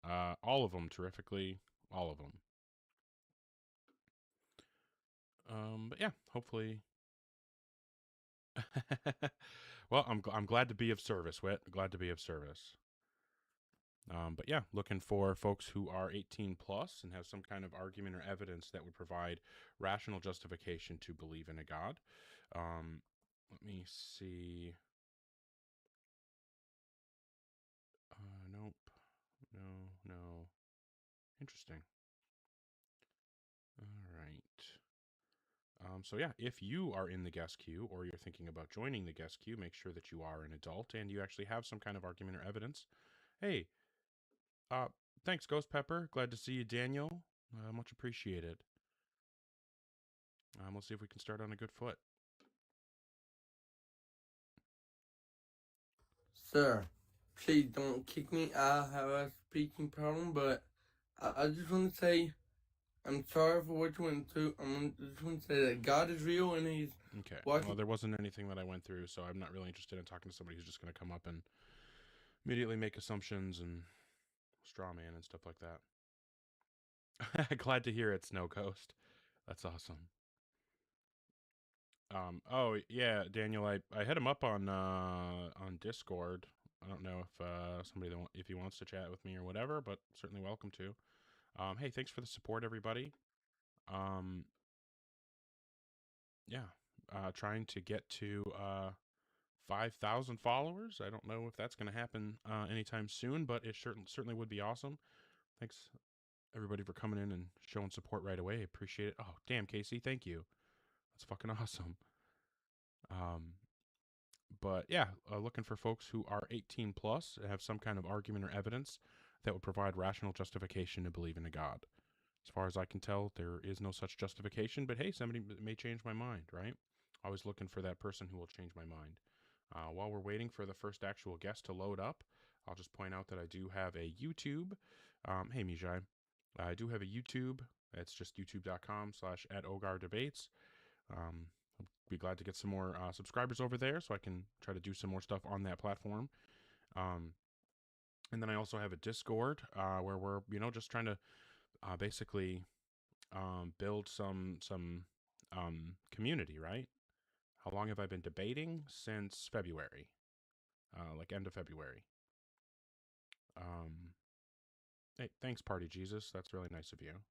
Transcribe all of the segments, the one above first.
All of them terrifically, all of them. But yeah, hopefully. Well, I'm glad to be of service, Whit. Glad to be of service. But yeah, looking for folks who are 18 plus and have some kind of argument or evidence that would provide rational justification to believe in a God. Let me see. Nope. No. Interesting. All right. So yeah, if you are in the guest queue or you're thinking about joining the guest queue, make sure that you are an adult and you actually have some kind of argument or evidence. Hey, uh, thanks, Ghost Pepper. Glad to see you, Daniel. Much appreciated. Let's see if we can start on a good foot. Sir, please don't kick me. I have a speaking problem, but I just want to say I'm sorry for what you went through. just want to say that God is real and He's Okay. watching. Well, there wasn't anything that I went through, so I'm not really interested in talking to somebody who's just going to come up and immediately make assumptions and straw man and stuff like that. Glad to hear it, Snow Coast. That's awesome. Oh yeah, Daniel, I hit him up on Discord. I don't know if somebody if he wants to chat with me or whatever, but certainly welcome to. Hey, thanks for the support, everybody. Yeah, trying to get to 5,000 followers. I don't know if that's going to happen anytime soon, but it certainly would be awesome. Thanks everybody for coming in and showing support right away. Appreciate it. Oh, damn, Casey, thank you. That's fucking awesome. But yeah, looking for folks who are 18 plus and have some kind of argument or evidence that would provide rational justification to believe in a God. As far as I can tell, there is no such justification, but hey, somebody may change my mind, right? Always looking for that person who will change my mind. While we're waiting for the first actual guest to load up, I'll just point out that I do have a YouTube. Hey, Mijai. I do have a YouTube. It's just youtube.com/@OgarDebates. I'll be glad to get some more subscribers over there so I can try to do some more stuff on that platform. And then I also have a Discord where we're, just trying to basically build some community, right? How long have I been debating? Since February, like end of February. Hey, thanks, Party Jesus. That's really nice of you.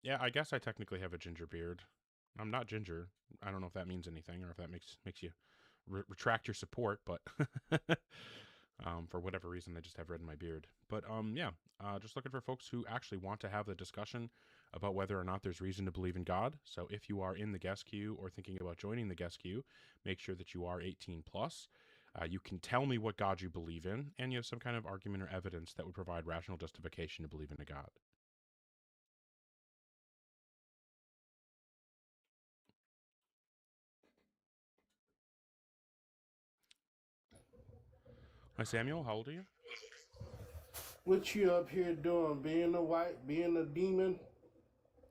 Yeah, I guess I technically have a ginger beard. I'm not ginger. I don't know if that means anything or if that makes you retract your support, but for whatever reason, I just have red in my beard. But yeah, just looking for folks who actually want to have the discussion about whether or not there's reason to believe in God. So if you are in the guest queue or thinking about joining the guest queue, make sure that you are 18 plus. You can tell me what God you believe in, and you have some kind of argument or evidence that would provide rational justification to believe in a God. Hi, Samuel. How old are you? What you up here doing? Being a demon,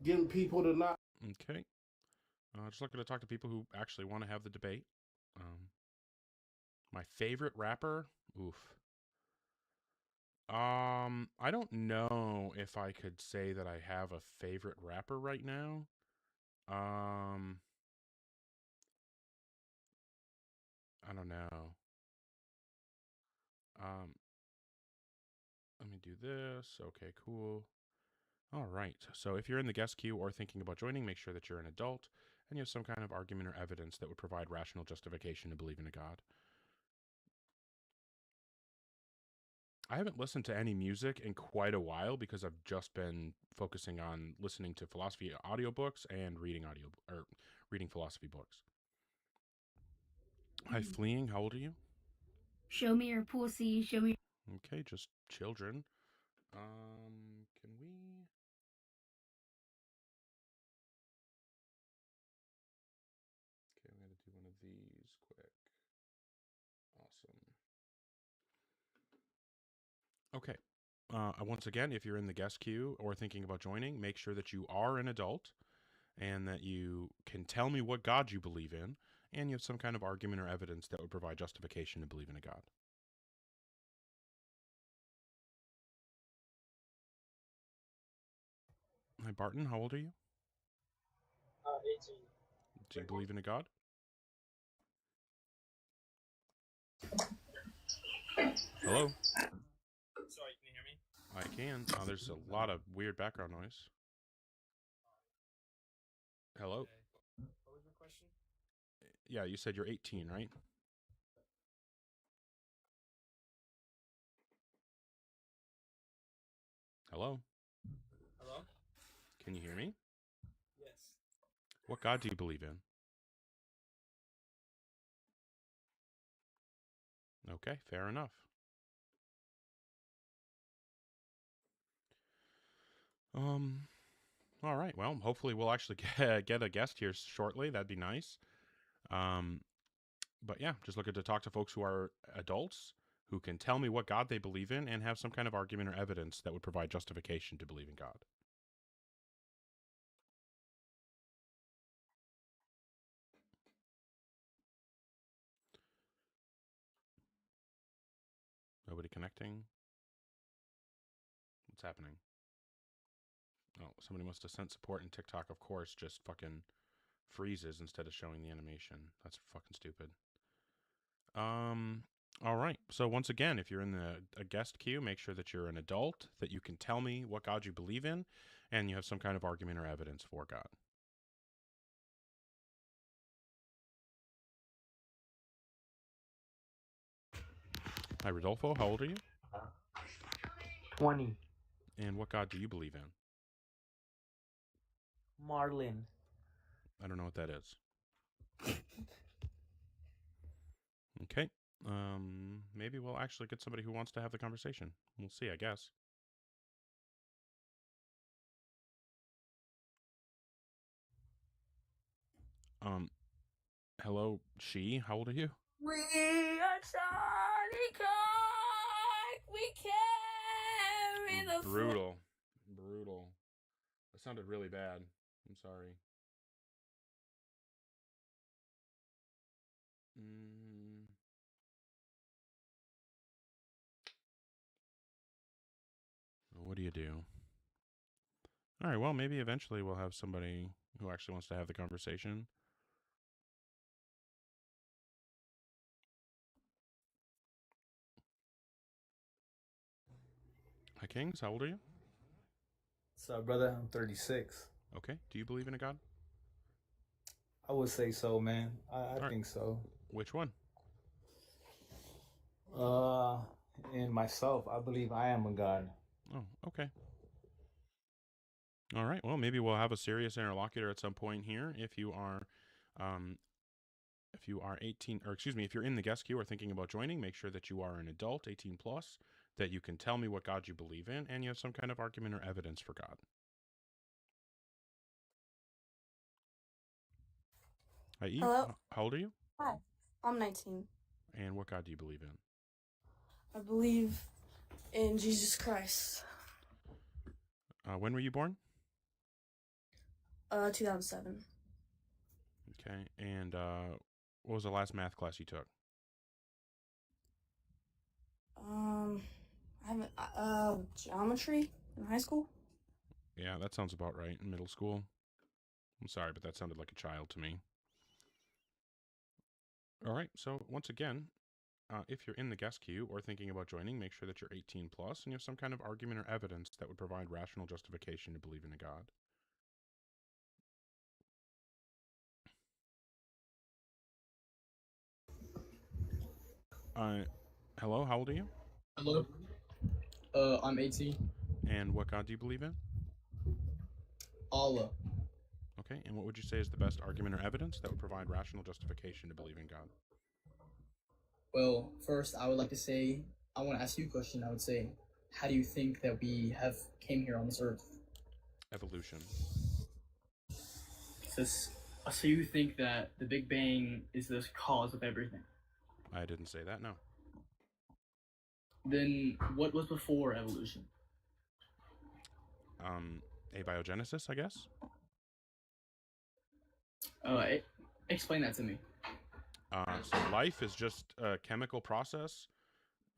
getting people to not. Okay. Just looking to talk to people who actually want to have the debate. My favorite rapper? Oof. I don't know if I could say that I have a favorite rapper right now. I don't know. Um, Let me do this. Okay, cool. All right. So if you're in the guest queue or thinking about joining, make sure that you're an adult and you have some kind of argument or evidence that would provide rational justification to believe in a God. I haven't listened to any music in quite a while because I've just been focusing on listening to philosophy audiobooks and reading philosophy books. Hi, Fleeing. How old are you? Show me your pussy. Show me. Okay, just children. Can we? Okay, I'm gonna do one of these quick. Awesome. Okay. Once again, if you're in the guest queue or thinking about joining, make sure that you are an adult and that you can tell me what God you believe in, and you have some kind of argument or evidence that would provide justification to believe in a God. Hi, Barton. How old are you? 18. Do you believe in a God? Hello? Sorry, can you hear me? I can. There's a lot of weird background noise. Hello? Okay. What was your question? Yeah, you said you're 18, right? Hello? Hello? Can you hear me? Yes. What God do you believe in? Okay, fair enough. All right. Well, hopefully we'll actually get a guest here shortly. That'd be nice. But yeah, just looking to talk to folks who are adults who can tell me what God they believe in and have some kind of argument or evidence that would provide justification to believe in God. Nobody connecting? What's happening? Oh, somebody must have sent support, and TikTok, of course, just fucking freezes instead of showing the animation. That's fucking stupid. All right. So once again, if you're in a guest queue, make sure that you're an adult, that you can tell me what God you believe in, and you have some kind of argument or evidence for God. Hi, Rodolfo. How old are you? 20. And what God do you believe in? Marlin. I don't know what that is. Okay. Maybe we'll actually get somebody who wants to have the conversation. We'll see, I guess. Hello, she. How old are you? We are Charlie Cook. We carry the Brutal. Brutal. That sounded really bad. I'm sorry. What do you do? All right, well, maybe eventually we'll have somebody who actually wants to have the conversation. Hi, Kings. How old are you? What's up, brother? I'm 36. Okay. Do you believe in a God? I would say so, man. I right. think so. Which one? In myself, I believe I am a god. Oh, okay. All right. Well, maybe we'll have a serious interlocutor at some point here. If you are 18, or excuse me, if you're in the guest queue or thinking about joining, make sure that you are an adult, 18 plus, that you can tell me what God you believe in, and you have some kind of argument or evidence for God. Hi, Eve. Hello? How old are you? Hi, I'm 19. And what God do you believe in? I believe in Jesus Christ. When were you born? 2007. Okay. And what was the last math class you took? I haven't, geometry in high school. Yeah, that sounds about right. In middle school. I'm sorry, but that sounded like a child to me. All right. So once again, if you're in the guest queue or thinking about joining, make sure that you're 18 plus and you have some kind of argument or evidence that would provide rational justification to believe in a God. Hello, how old are you? Hello? I'm 18. And what God do you believe in? Allah. Okay, and what would you say is the best argument or evidence that would provide rational justification to believe in God? Well, first, I would like to say, I want to ask you a question. I would say, how do you think that we have came here on this earth? Evolution. So you think that the Big Bang is the cause of everything? I didn't say that, no. Then what was before evolution? Abiogenesis, I guess? Explain that to me. So life is just a chemical process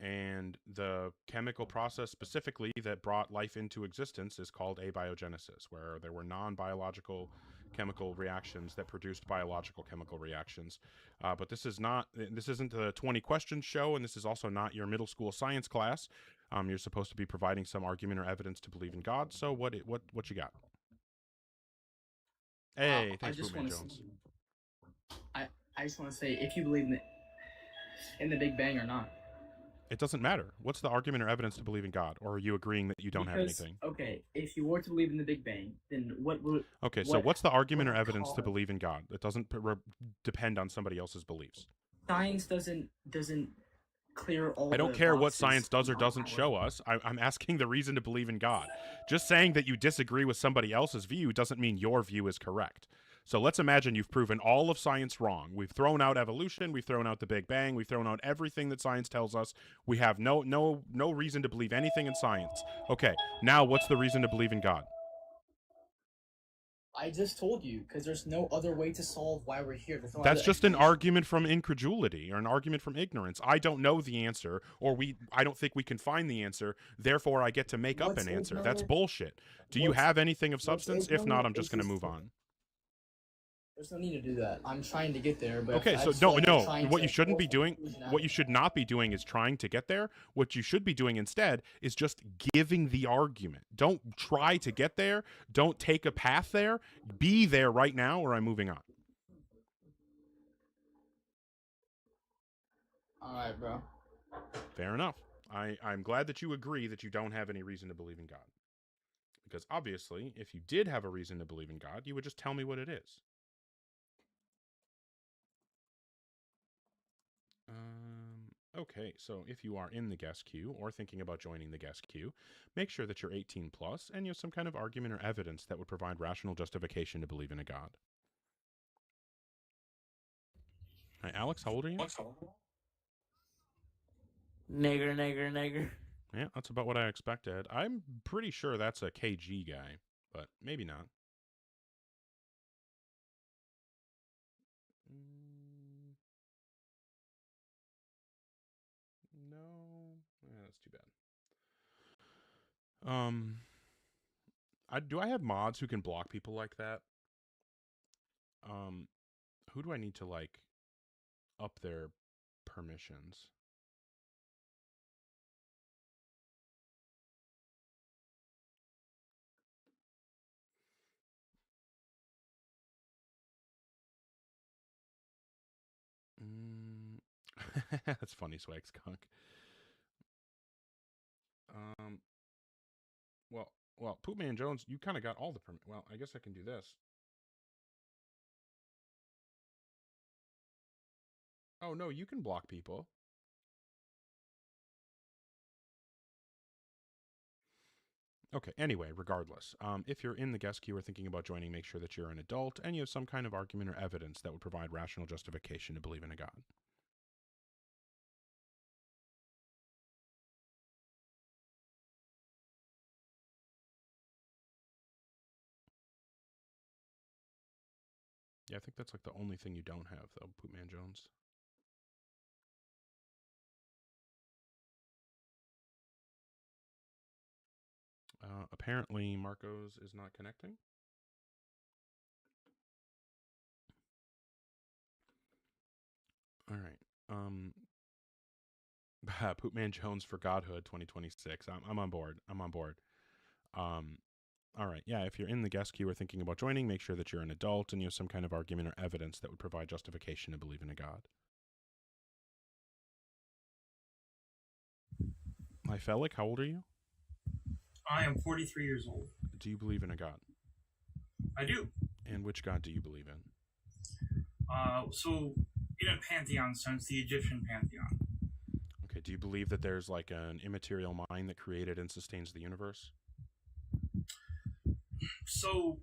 And the chemical process specifically that brought life into existence is called abiogenesis, where there were non-biological chemical reactions that produced biological chemical reactions. But this isn't the 20 questions show, and this is also not your middle school science class. You're supposed to be providing some argument or evidence to believe in God. So what you got? Hey, thanks, Bootman Jones. I just want to say if you believe in the Big Bang or not. It doesn't matter. What's the argument or evidence to believe in God? Or are you agreeing that you don't have anything? Okay, if you were to believe in the Big Bang, then what would... Okay, so what's the argument or evidence to believe in God? It doesn't depend on somebody else's beliefs. Science doesn't clear all. I don't care what science does or doesn't show us. I'm asking the reason to believe in God. Just saying that you disagree with somebody else's view doesn't mean your view is correct. So let's imagine you've proven all of science wrong. We've thrown out evolution. We've thrown out the Big Bang. We've thrown out everything that science tells us. We have no reason to believe anything in science. Okay, now what's the reason to believe in God? I just told you, because there's no other way to solve why we're here. That's just an argument from incredulity or an argument from ignorance. I don't know the answer, or I don't think we can find the answer. Therefore, I get to make up an answer. That's bullshit. Do you have anything of substance? If not, I'm just going to move on. There's no need to do that. I'm trying to get there, but okay. So no. What you shouldn't be doing, what you should not be doing, is trying to get there. What you should be doing instead is just giving the argument. Don't try to get there. Don't take a path there. Be there right now, or I'm moving on. All right, bro. Fair enough. I'm glad that you agree that you don't have any reason to believe in God. Because obviously, if you did have a reason to believe in God, you would just tell me what it is. Okay, so if you are in the guest queue or thinking about joining the guest queue, make sure that you're 18 plus and you have some kind of argument or evidence that would provide rational justification to believe in a God. Hi, Alex, how old are you? Nigger. Yeah, that's about what I expected. I'm pretty sure that's a KG guy, but maybe not. That's too bad. Do I have mods who can block people like that? Who do I need to like up their permissions? That's funny, Swag Skunk. Well, Poopman Jones, you kind of got all the permit. Well, I guess I can do this. Oh, no, you can block people. Okay, anyway, regardless, if you're in the guest queue or thinking about joining, make sure that you're an adult and you have some kind of argument or evidence that would provide rational justification to believe in a God. Yeah, I think that's like the only thing you don't have, though, Poopman Jones. Apparently, Marcos is not connecting. All right. Poopman Jones for Godhood 2026. I'm on board. All right. Yeah, if you're in the guest queue or thinking about joining, make sure that you're an adult and you have some kind of argument or evidence that would provide justification to believe in a God. Hi, Felik, how old are you? I am 43 years old. Do you believe in a God? I do. And which God do you believe in? So, in a pantheon sense, the Egyptian pantheon. Okay, do you believe that there's like an immaterial mind that created and sustains the universe? So...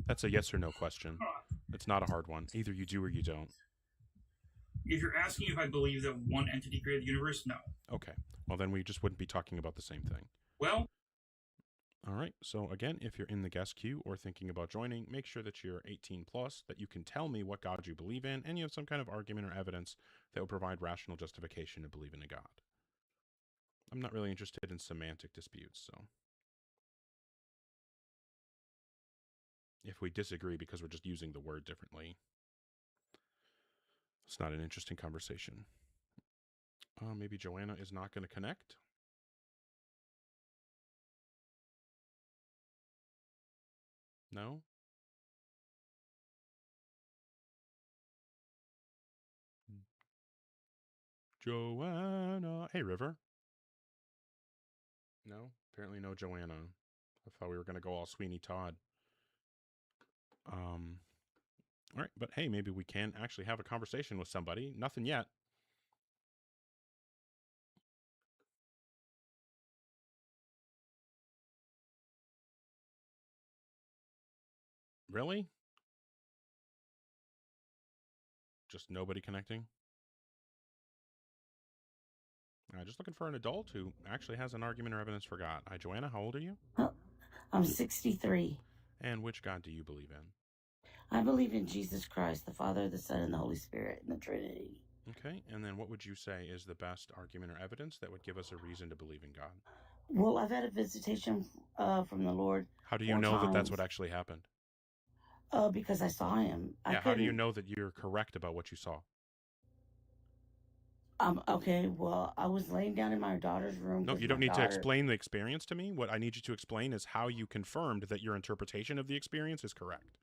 That's a yes or no question. It's not a hard one. Either you do or you don't. If you're asking if I believe that one entity created the universe, no. Okay. Well, then we just wouldn't be talking about the same thing. Well... All right. So again, if you're in the guest queue or thinking about joining, make sure that you're 18 plus, that you can tell me what God you believe in, and you have some kind of argument or evidence that will provide rational justification to believe in a God. I'm not really interested in semantic disputes, so if we disagree because we're just using the word differently, it's not an interesting conversation. Maybe Joanna is not going to connect. No? Joanna. Hey, River. No? Apparently no Joanna. I thought we were going to go all Sweeney Todd. All right, but hey, maybe we can actually have a conversation with somebody. Nothing yet. Really? Just nobody connecting? Just looking for an adult who actually has an argument or evidence for God. Hi, Joanna. How old are you? I'm 63. And which God do you believe in? I believe in Jesus Christ, the Father, the Son, and the Holy Spirit, and the Trinity. Okay, and then what would you say is the best argument or evidence that would give us a reason to believe in God? Well, I've had a visitation from the Lord. How do you know that that's what actually happened? Because I saw him. Yeah, how do you know that you're correct about what you saw? Okay, well, I was laying down in my daughter's room. No, you don't need to explain the experience to me. What I need you to explain is how you confirmed that your interpretation of the experience is correct.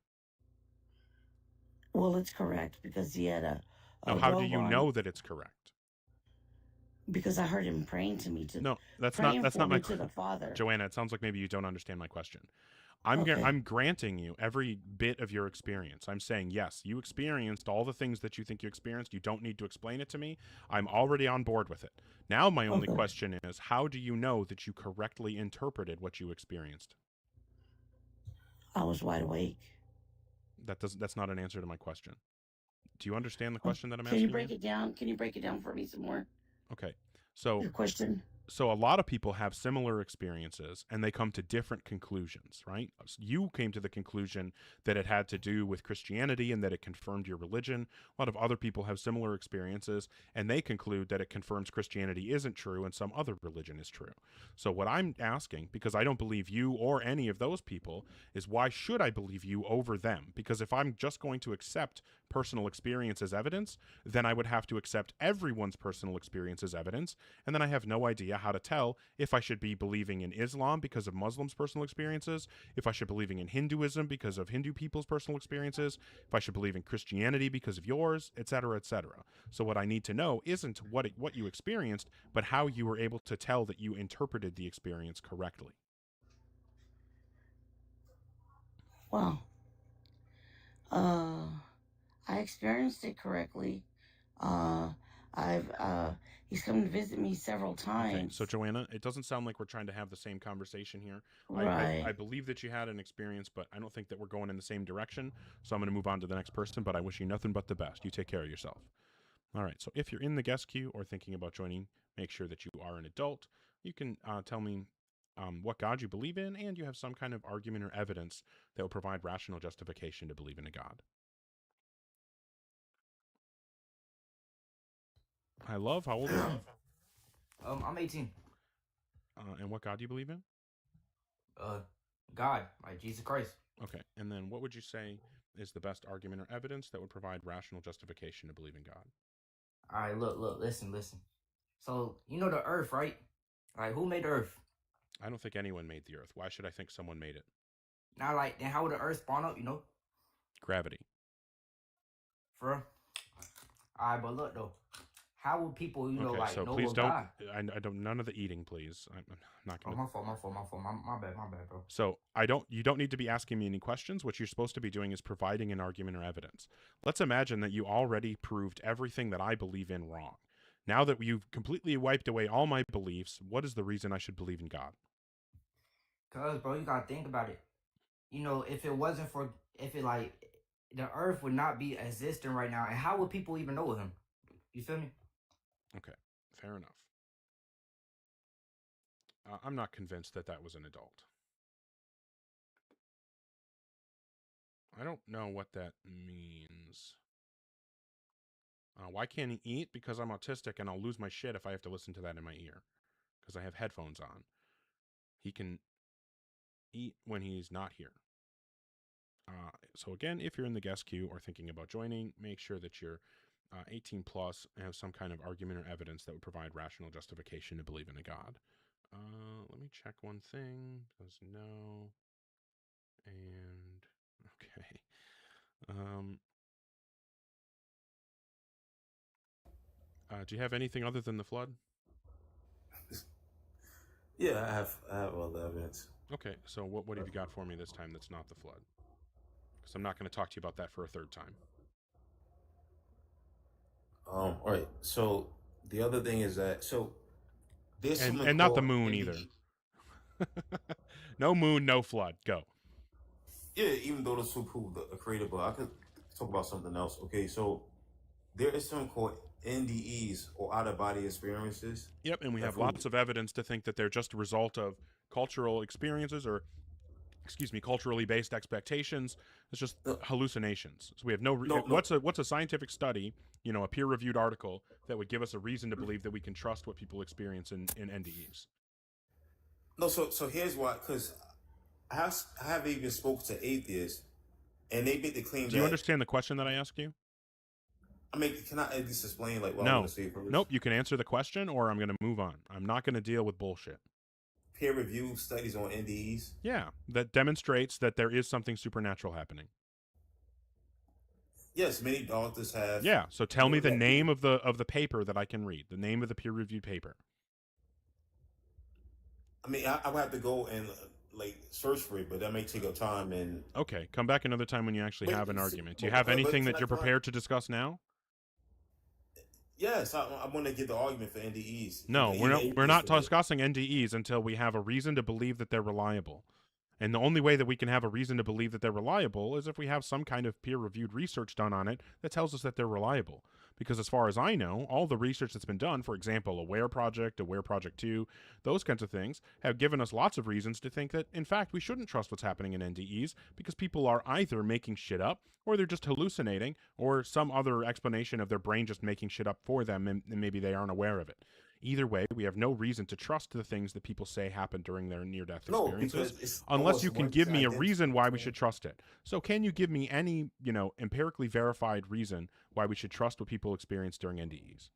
Well, it's correct because he had a no, how do you know that it's correct? Because I heard him praying to me. No, that's not my to the Father. Joanna, it sounds like maybe you don't understand my question. I'm granting you every bit of your experience. I'm saying, yes, you experienced all the things that you think you experienced. You don't need to explain it to me. I'm already on board with it. Now my only question is, how do you know that you correctly interpreted what you experienced? I was wide awake. That's not an answer to my question. Do you understand the question that I'm asking? Can you break it down? Can you break it down for me some more? Okay. So your question. So a lot of people have similar experiences and they come to different conclusions, right? You came to the conclusion that it had to do with Christianity and that it confirmed your religion. A lot of other people have similar experiences and they conclude that it confirms Christianity isn't true and some other religion is true. So what I'm asking, because I don't believe you or any of those people, is why should I believe you over them? Because if I'm just going to accept personal experience as evidence, then I would have to accept everyone's personal experience as evidence, and then I have no idea how to tell if I should be believing in Islam because of Muslims' personal experiences, if I should be believing in Hinduism because of Hindu people's personal experiences, if I should believe in Christianity because of yours, etc., etc. So what I need to know isn't what you experienced, but how you were able to tell that you interpreted the experience correctly. Well, I experienced it correctly. He's come to visit me several times. Okay, so Joanna, it doesn't sound like we're trying to have the same conversation here. Right. I believe that you had an experience, but I don't think that we're going in the same direction. So I'm going to move on to the next person, but I wish you nothing but the best. You take care of yourself. All right, so if you're in the guest queue or thinking about joining, make sure that you are an adult. You can tell me what God you believe in, and you have some kind of argument or evidence that will provide rational justification to believe in a God. Hi, love. How old are you? I'm 18. And what God do you believe in? God, like Jesus Christ. Okay, and then what would you say is the best argument or evidence that would provide rational justification to believe in God? All right, look, listen. So, you know the earth, right? All right, who made the earth? I don't think anyone made the earth. Why should I think someone made it? Now, like, then how would the earth spawn up, you know? Gravity. For real? All right, but look, though. How would people, you know, like, so know please don't. God? I don't. None of the eating, please. I'm not gonna. Oh, my fault. My bad, bro. So you don't need to be asking me any questions. What you're supposed to be doing is providing an argument or evidence. Let's imagine that you already proved everything that I believe in wrong. Now that you've completely wiped away all my beliefs, what is the reason I should believe in God? Cause, bro, you gotta think about it. You know, if the earth would not be existing right now, and how would people even know him? You feel me? Okay, fair enough. I'm not convinced that was an adult. I don't know what that means. Why can't he eat? Because I'm autistic and I'll lose my shit if I have to listen to that in my ear. because I have headphones on. He can eat when he's not here. So again, if you're in the guest queue or thinking about joining, make sure that you're 18 plus and have some kind of argument or evidence that would provide rational justification to believe in a God. Let me check one thing. Says no. And okay. Do you have anything other than the flood? Yeah, I have all the evidence. Okay, so what have you got for me this time that's not the flood? Because I'm not going to talk to you about that for a third time. All right. So the other thing is that there's and not the moon either. No moon, no flood. Go. Yeah, even though those two prove the created, but I could talk about something else. Okay, so there is something called NDEs, or out of body experiences. Yep, and we have lots of evidence to think that they're just a result of cultural experiences, or culturally based expectations. It's just hallucinations. So we have what's a scientific study, a peer-reviewed article that would give us a reason to believe that we can trust what people experience in NDEs? No, so here's why, because I have even spoken to atheists, and they make the claim. Do you understand the question that I asked you? I mean, can I at least explain what I'm No. going to say first? Nope, you can answer the question, or I'm going to move on. I'm not going to deal with bullshit. Peer-reviewed studies on NDEs? Yeah, that demonstrates that there is something supernatural happening. Yes, many doctors have. Yeah, so tell me the name of the paper that I can read, the name of the peer-reviewed paper. I mean, I would have to go and search for it, but that may take up time. And okay, come back another time when you actually have an argument. Do you have anything that you're prepared to discuss now? Yes, I want to get the argument for NDEs. No, we're not discussing NDEs until we have a reason to believe that they're reliable. And the only way that we can have a reason to believe that they're reliable is if we have some kind of peer-reviewed research done on it that tells us that they're reliable. Because as far as I know, all the research that's been done, for example, Aware Project 2, those kinds of things, have given us lots of reasons to think that, in fact, we shouldn't trust what's happening in NDEs because people are either making shit up, or they're just hallucinating, or some other explanation of their brain just making shit up for them, and maybe they aren't aware of it. Either way, we have no reason to trust the things that people say happen during their near-death experiences, unless you can give me a reason why we should trust it. So can you give me any, empirically verified reason why we should trust what people experience during NDEs?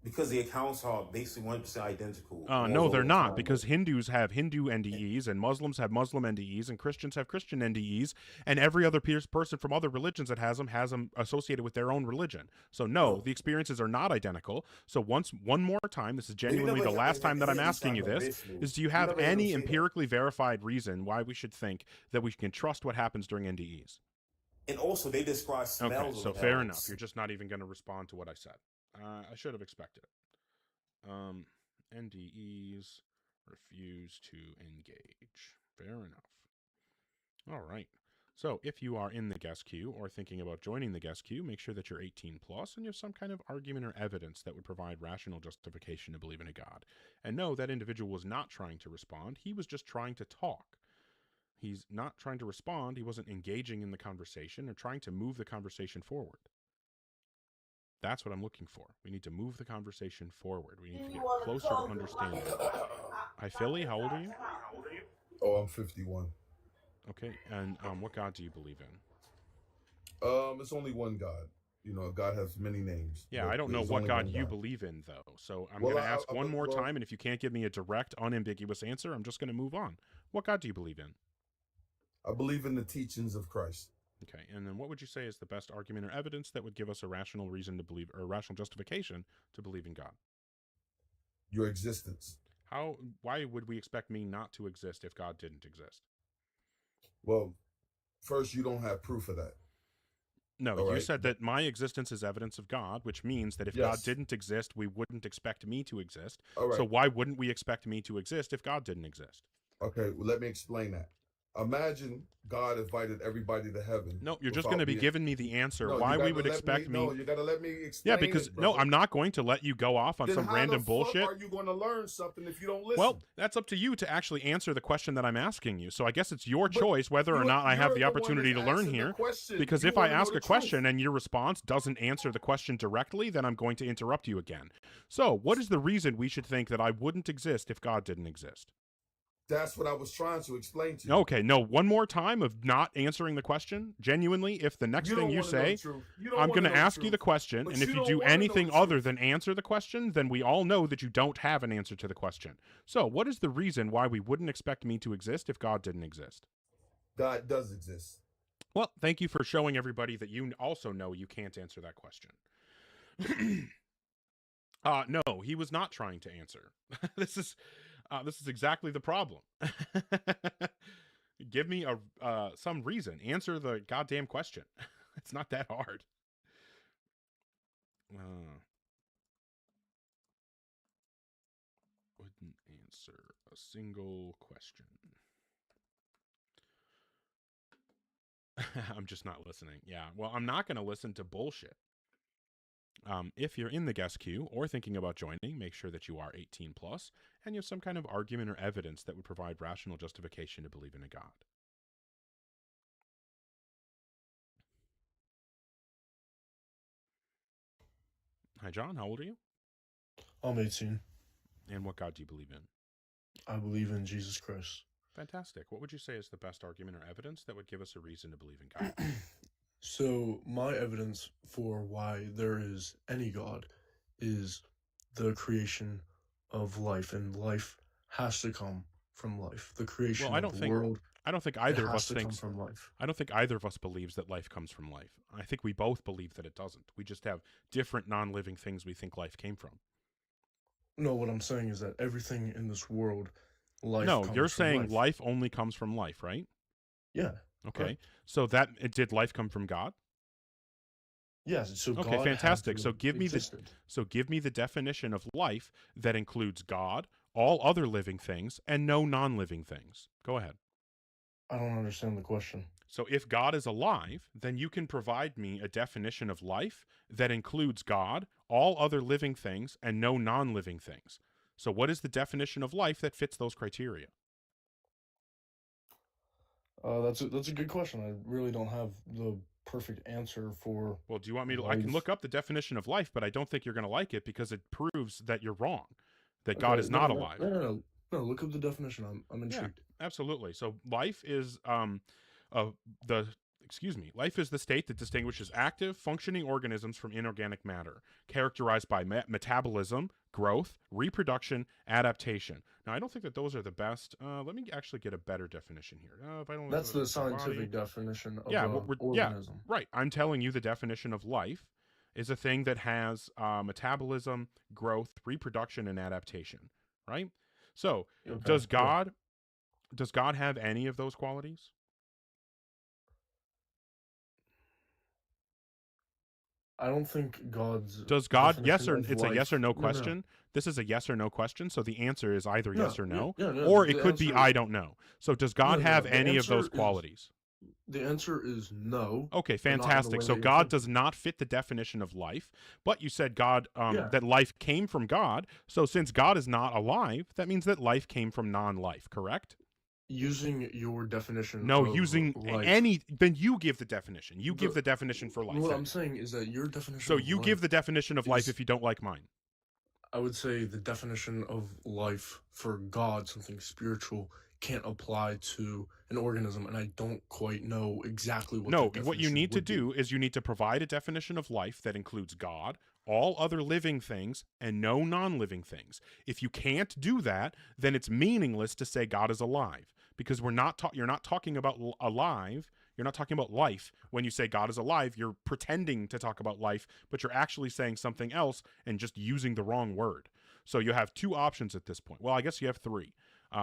Because the accounts are basically 100% identical. No, they're not, because Hindus have Hindu NDEs, and Muslims have Muslim NDEs, and Christians have Christian NDEs, and every other person from other religions that has them associated with their own religion. So no, the experiences are not identical. So one more time, this is genuinely the last time that I'm asking you this, is do you have any empirically verified reason why we should think that we can trust what happens during NDEs? And also, they describe smells. Okay, so fair enough. You're just not even going to respond to what I said. I should have expected it. NDEs refuse to engage. Fair enough. All right. So if you are in the guest queue or thinking about joining the guest queue, make sure that you're 18 plus and you have some kind of argument or evidence that would provide rational justification to believe in a God. And no, that individual was not trying to respond. He was just trying to talk. He's not trying to respond. He wasn't engaging in the conversation or trying to move the conversation forward. That's what I'm looking for. We need to move the conversation forward. We need to get closer to understanding. Hi, Philly. How old are you? Oh, I'm 51. Okay. And what God do you believe in? It's only one God. God has many names. Yeah, I don't know what God you believe in, though. So I'm going to ask one more time, and if you can't give me a direct, unambiguous answer, I'm just going to move on. What God do you believe in? I believe in the teachings of Christ. Okay, and then what would you say is the best argument or evidence that would give us a rational reason to believe, or a rational justification to believe in God? Your existence. Why would we expect me not to exist if God didn't exist? Well, first, you don't have proof of that. No, you said that my existence is evidence of God, which means that if God didn't exist, we wouldn't expect me to exist. So why wouldn't we expect me to exist if God didn't exist? Okay, well, let me explain that. Imagine God invited everybody to heaven. No, you're just without going to be being- giving me the answer. No, you why we gotta would let expect me. No, you gotta let me explain. Yeah, because it, no, brother. I'm not going to let you go off on Then some how random the bullshit. Fuck are you going to learn something if you don't listen? Well, that's up to you to actually answer the question that I'm asking you. So I guess it's your But choice whether or not I have the you're one opportunity to that's learn asking the here. question. Because You if I wanna know ask the a question truth. and your response doesn't answer the question directly, then I'm going to interrupt you again. So, what is the reason we should think that I wouldn't exist if God didn't exist? That's what I was trying to explain to you. Okay, no, one more time of not answering the question. Genuinely, if the next You thing don't you wanna know say, the truth. You don't I'm wanna going to know the ask you the truth. question, But and if you you don't do wanna know anything the other truth. than answer the question, then we all know that you don't have an answer to the question. So, what is the reason why we wouldn't expect me to exist if God didn't exist? God does exist. Well, thank you for showing everybody that you also know you can't answer that question. No, he was not trying to answer. This is exactly the problem. Give me some reason. Answer the goddamn question. It's not that hard. Wouldn't answer a single question. I'm just not listening. Yeah, well, I'm not going to listen to bullshit. If you're in the guest queue or thinking about joining, make sure that you are 18 plus and you have some kind of argument or evidence that would provide rational justification to believe in a God. Hi, John. How old are you? I'm 18. And what God do you believe in? I believe in Jesus Christ. Fantastic. What would you say is the best argument or evidence that would give us a reason to believe in God? So, my evidence for why there is any God is the creation of life, and life has to come from life. The creation Well, I of don't the think world. either of has us to come thinks from life. I don't think either of us believes that life comes from life. I think we both believe that it doesn't. We just have different non-living things we think life came from. No, what I'm saying is that everything in this world, life. No, comes you're from saying life. life only comes from life, right? Yeah. Okay. correct. So did life come from God? Yes. So Okay, God had fantastic. to So give me existed. the definition of life that includes God, all other living things, and no non-living things. Go ahead. I don't understand the question. So if God is alive, then you can provide me a definition of life that includes God, all other living things, and no non-living things. So what is the definition of life that fits those criteria? That's a good question. I really don't have the perfect answer for. Well, do you want me to? I can life. look up the definition of life, but I don't think you're going to like it because it proves that you're wrong, that Okay, God is no, not no, alive. No, look up the definition. I'm intrigued. Yeah, absolutely. So life is life is the state that distinguishes active, functioning organisms from inorganic matter, characterized by metabolism, growth, reproduction, adaptation. Now, I don't think that those are the best. Let me actually get a better definition here. If I don't That's the body- scientific definition of Yeah, an what we're, organism. right. I'm telling you the definition of life is a thing that has metabolism, growth, reproduction, and adaptation. Right. So, Okay, does yeah. God have any of those qualities? I don't think God's. Does God? Yes definition or of it's a yes or life- no question. This is a yes or no question, so the answer is either No, yes or no, yeah, no, or the it could be answer- I don't know. So does God No, have the any of answer those is- qualities? The answer is no. Okay, but not in the fantastic. way So that you're God thinking. does not fit the definition of life, but you said God Yeah. that life came from God. So since God is not alive, that means that life came from non-life, correct? Using your definition. No, of using life. any. Then you give the definition. You give The- the definition for life. What then. I'm saying is that your definition. So of you life give the definition of life is- if you don't like mine. I would say the definition of life for God, something spiritual, can't apply to an organism, and I don't quite know exactly what. No, that what you definition need to would be. do is you need to provide a definition of life that includes God, all other living things, and no non-living things. If you can't do that, then it's meaningless to say God is alive, because you're not talking about alive. You're not talking about life. When you say God is alive, you're pretending to talk about life, but you're actually saying something else and just using the wrong word. So you have two options at this point. Well, I guess you have three.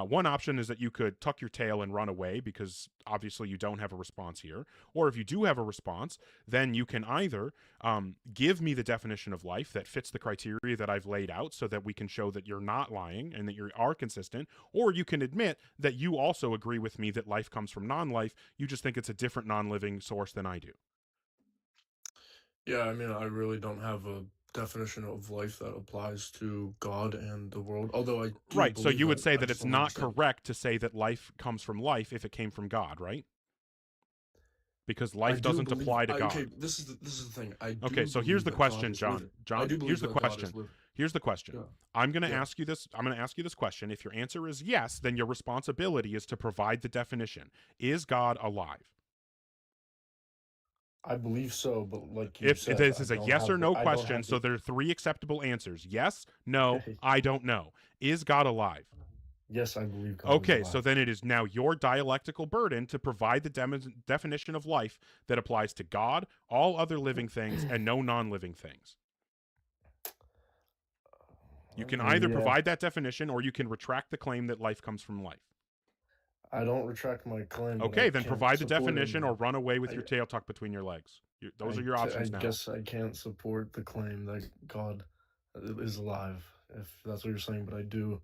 One option is that you could tuck your tail and run away because obviously you don't have a response here. Or if you do have a response, then you can either give me the definition of life that fits the criteria that I've laid out so that we can show that you're not lying and that you are consistent. Or you can admit that you also agree with me that life comes from non-life. You just think it's a different non-living source than I do. Yeah, I mean, I really don't have a definition of life that applies to God and the world, although I do Right, so believe you would that. say I that just it's don't not understand. correct to say that life comes from life if it came from God, right? Because I life do doesn't believe, apply to God. okay, this is the thing. I do Okay, so here's believe the that God question, is John. living. I John, do believe here's the that God is question. living. Here's the question. Yeah. I'm going to Yeah. ask you this. I'm going to ask you this question. If your answer is yes, then your responsibility is to provide the definition. Is God alive? I believe so, but like you If said, this I is a don't yes have or the- no I don't question, have so the- there are three acceptable answers. Yes, no, Okay. I don't know. Is God alive? Yes, I believe God is Okay, alive. so then it is now your dialectical burden to provide the definition of life that applies to God, all other living things, and no non-living things. You can either Yeah. provide that definition or you can retract the claim that life comes from life. I don't retract my claim. but Okay, I then can't provide the support definition him. or run away with I- your tail tucked between your legs. Those I are your ca- options now. I guess I can't support the claim that God is alive, if that's what you're saying, but I do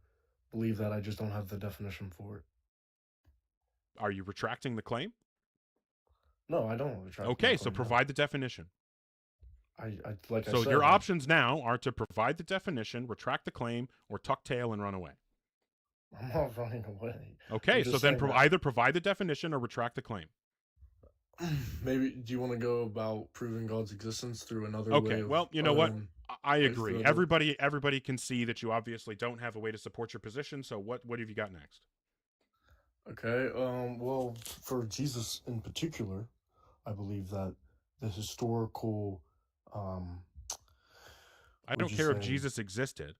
believe that. I just don't have the definition for it. Are you retracting the claim? No, I don't retract. my Okay, so claim, no. provide the definition. I like I So said, your I- options now are to provide the definition, retract the claim, or tuck tail and run away. I'm not running away. Okay, I'm so just then saying that- either provide the definition or retract the claim. Maybe do you want to go about proving God's existence through another way? Okay, well, you know other what? than- I like agree. through Everybody can see that you obviously don't have a way to support your position. So what have you got next? Okay, well, for Jesus in particular, I believe that the historical, I don't you care if say? Jesus existed,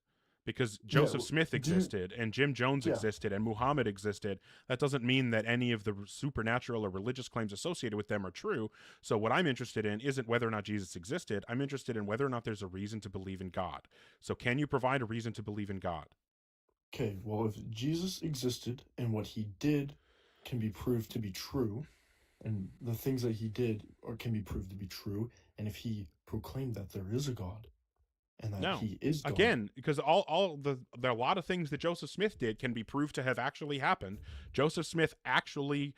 because Joseph well, Smith do you- existed and Jim Jones Yeah. existed and Muhammad existed. That doesn't mean that any of the supernatural or religious claims associated with them are true. So what I'm interested in isn't whether or not Jesus existed. I'm interested in whether or not there's a reason to believe in God. So can you provide a reason to believe in God? Okay, well, if Jesus existed and what he did can be proved to be true, and the things that he did can be proved to be true, and if he proclaimed that there is a God and that No. he is God, Again, because there are a lot of things that Joseph Smith did can be proved to have actually happened. Joseph Smith actually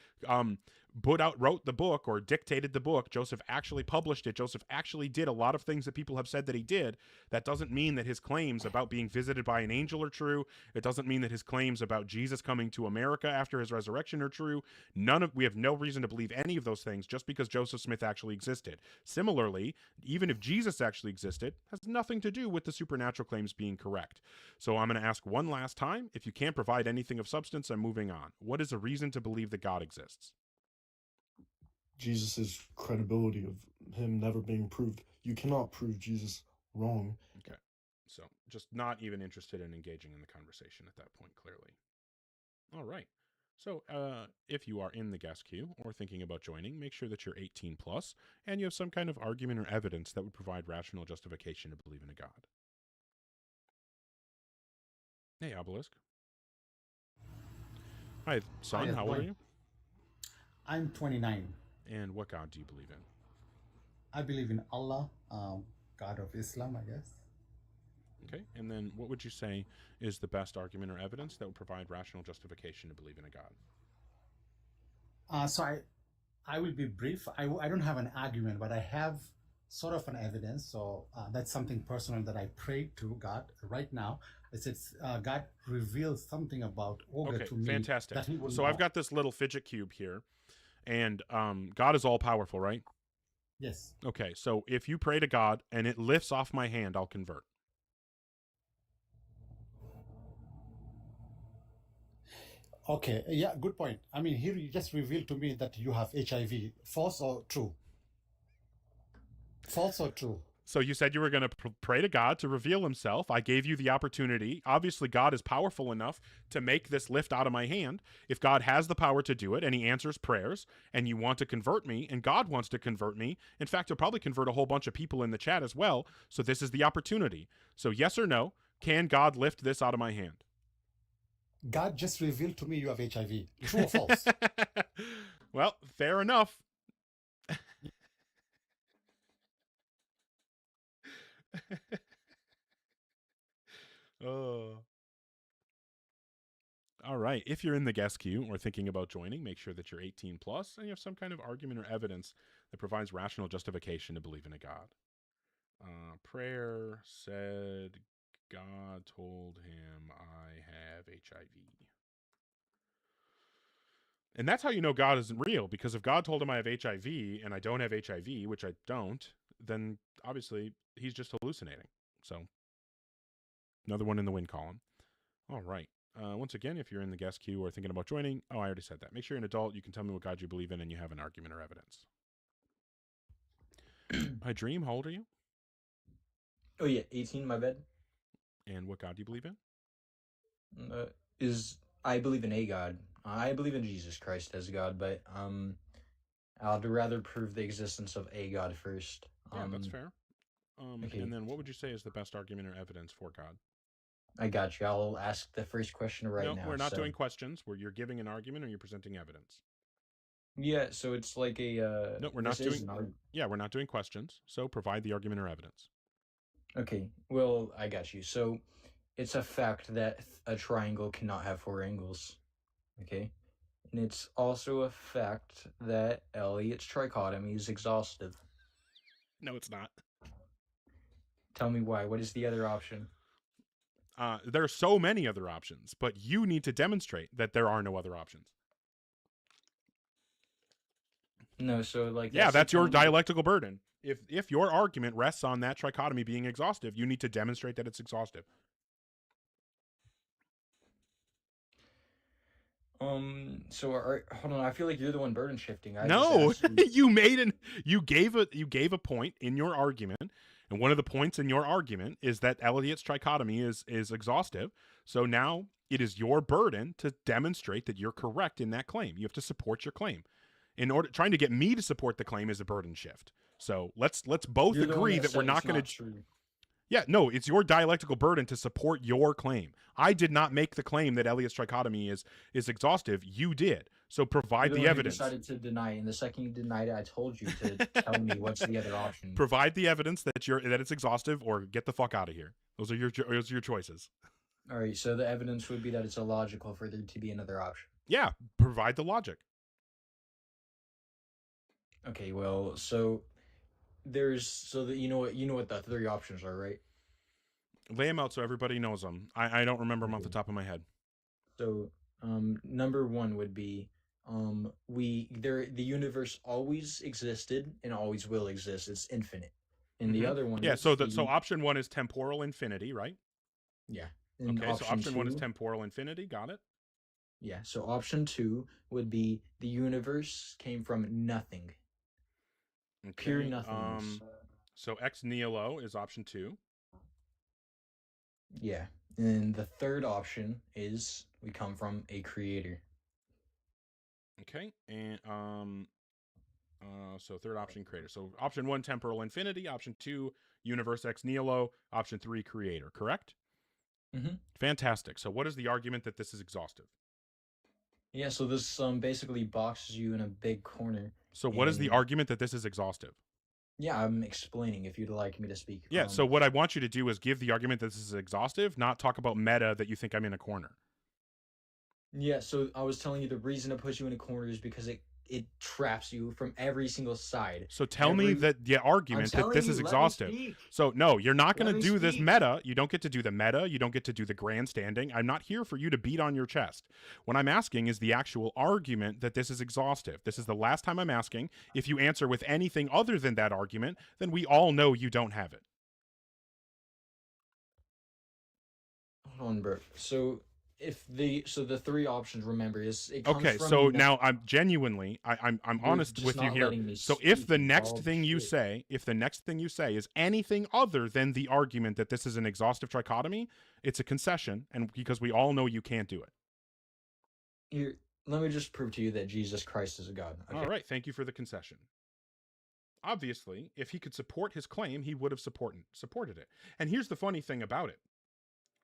wrote the book or dictated the book. Joseph actually published it. Joseph actually did a lot of things that people have said that he did. That doesn't mean that his claims about being visited by an angel are true. It doesn't mean that his claims about Jesus coming to America after his resurrection are true. We have no reason to believe any of those things just because Joseph Smith actually existed. Similarly, even if Jesus actually existed, has nothing to do with the supernatural claims being correct. So I'm going to ask one last time. If you can't provide anything of substance, I'm moving on. What is a reason to believe that God exists? Jesus' credibility of him never being proved. You cannot prove Jesus wrong. Okay. So just not even interested in engaging in the conversation at that point, clearly. All right. So if you are in the guest queue or thinking about joining, make sure that you're 18 plus and you have some kind of argument or evidence that would provide rational justification to believe in a God. Hey, Obelisk. Hi, son. Hi, How old are boy. you? I'm 29. And what God do you believe in? I believe in Allah, God of Islam, I guess. Okay. And then what would you say is the best argument or evidence that would provide rational justification to believe in a God? So I will be brief. I don't have an argument, but I have sort of an evidence. So that's something personal that I pray to God right now. It says God reveals something about Olga Okay, to me. fantastic. That he will So I've know. got this little fidget cube here, and God is all powerful, right? Yes. Okay, so if you pray to God and it lifts off my hand, I'll convert. Okay. Yeah, good point. I mean, here you just revealed to me that you have HIV. False or true? False or true? So you said you were going to pray to God to reveal himself. I gave you the opportunity. Obviously, God is powerful enough to make this lift out of my hand. If God has the power to do it and he answers prayers and you want to convert me and God wants to convert me, in fact, he'll probably convert a whole bunch of people in the chat as well. So this is the opportunity. So yes or no, Can God lift this out of my hand? God just revealed to me you have HIV. True or false? Well, fair enough. Oh. All right. If you're in the guest queue or thinking about joining, make sure that you're 18 plus and you have some kind of argument or evidence that provides rational justification to believe in a God. Prayer said God told him I have HIV. And that's how you know God isn't real, because if God told him I have HIV and I don't have HIV, which I don't, then obviously he's just hallucinating. So another one in the win column. All right. Once again, if you're in the guest queue or thinking about joining, I already said that. Make sure you're an adult. You can tell me what God you believe in and you have an argument or evidence. Hi, Dream. How old are you? Oh, yeah. 18, my bad. And what God do you believe in? I believe in a God. I believe in Jesus Christ as God, but I'd rather prove the existence of a God first. Yeah, that's fair. Okay. And then what would you say is the best argument or evidence for God? I got you. I'll ask the first question now. No, we're not doing questions. You're giving an argument or you're presenting evidence. Yeah, so it's like a... No, we're not doing... Yeah, we're not doing questions. So provide the argument or evidence. Okay, well, I got you. So it's a fact that a triangle cannot have 4 angles. Okay? And it's also a fact that Elliot's trichotomy is exhaustive. No, it's not. Tell me why. What is the other option? There are so many other options, but you need to demonstrate that there are no other options. No, so like... Yeah, that's your dialectical burden. If your argument rests on that trichotomy being exhaustive, you need to demonstrate that it's exhaustive. So hold on, I feel like you're the one burden shifting. No, you gave a point in your argument, and one of the points in your argument is that Elliot's trichotomy is exhaustive. So now it is your burden to demonstrate that you're correct in that claim. You have to support your claim. Trying to get me to support the claim is a burden shift. So let's both agree that we're not going to. Yeah, no, it's your dialectical burden to support your claim. I did not make the claim that Elliot's trichotomy is exhaustive. You did. So provide the evidence. You decided to deny it, and the second you denied it, I told you to tell me what's the other option. Provide the evidence that it's exhaustive, or get the fuck out of here. Those are your choices. All right. So the evidence would be that it's illogical for there to be another option. Yeah, provide the logic. Okay. Well, so. You know what the 3 options are, right? Lay them out so everybody knows them. I don't remember them off the top of my head. So, number 1 would be, the universe always existed and always will exist. It's infinite. And the other one, yeah. So option 1 is temporal infinity, right? Yeah. And okay. So option 1 is temporal infinity. Got it. Yeah. So option 2 would be the universe came from nothing. Okay. Pure nothingness. So ex nihilo is option 2. Yeah. And the third option is we come from a creator. Okay. And so third option, creator. So option 1, temporal infinity. Option 2, universe ex nihilo. Option 3, creator. Correct? Mm-hmm. Fantastic. So what is the argument that this is exhaustive? Yeah, so this basically boxes you in a big corner. So what is the argument that this is exhaustive? Yeah, I'm explaining if you'd like me to speak. Yeah, so what I want you to do is give the argument that this is exhaustive, not talk about meta that you think I'm in a corner. Yeah, so I was telling you the reason to put you in a corner is because it traps you from every single side. So tell me that the argument that this is exhaustive. So no, you're not going to do this meta. You don't get to do the meta. You don't get to do the grandstanding. I'm not here for you to beat on your chest. What I'm asking is the actual argument that this is exhaustive. This is the last time I'm asking. If you answer with anything other than that argument, then we all know you don't have it. Hold on, bro. So the 3 options, remember, is it comes okay. from So now I'm genuinely, I'm honest with you here. So if the next thing you say, is anything other than the argument that this is an exhaustive trichotomy, it's a concession, and because we all know you can't do it. Here, let me just prove to you that Jesus Christ is a God. Okay? All right. Thank you for the concession. Obviously, if he could support his claim, he would have supported it. And here's the funny thing about it.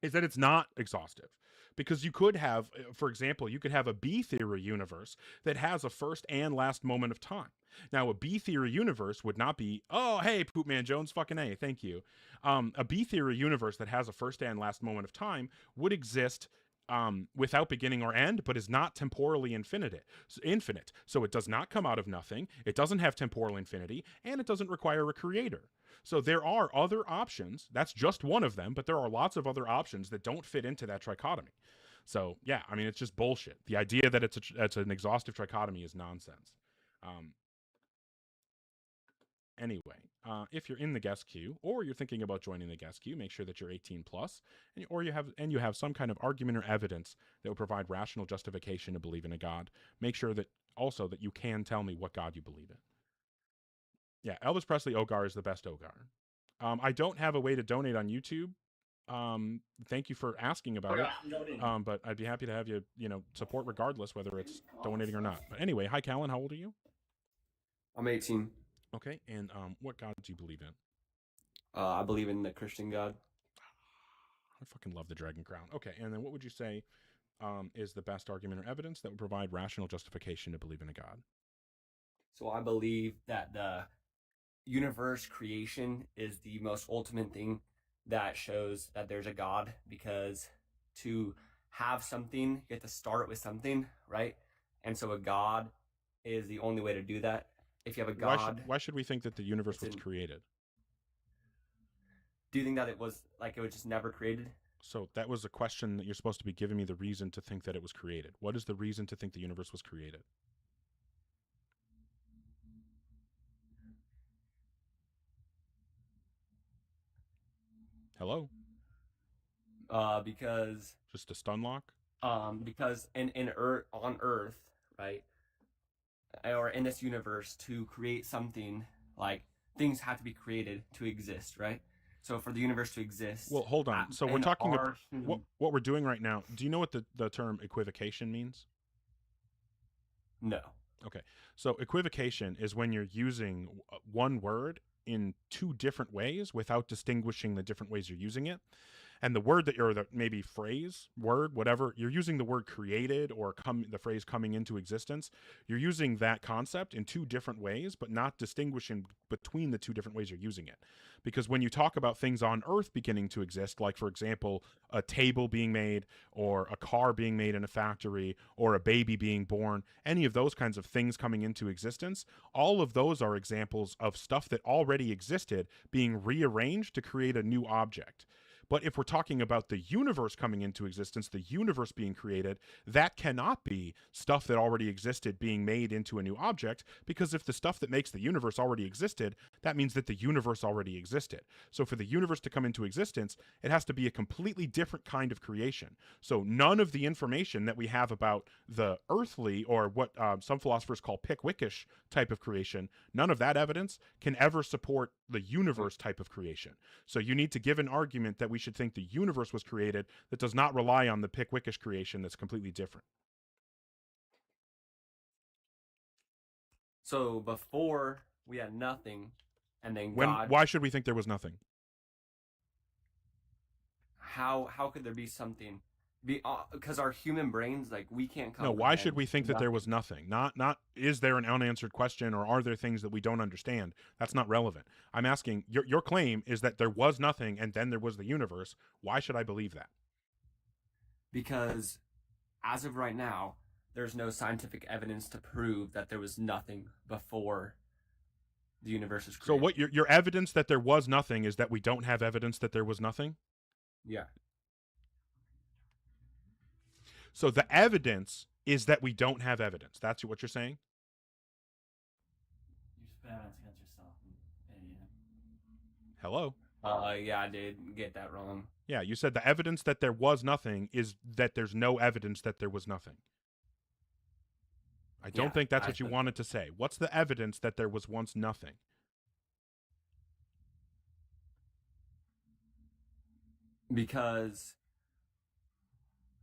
is that it's not exhaustive. Because you could have, for example, you could have a B theory universe that has a first and last moment of time. Now, a B theory universe would not be, oh, hey, Poop Man Jones, fucking A, thank you. A B theory universe that has a first and last moment of time would exist without beginning or end, but is not temporally infinite. So it does not come out of nothing. It doesn't have temporal infinity, and it doesn't require a creator. So there are other options. That's just one of them, but there are lots of other options that don't fit into that trichotomy. So yeah, I mean, it's just bullshit. The idea that it's an exhaustive trichotomy is nonsense. Anyway, if you're in the guest queue or you're thinking about joining the guest queue, make sure that you're 18 plus, or you have some kind of argument or evidence that will provide rational justification to believe in a God. Make sure that also that you can tell me what God you believe in. Yeah, Elvis Presley Ogar is the best Ogar. I don't have a way to donate on YouTube. Thank you for asking about it. But I'd be happy to have you, support regardless whether it's donating or not. But anyway, hi Callan, how old are you? I'm 18. Okay, and what God do you believe in? I believe in the Christian God. I fucking love the Dragon Crown. Okay, and then what would you say is the best argument or evidence that would provide rational justification to believe in a God? So I believe that the universe creation is the most ultimate thing that shows that there's a God, because to have something, you have to start with something, right? And so a God is the only way to do that. If you have a God... Why should we think that the universe was created? Do you think that it was just never created? So that was a question that you're supposed to be giving me the reason to think that it was created. What is the reason to think the universe was created? Hello? Because... Just a stun lock? Because on Earth, right? Or in this universe, to create something, things have to be created to exist, right? So for the universe to exist... Well, hold on. So we're talking about... What we're doing right now, do you know what the term equivocation means? No. Okay. So equivocation is when you're using one word in two different ways without distinguishing the different ways you're using it. And the word that you're, maybe phrase, word, whatever, you're using the word created or the phrase coming into existence. You're using that concept in two different ways, but not distinguishing between the two different ways you're using it. Because when you talk about things on Earth beginning to exist, like, for example, a table being made or a car being made in a factory or a baby being born, any of those kinds of things coming into existence, all of those are examples of stuff that already existed being rearranged to create a new object. But if we're talking about the universe coming into existence, the universe being created, that cannot be stuff that already existed being made into a new object, because if the stuff that makes the universe already existed, that means that the universe already existed. So for the universe to come into existence, it has to be a completely different kind of creation. So none of the information that we have about the earthly, or what some philosophers call Pickwickish type of creation, none of that evidence can ever support the universe type of creation. So you need to give an argument that we should think the universe was created that does not rely on the Pickwickish creation that's completely different. So before we had nothing, and then why should we think there was nothing? How could there be something? Because our human brains, we can't come. No, why should we think that there was nothing? Not is there an unanswered question, or are there things that we don't understand? That's not relevant. I'm asking, your claim is that there was nothing and then there was the universe. Why should I believe that? Because as of right now, there's no scientific evidence to prove that there was nothing before the universe was created. So what your evidence that there was nothing is that we don't have evidence that there was nothing? Yeah. So the evidence is that we don't have evidence. That's what you're saying? You just put evidence against yourself, idiot. Hello? Yeah, I did get that wrong. Yeah, you said the evidence that there was nothing is that there's no evidence that there was nothing. I don't think that's what you wanted to say. What's the evidence that there was once nothing? Because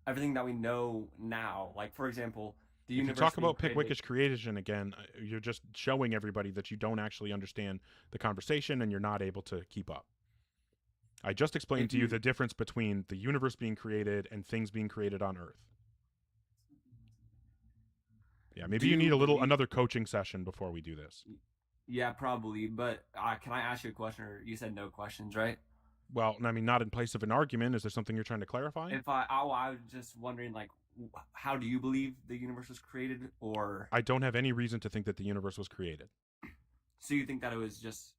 everything that we know now, for example, the universe... If you talk about Pickwickish creation again, you're just showing everybody that you don't actually understand the conversation and you're not able to keep up. I just explained to you the difference between the universe being created and things being created on Earth. Yeah, maybe you need another coaching session before we do this. Yeah, probably. But can I ask you a question? Or you said no questions, right? Well, I mean, not in place of an argument. Is there something you're trying to clarify? I was just wondering, like, how do you believe the universe was created, or I don't have any reason to think that the universe was created. so you think that it was just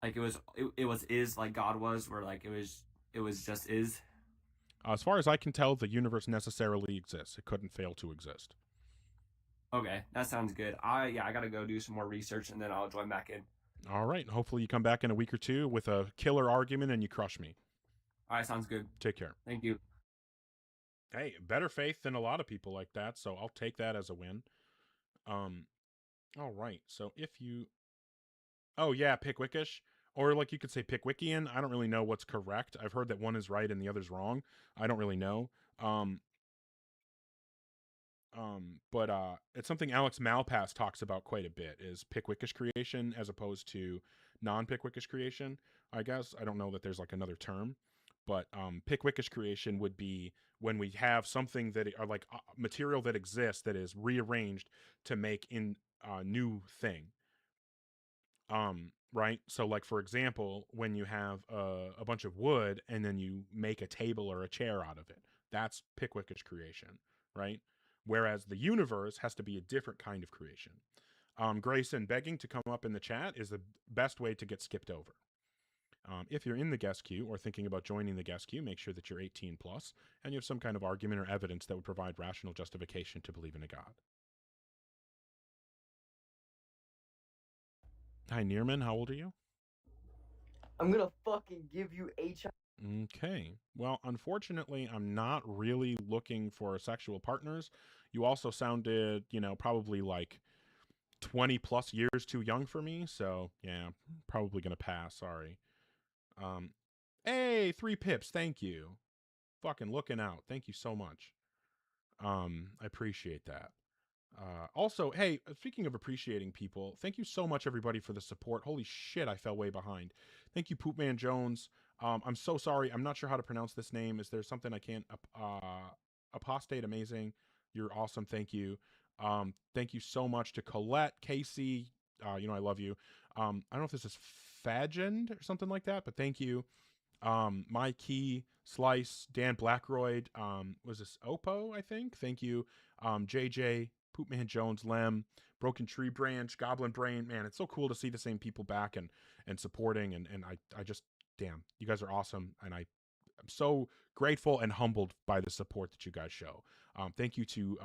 like it was is like God was, where like it was just is? As far as I can tell, the universe necessarily exists. It couldn't fail to exist. Okay, that sounds good. I gotta go do some more research and then I'll join back in. All right. Hopefully you come back in a week or two with a killer argument and you crush me. All right, sounds good. Take care. Thank you. Hey, better faith than a lot of people like that, so I'll take that as a win. All right. So if you... Oh, yeah, Pickwickish. Or like you could say Pickwickian. I don't really know what's correct. I've heard that one is right and the other's wrong. I don't really know. But it's something Alex Malpass talks about quite a bit, is Pickwickish creation as opposed to non-Pickwickish creation, I guess. I don't know that there's like another term, but Pickwickish creation would be when we have something that are like material that exists that is rearranged to make in a new thing. Right? So like, for example, when you have a bunch of wood and then you make a table or a chair out of it, that's Pickwickish creation, right? Whereas the universe has to be a different kind of creation. Grayson, begging to come up in the chat is the best way to get skipped over. If you're in the guest queue or thinking about joining the guest queue, make sure that you're 18 plus and you have some kind of argument or evidence that would provide rational justification to believe in a God. Hi, Neerman. How old are you? I'm gonna fucking give you HIV. Okay. Well, unfortunately, I'm not really looking for sexual partners. You also sounded, probably like 20 plus years too young for me. So, yeah, probably going to pass. Sorry. Hey, 3 pips. Thank you. Fucking looking out. Thank you so much. I appreciate that. Also, hey, speaking of appreciating people, thank you so much, everybody, for the support. Holy shit, I fell way behind. Thank you, Poopman Jones. I'm so sorry. I'm not sure how to pronounce this name. Is there something I can't? Apostate, amazing. You're awesome. Thank you. Thank you so much to Colette, Casey. I love you. I don't know if this is Fagend or something like that, but thank you. My Key, Slice, Dan Blackroyd. Was this Oppo, I think? Thank you. JJ, Poopman Jones, Lem, Broken Tree Branch, Goblin Brain. Man, it's so cool to see the same people back and supporting. And I just, damn, you guys are awesome. And I'm so grateful and humbled by the support that you guys show. Thank you to,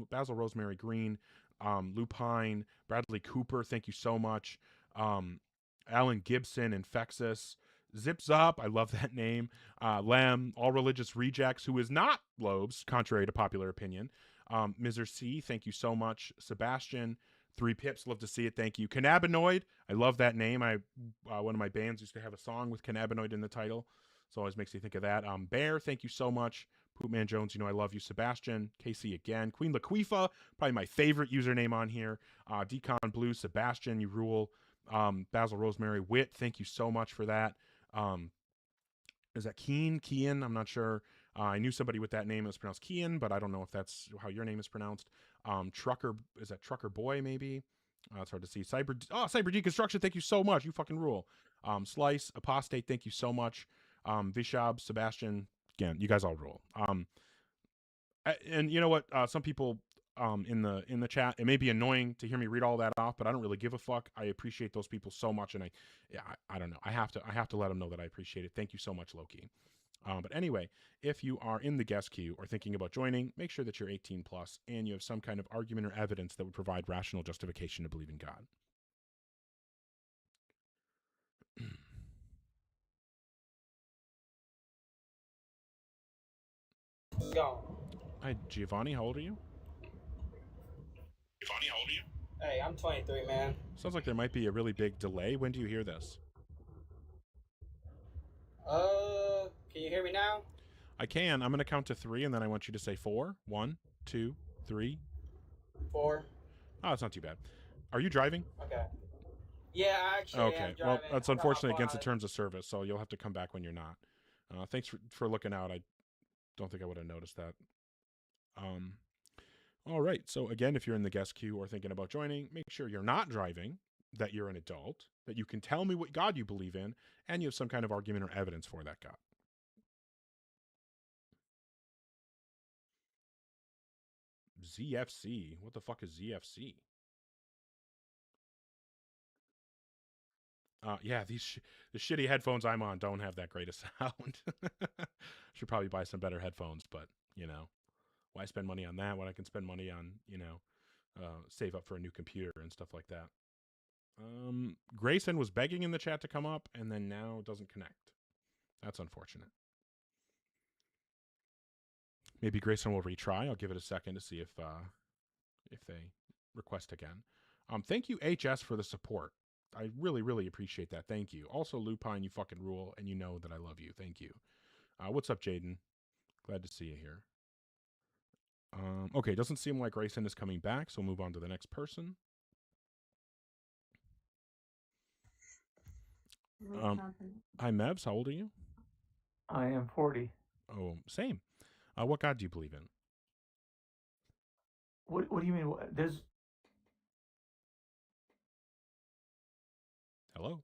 Basil Rosemary Green, Lupine, Bradley Cooper. Thank you so much. Alan Gibson, Infexus, Zip Zop, I love that name. Lem, All Religious Rejects, who is not Lobes, contrary to popular opinion. Mr. C, thank you so much. Sebastian, 3 pips, love to see it. Thank you. Cannabinoid, I love that name. One of my bands used to have a song with cannabinoid in the title, so it always makes me think of that. Bear, thank you so much. Poopman Jones, I love you. Sebastian, Casey again. Queen Laquifa, probably my favorite username on here. Decon Blue, Sebastian, you rule. Basil Rosemary Witt, thank you so much for that. Is that Kean? I'm not sure. I knew somebody with that name. It was pronounced Kean, but I don't know if that's how your name is pronounced. Trucker, is that Trucker Boy maybe? It's hard to see. Cyber Deconstruction, thank you so much. You fucking rule. Slice, Apostate, thank you so much. Vishab, Sebastian, again, you guys all rule. And you know what? Some people in the chat, it may be annoying to hear me read all that off, but I don't really give a fuck. I appreciate those people so much, and I don't know. I have to let them know that I appreciate it. Thank you so much, Loki. But anyway, if you are in the guest queue or thinking about joining, make sure that you're 18 plus and you have some kind of argument or evidence that would provide rational justification to believe in God. Yo. Hi, Giovanni. How old are you? Hey, I'm 23, man. Sounds like there might be a really big delay. When do you hear this? Can you hear me now? I can. I'm going to count to 3, and then I want you to say 4. 1, 2, 3. 4. Oh, it's not too bad. Are you driving? Okay. Yeah, actually, Okay. I'm Well, driving. that's I got unfortunately hop against the on. terms of service, so you'll have to come back when you're not. Thanks for looking out. I don't think I would have noticed that. All right. So again, if you're in the guest queue or thinking about joining, make sure you're not driving, that you're an adult, that you can tell me what God you believe in, and you have some kind of argument or evidence for that God. ZFC. What the fuck is ZFC? Yeah, the shitty headphones I'm on don't have that great a sound. Should probably buy some better headphones, but why spend money on that when I can spend money on save up for a new computer and stuff like that. Grayson was begging in the chat to come up, and then now doesn't connect. That's unfortunate. Maybe Grayson will retry. I'll give it a second to see if they request again. Thank you, HS, for the support. I really, really appreciate that. Thank you. Also, Lupine, you fucking rule, and you know that I love you. Thank you. What's up, Jaden? Glad to see you here. Okay, doesn't seem like Grayson is coming back, so we'll move on to the next person. Hi, Mevs. How old are you? I am 40. Oh, same. What God do you believe in? What do you mean? There's... Hello?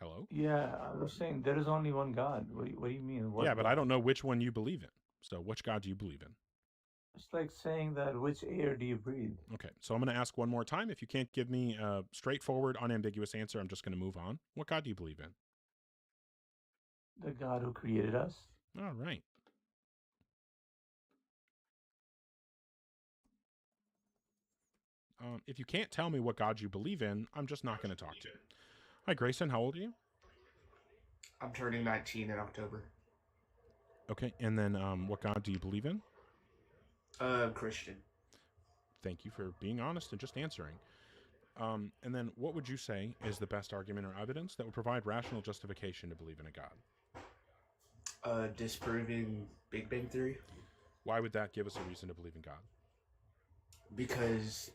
Hello? Yeah, I was saying there is only one God. What do you mean? What Yeah, but God? I don't know which one you believe in. So which God do you believe in? It's like saying that which air do you breathe? Okay, so I'm going to ask one more time. If you can't give me a straightforward, unambiguous answer, I'm just going to move on. What God do you believe in? The God who created us. All right. If you can't tell me what God you believe in, I'm just not going to talk to you. Hi, Grayson. How old are you? I'm turning 19 in October. Okay, and then what God do you believe in? Christian. Thank you for being honest and just answering. And then what would you say is the best argument or evidence that would provide rational justification to believe in a God? Disproving Big Bang Theory. Why would that give us a reason to believe in God? Because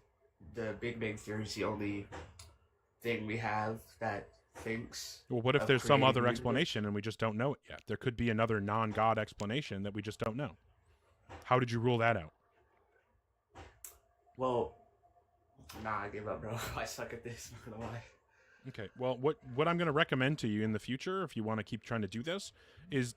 the Big Bang Theory is the only thing we have that thinks. Well, what if of there's some creating other the explanation and we just don't know it yet? There could be another non-God explanation that we just don't know. How did you rule that out? Well, nah, I gave up, bro. I suck at this, not gonna lie. Okay, well, what I'm going to recommend to you in the future, if you want to keep trying to do this, is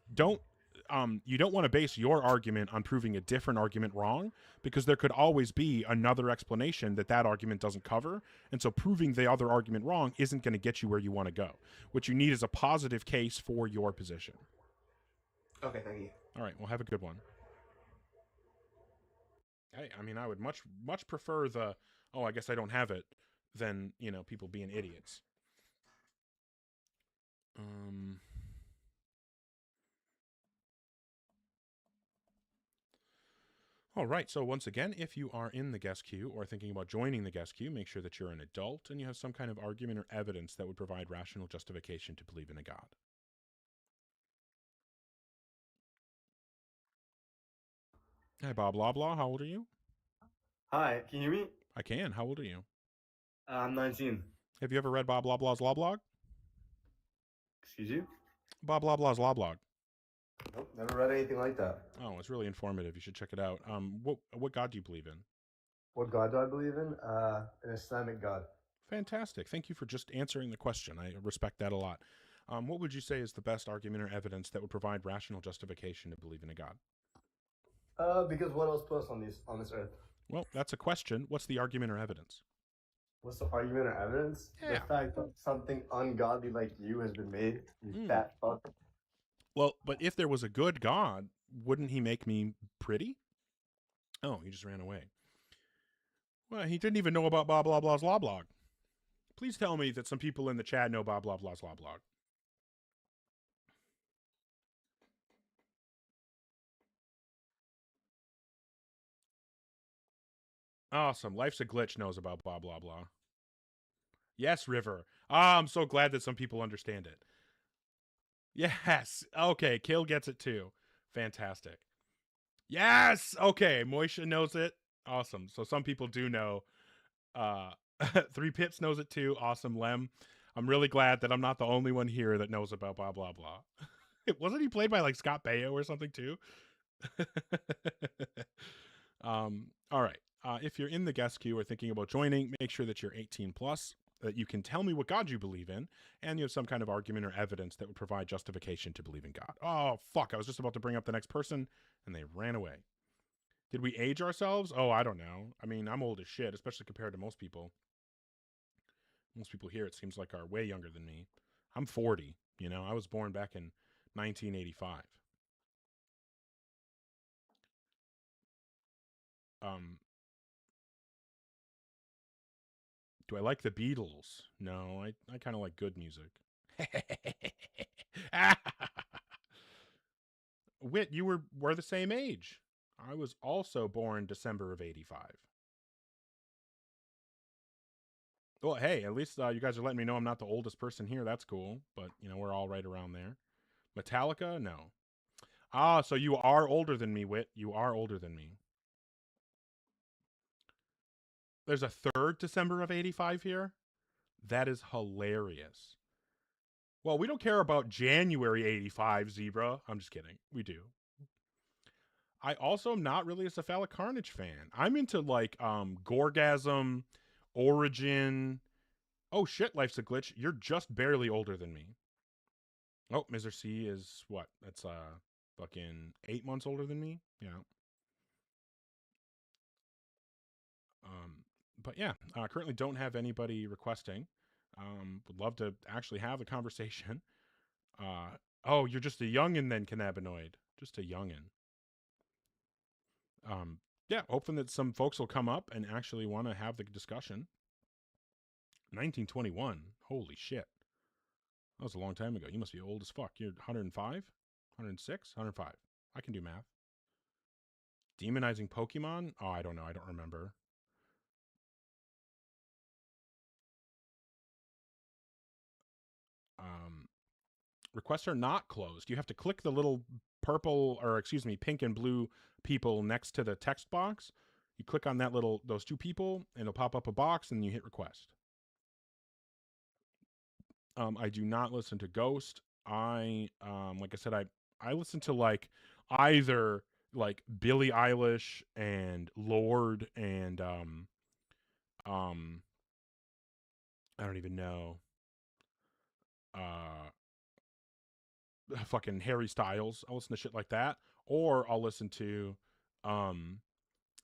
you don't want to base your argument on proving a different argument wrong, because there could always be another explanation that argument doesn't cover, and so proving the other argument wrong isn't going to get you where you want to go. What you need is a positive case for your position. Okay, thank you. All right, well, have a good one. Hey, I mean, I would much prefer the, oh, I guess I don't have it, than, people being idiots. All right, so once again, if you are in the guest queue or thinking about joining the guest queue, make sure that you're an adult and you have some kind of argument or evidence that would provide rational justification to believe in a God. Hi, Bob Loblaw. How old are you? Hi, can you hear me? I can. How old are you? I'm 19. Have you ever read Bob Loblaw's Law Blog? Excuse you? Bob Loblaw's Law Blog. Nope, never read anything like that. Oh, it's really informative. You should check it out. What God do you believe in? What God do I believe in? An Islamic God. Fantastic. Thank you for just answering the question. I respect that a lot. What would you say is the best argument or evidence that would provide rational justification to believe in a God? Because what else put us on this earth? Well, that's a question. What's the argument or evidence? What's the argument or evidence? Yeah. The fact that something ungodly like you has been made. You fat fuck. Well, but if there was a good God, wouldn't he make me pretty? Oh, he just ran away. Well, he didn't even know about Bob Loblaw's Law Blog. Please tell me that some people in the chat know Bob Loblaw's Law Blog. Awesome. Life's a Glitch knows about Bob Loblaw. Yes, River. I'm so glad that some people understand it. Yes. Okay, Kill gets it too. Fantastic. Yes. Okay, Moisha knows it. Awesome. So some people do know Three Pips knows it too. Awesome, Lem. I'm really glad that I'm not the only one here that knows about blah blah blah. Wasn't he played by like Scott Baio or something too? All right. If you're in the guest queue or thinking about joining, make sure that you're 18 plus, that you can tell me what God you believe in, and you have some kind of argument or evidence that would provide justification to believe in God. Oh, fuck. I was just about to bring up the next person, and they ran away. Did we age ourselves? Oh, I don't know. I mean, I'm old as shit, especially compared to most people. Most people here, it seems like, are way younger than me. I'm 40. You know, I was born back in 1985. Do I like the Beatles? No, I kind of like good music. Wit, we're the same age. I was also born December of 85. Well, hey, at least you guys are letting me know I'm not the oldest person here. That's cool. But, you know, we're all right around there. Metallica? No. Ah, so you are older than me, Wit. You are older than me. There's a third December of 85 here? That is hilarious. Well, we don't care about January 85, Zebra. I'm just kidding. We do. I also am not really a Cephalic Carnage fan. I'm into, like, Gorgasm, Origin. Oh, shit, Life's a Glitch. You're just barely older than me. Oh, Mr. C is, what? That's, fucking 8 months older than me? Yeah. But yeah, currently don't have anybody requesting. Would love to actually have a conversation. Oh, you're just a youngin' then, cannabinoid. Just a youngin'. Yeah, hoping that some folks will come up and actually want to have the discussion. 1921. Holy shit. That was a long time ago. You must be old as fuck. You're 105? 106? 105. I can do math. Demonizing Pokemon? Oh, I don't know. I don't remember. Requests are not closed. You have to click the little purple, or excuse me, pink and blue people next to the text box. You click on that those two people, and it'll pop up a box, and you hit request. I do not listen to Ghost. Like I said, I listen to like either like Billie Eilish and Lorde and I don't even know. Fucking Harry Styles. I'll listen to shit like that. Or I'll listen to,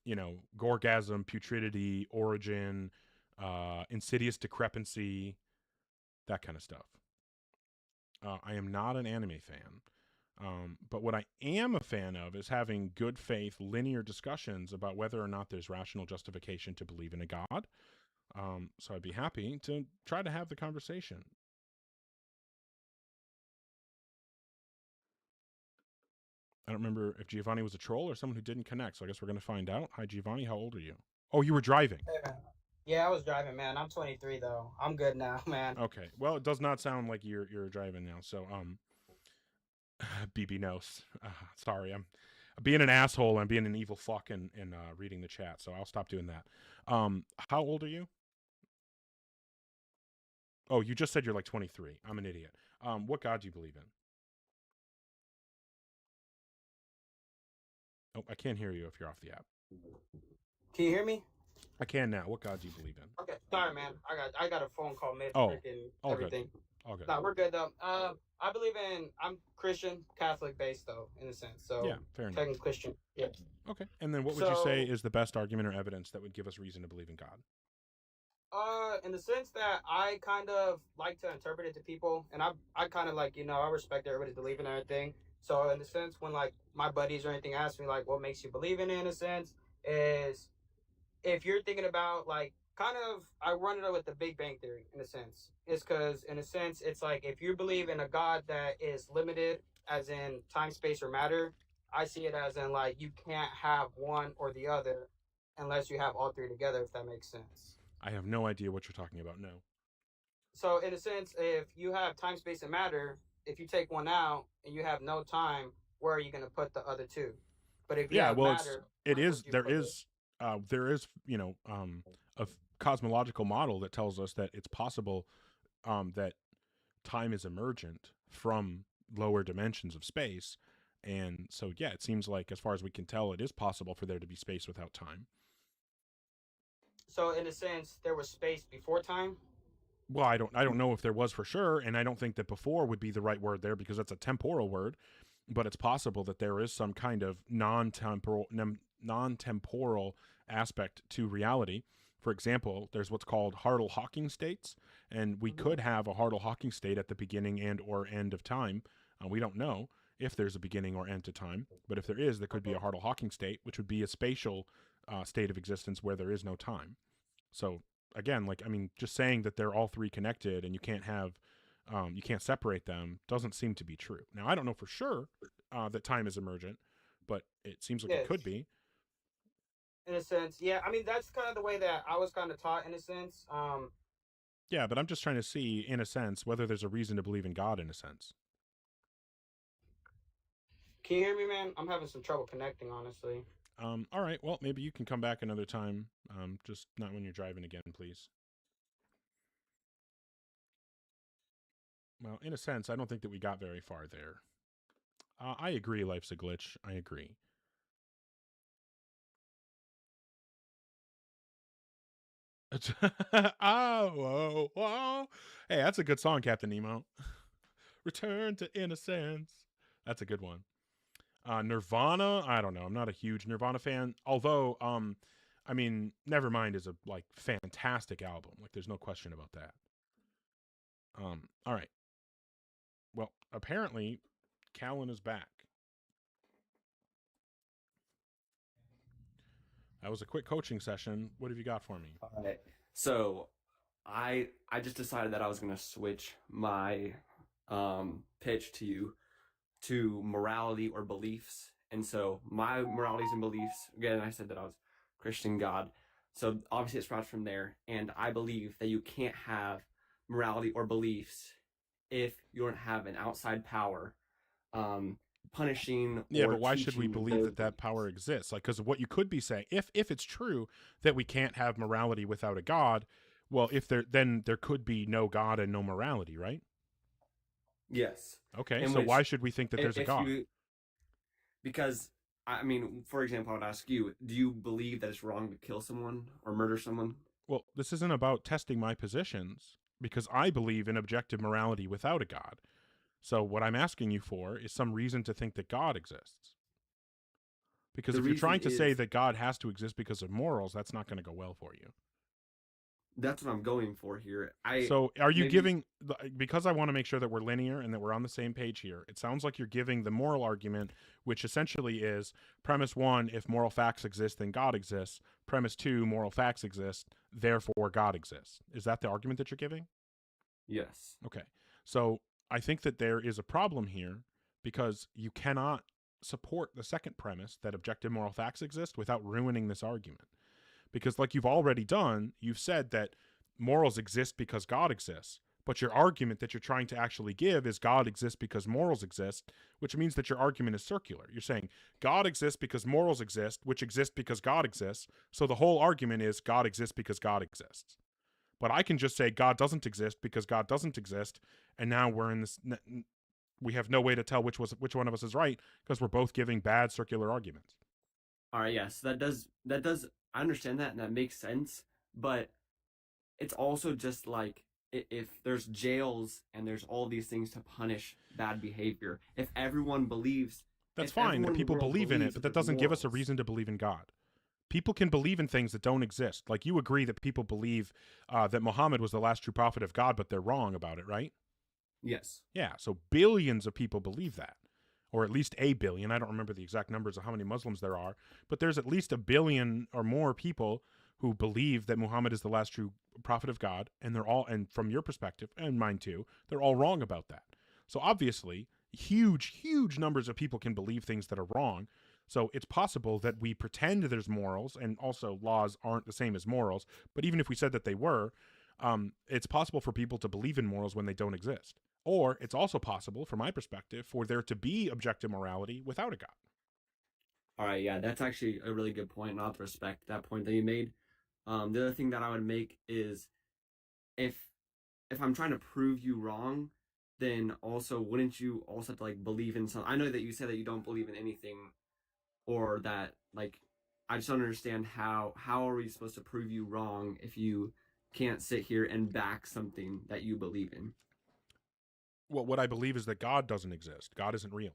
you know, Gorgasm, Putridity, Origin, Insidious Decrepancy, that kind of stuff. I am not an anime fan. But what I am a fan of is having good faith, linear discussions about whether or not there's rational justification to believe in a God. So I'd be happy to try to have the conversation. I don't remember if Giovanni was a troll or someone who didn't connect, so I guess we're going to find out. Hi, Giovanni. How old are you? Oh, you were driving. Hey, man. Yeah, I was driving, man. I'm 23, though. I'm good now, man. Okay. Well, it does not sound like you're driving now, so, BB knows. Sorry, I'm being an asshole. I'm being an evil fuck and reading the chat, so I'll stop doing that. How old are you? Oh, you just said you're like 23. I'm an idiot. What God do you believe in? Oh, I can't hear you if you're off the app. Can you hear me? I can now. What God do you believe in? Okay, sorry, man. I got a phone call mid Oh, freaking all everything. good. All good. No, we're good though. I believe I'm Christian, Catholic based though, in a sense. So Yeah, fair enough. technically Christian. Yeah. Okay. And then what would you say So- is the best argument or evidence that would give us reason to believe in God? In the sense that I kind of like to interpret it to people, and I kind of like, you know, I respect everybody's belief and everything. So in the sense when like my buddies or anything ask me like what makes you believe in it, in a sense, is if you're thinking about like kind of I run it with the Big Bang Theory in a sense. It's because in a sense it's like if you believe in a God that is limited as in time, space, or matter, I see it as in like you can't have one or the other unless you have all three together, if that makes sense. I have no idea what you're talking about. No. So in a sense, if you have time, space, and matter, if you take one out and you have no time, where are you going to put the other two? But if you Yeah, have well, matter, there where is, would you put it? you know, a cosmological model that tells us that it's possible that time is emergent from lower dimensions of space. And so, yeah, it seems like, as far as we can tell, it is possible for there to be space without time. So in a sense, there was space before time. Well, I don't know if there was for sure, and I don't think that before would be the right word there, because that's a temporal word. But it's possible that there is some kind of non-temporal aspect to reality. For example, there's what's called Hartle-Hawking states, and we could have a Hartle-Hawking state at the beginning and or end of time. We don't know if there's a beginning or end to time, but if there is, there could be a Hartle-Hawking state, which would be a spatial state of existence where there is no time. So again, like, I mean, just saying that they're all three connected and you can't separate them doesn't seem to be true. Now, I don't know for sure that time is emergent, but it seems like it could be. In a sense, yeah. I mean, that's kind of the way that I was kind of taught, in a sense. Yeah, but I'm just trying to see, in a sense, whether there's a reason to believe in God, in a sense. Can you hear me, man? I'm having some trouble connecting, honestly. All right. Well, maybe you can come back another time. Just not when you're driving again, please. Well, in a sense, I don't think that we got very far there. I agree, life's a glitch. I agree. Oh, whoa. Hey, that's a good song, Captain Nemo. Return to Innocence. That's a good one. Nirvana, I don't know. I'm not a huge Nirvana fan. Although, I mean, Nevermind is a fantastic album. Like, there's no question about that. All right. Well, apparently, Callan is back. That was a quick coaching session. What have you got for me? All right. So, I just decided that I was going to switch my pitch to you to morality or beliefs. And so my moralities and beliefs, again, I said that I was Christian God. So obviously it sprouts from there. And I believe that you can't have morality or beliefs if you don't have an outside power punishing. Yeah, or but why should we teaching believe those that that power exists? Like, because what you could be saying, if it's true that we can't have morality without a God, well, then there could be no God and no morality, right? Yes. Okay, In so which, why should we think that there's a if God? Because, I mean, for example, I would ask you, do you believe that it's wrong to kill someone or murder someone? Well, this isn't about testing my positions, because I believe in objective morality without a God. So what I'm asking you for is some reason to think that God exists. Because if you're trying to say that God has to exist because of morals, that's not going to go well for you. That's what I'm going for here. So are you giving, because I want to make sure that we're linear and that we're on the same page here, it sounds like you're giving the moral argument, which essentially is premise 1, if moral facts exist, then God exists. Premise 2, moral facts exist, therefore God exists. Is that the argument that you're giving? Yes. Okay. So I think that there is a problem here because you cannot support the second premise that objective moral facts exist without ruining this argument. Because like you've already done, you've said that morals exist because God exists. But your argument that you're trying to actually give is God exists because morals exist, which means that your argument is circular. You're saying God exists because morals exist, which exist because God exists. So the whole argument is God exists because God exists. But I can just say God doesn't exist because God doesn't exist. And now we're in this, we have no way to tell which one of us is right because we're both giving bad circular arguments. All right, yes, that does, I understand that and that makes sense, but it's also just like if there's jails and there's all these things to punish bad behavior, if everyone believes... That's fine that people believe in it, but that doesn't give us a reason to believe in God. People can believe in things that don't exist. Like you agree that people believe that Muhammad was the last true prophet of God, but they're wrong about it, right? Yes. Yeah, so billions of people believe that. Or at least a billion. I don't remember the exact numbers of how many Muslims there are, but there's at least a billion or more people who believe that Muhammad is the last true prophet of God, and they're all, and from your perspective, and mine too, they're all wrong about that. So obviously, huge numbers of people can believe things that are wrong. So it's possible that we pretend there's morals, and also laws aren't the same as morals, but even if we said that they were, it's possible for people to believe in morals when they don't exist. Or it's also possible, from my perspective, for there to be objective morality without a God. All right, yeah, that's actually a really good point, and I'll have to respect that point that you made. The other thing that I would make is if I'm trying to prove you wrong, then also wouldn't you also have to like believe in some? I know that you said that you don't believe in anything, or that like I just don't understand how are we supposed to prove you wrong if you can't sit here and back something that you believe in? Well, what I believe is that God doesn't exist. God isn't real.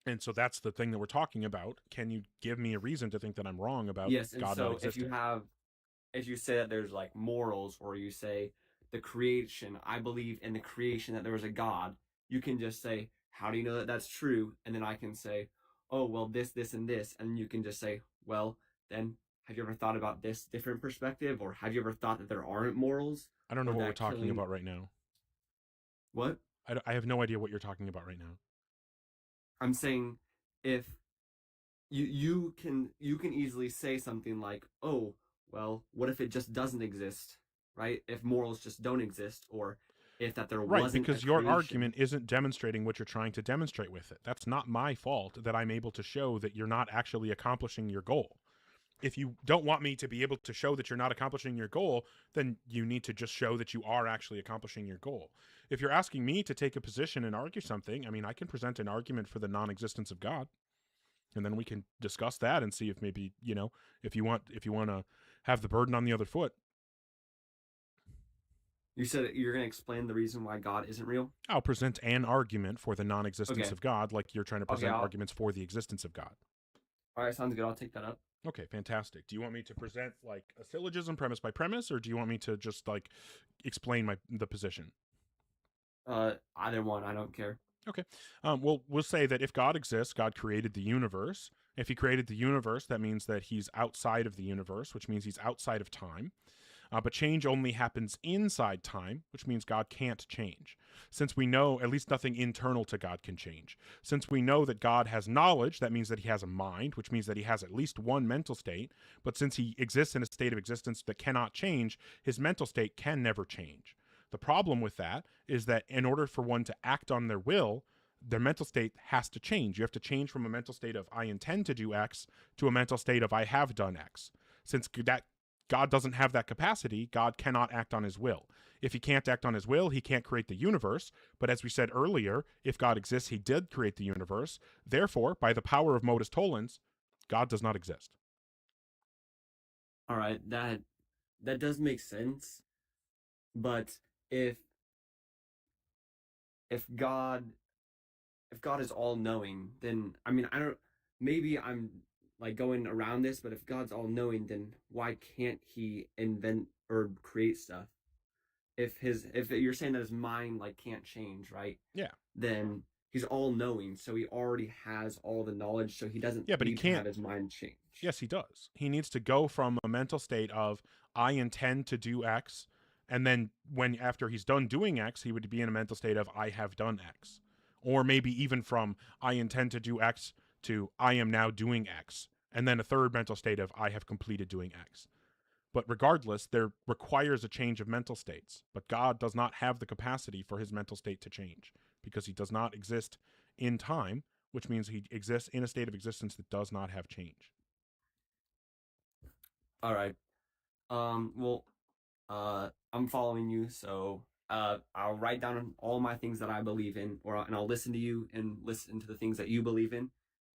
And so that's the thing that we're talking about. Can you give me a reason to think that I'm wrong about Yes, and God so not existing? if you say that there's like morals, or you say the creation, I believe in the creation that there was a God, you can just say, how do you know that that's true? And then I can say, oh, well, this, and this. And you can just say, well, then have you ever thought about this different perspective? Or have you ever thought that there aren't morals? I don't know Or what we're that talking killing- about right now. What? I have no idea what you're talking about right now. I'm saying if you can easily say something like, oh, well, what if it just doesn't exist, right? If morals just don't exist, or if that there Right, wasn't because a your creation. argument isn't demonstrating what you're trying to demonstrate with it. That's not my fault that I'm able to show that you're not actually accomplishing your goal. If you don't want me to be able to show that you're not accomplishing your goal, then you need to just show that you are actually accomplishing your goal. If you're asking me to take a position and argue something, I mean, I can present an argument for the non-existence of God, and then we can discuss that and see if maybe, you know, if you want to have the burden on the other foot. You said you're going to explain the reason why God isn't real? I'll present an argument for the non-existence Okay. of God, like you're trying to Okay, present I'll- arguments for the existence of God. All right, sounds good. I'll take that up. Okay, fantastic. Do you want me to present like a syllogism premise by premise, or do you want me to just like explain the position? Either one, I don't care. Okay. Well, we'll say that if God exists, God created the universe. If he created the universe, that means that he's outside of the universe, which means he's outside of time. But change only happens inside time, which means God can't change. Since we know at least nothing internal to God can change. Since we know that God has knowledge, that means that he has a mind, which means that he has at least one mental state. But since he exists in a state of existence that cannot change, his mental state can never change. The problem with that is that in order for one to act on their will, their mental state has to change. You have to change from a mental state of I intend to do X to a mental state of I have done X. Since that God doesn't have that capacity, God cannot act on his will. If he can't act on his will, he can't create the universe. But as we said earlier, if God exists, he did create the universe. Therefore, by the power of modus tollens, God does not exist. All right, that does make sense. But if God is all knowing, then I mean, I don't, maybe I'm like going around this, but if God's all knowing, then why can't he invent or create stuff? If you're saying that his mind like can't change, right? Yeah. Then he's all knowing, so he already has all the knowledge, so he doesn't Yeah, but he need to can't have his mind change. Yes, he does. He needs to go from a mental state of I intend to do X, and then after he's done doing X, he would be in a mental state of I have done X. Or maybe even from I intend to do X to I am now doing X, and then a third mental state of I have completed doing X. But regardless, there requires a change of mental states. But God does not have the capacity for his mental state to change because he does not exist in time, which means he exists in a state of existence that does not have change. All right. Well, I'm following you, so I'll write down all my things that I believe in, and I'll listen to you and listen to the things that you believe in,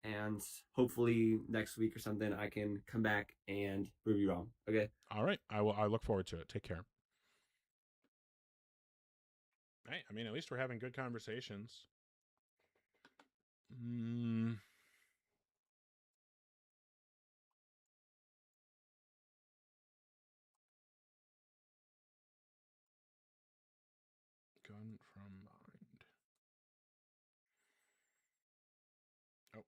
and hopefully next week or something I can come back and prove you wrong. Okay. All right. I look forward to it. Take care. Hey, I mean, at least we're having good conversations. Gun from behind. Oh,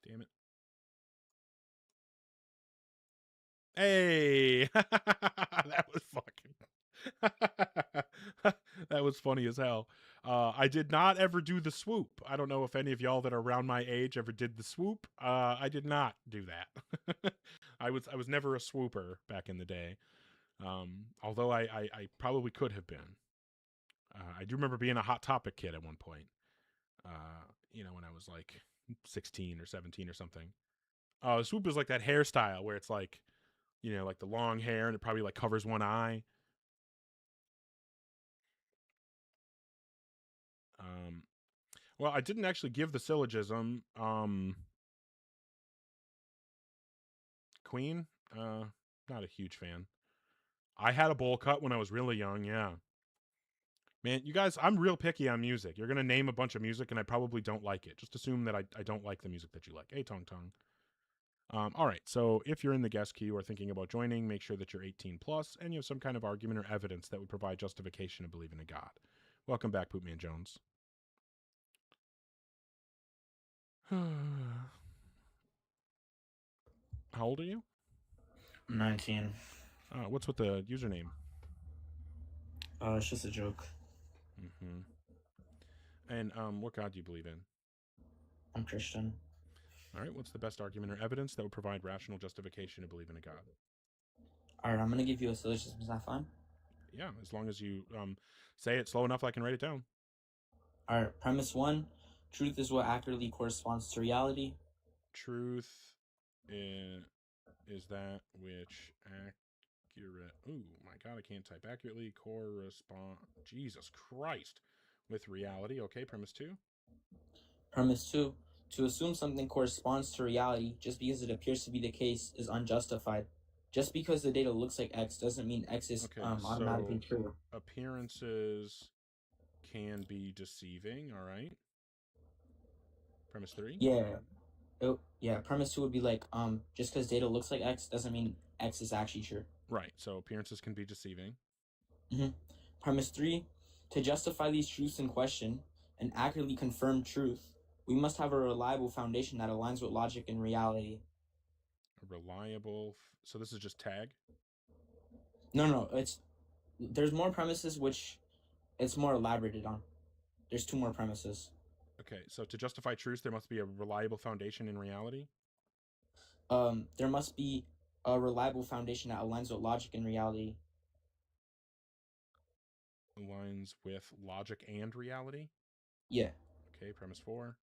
damn it. Hey, that was fucking, that was funny as hell. I did not ever do the swoop. I don't know if any of y'all that are around my age ever did the swoop. I did not do that. I was never a swooper back in the day. Although I probably could have been. I do remember being a Hot Topic kid at one point. You know, when I was like 16 or 17 or something. Swoop is like that hairstyle where it's like, you know, like the long hair, and it probably like covers one eye. Well, I didn't actually give the syllogism. Queen, not a huge fan. I had a bowl cut when I was really young, yeah. Man, you guys, I'm real picky on music. You're going to name a bunch of music, and I probably don't like it. Just assume that I don't like the music that you like. Hey, Tong Tong. All right, so if you're in the guest queue or thinking about joining, make sure that you're 18 plus and you have some kind of argument or evidence that would provide justification to believe in a God. Welcome back, Poopman Jones. How old are you? I'm 19. What's with the username? It's just a joke. Mm-hmm. And what God do you believe in? I'm Christian. All right, what's the best argument or evidence that would provide rational justification to believe in a God? All right, I'm going to give you a syllogism. Is that fine? Yeah, as long as you say it slow enough I can write it down. All right, premise 1, truth is what accurately corresponds to reality. Truth is that which accurate... Ooh, my God, I can't type. Accurately correspond... Jesus Christ. With reality. Okay, premise 2. Premise 2, to assume something corresponds to reality just because it appears to be the case is unjustified. Just because the data looks like X doesn't mean X is automatically true. Appearances can be deceiving, all right? Premise 3? Yeah, premise 2 would be like, just because data looks like X doesn't mean X is actually true. Right, so appearances can be deceiving. Mm-hmm. Premise 3, to justify these truths in question and accurately confirm truth, we must have a reliable foundation that aligns with logic and reality. A reliable... So this is just tag? No, there's more premises which it's more elaborated on. There's 2 more premises. Okay, so to justify truth, there must be a reliable foundation in reality? There must be a reliable foundation that aligns with logic and reality. Aligns with logic and reality? Yeah. Okay, premise 4.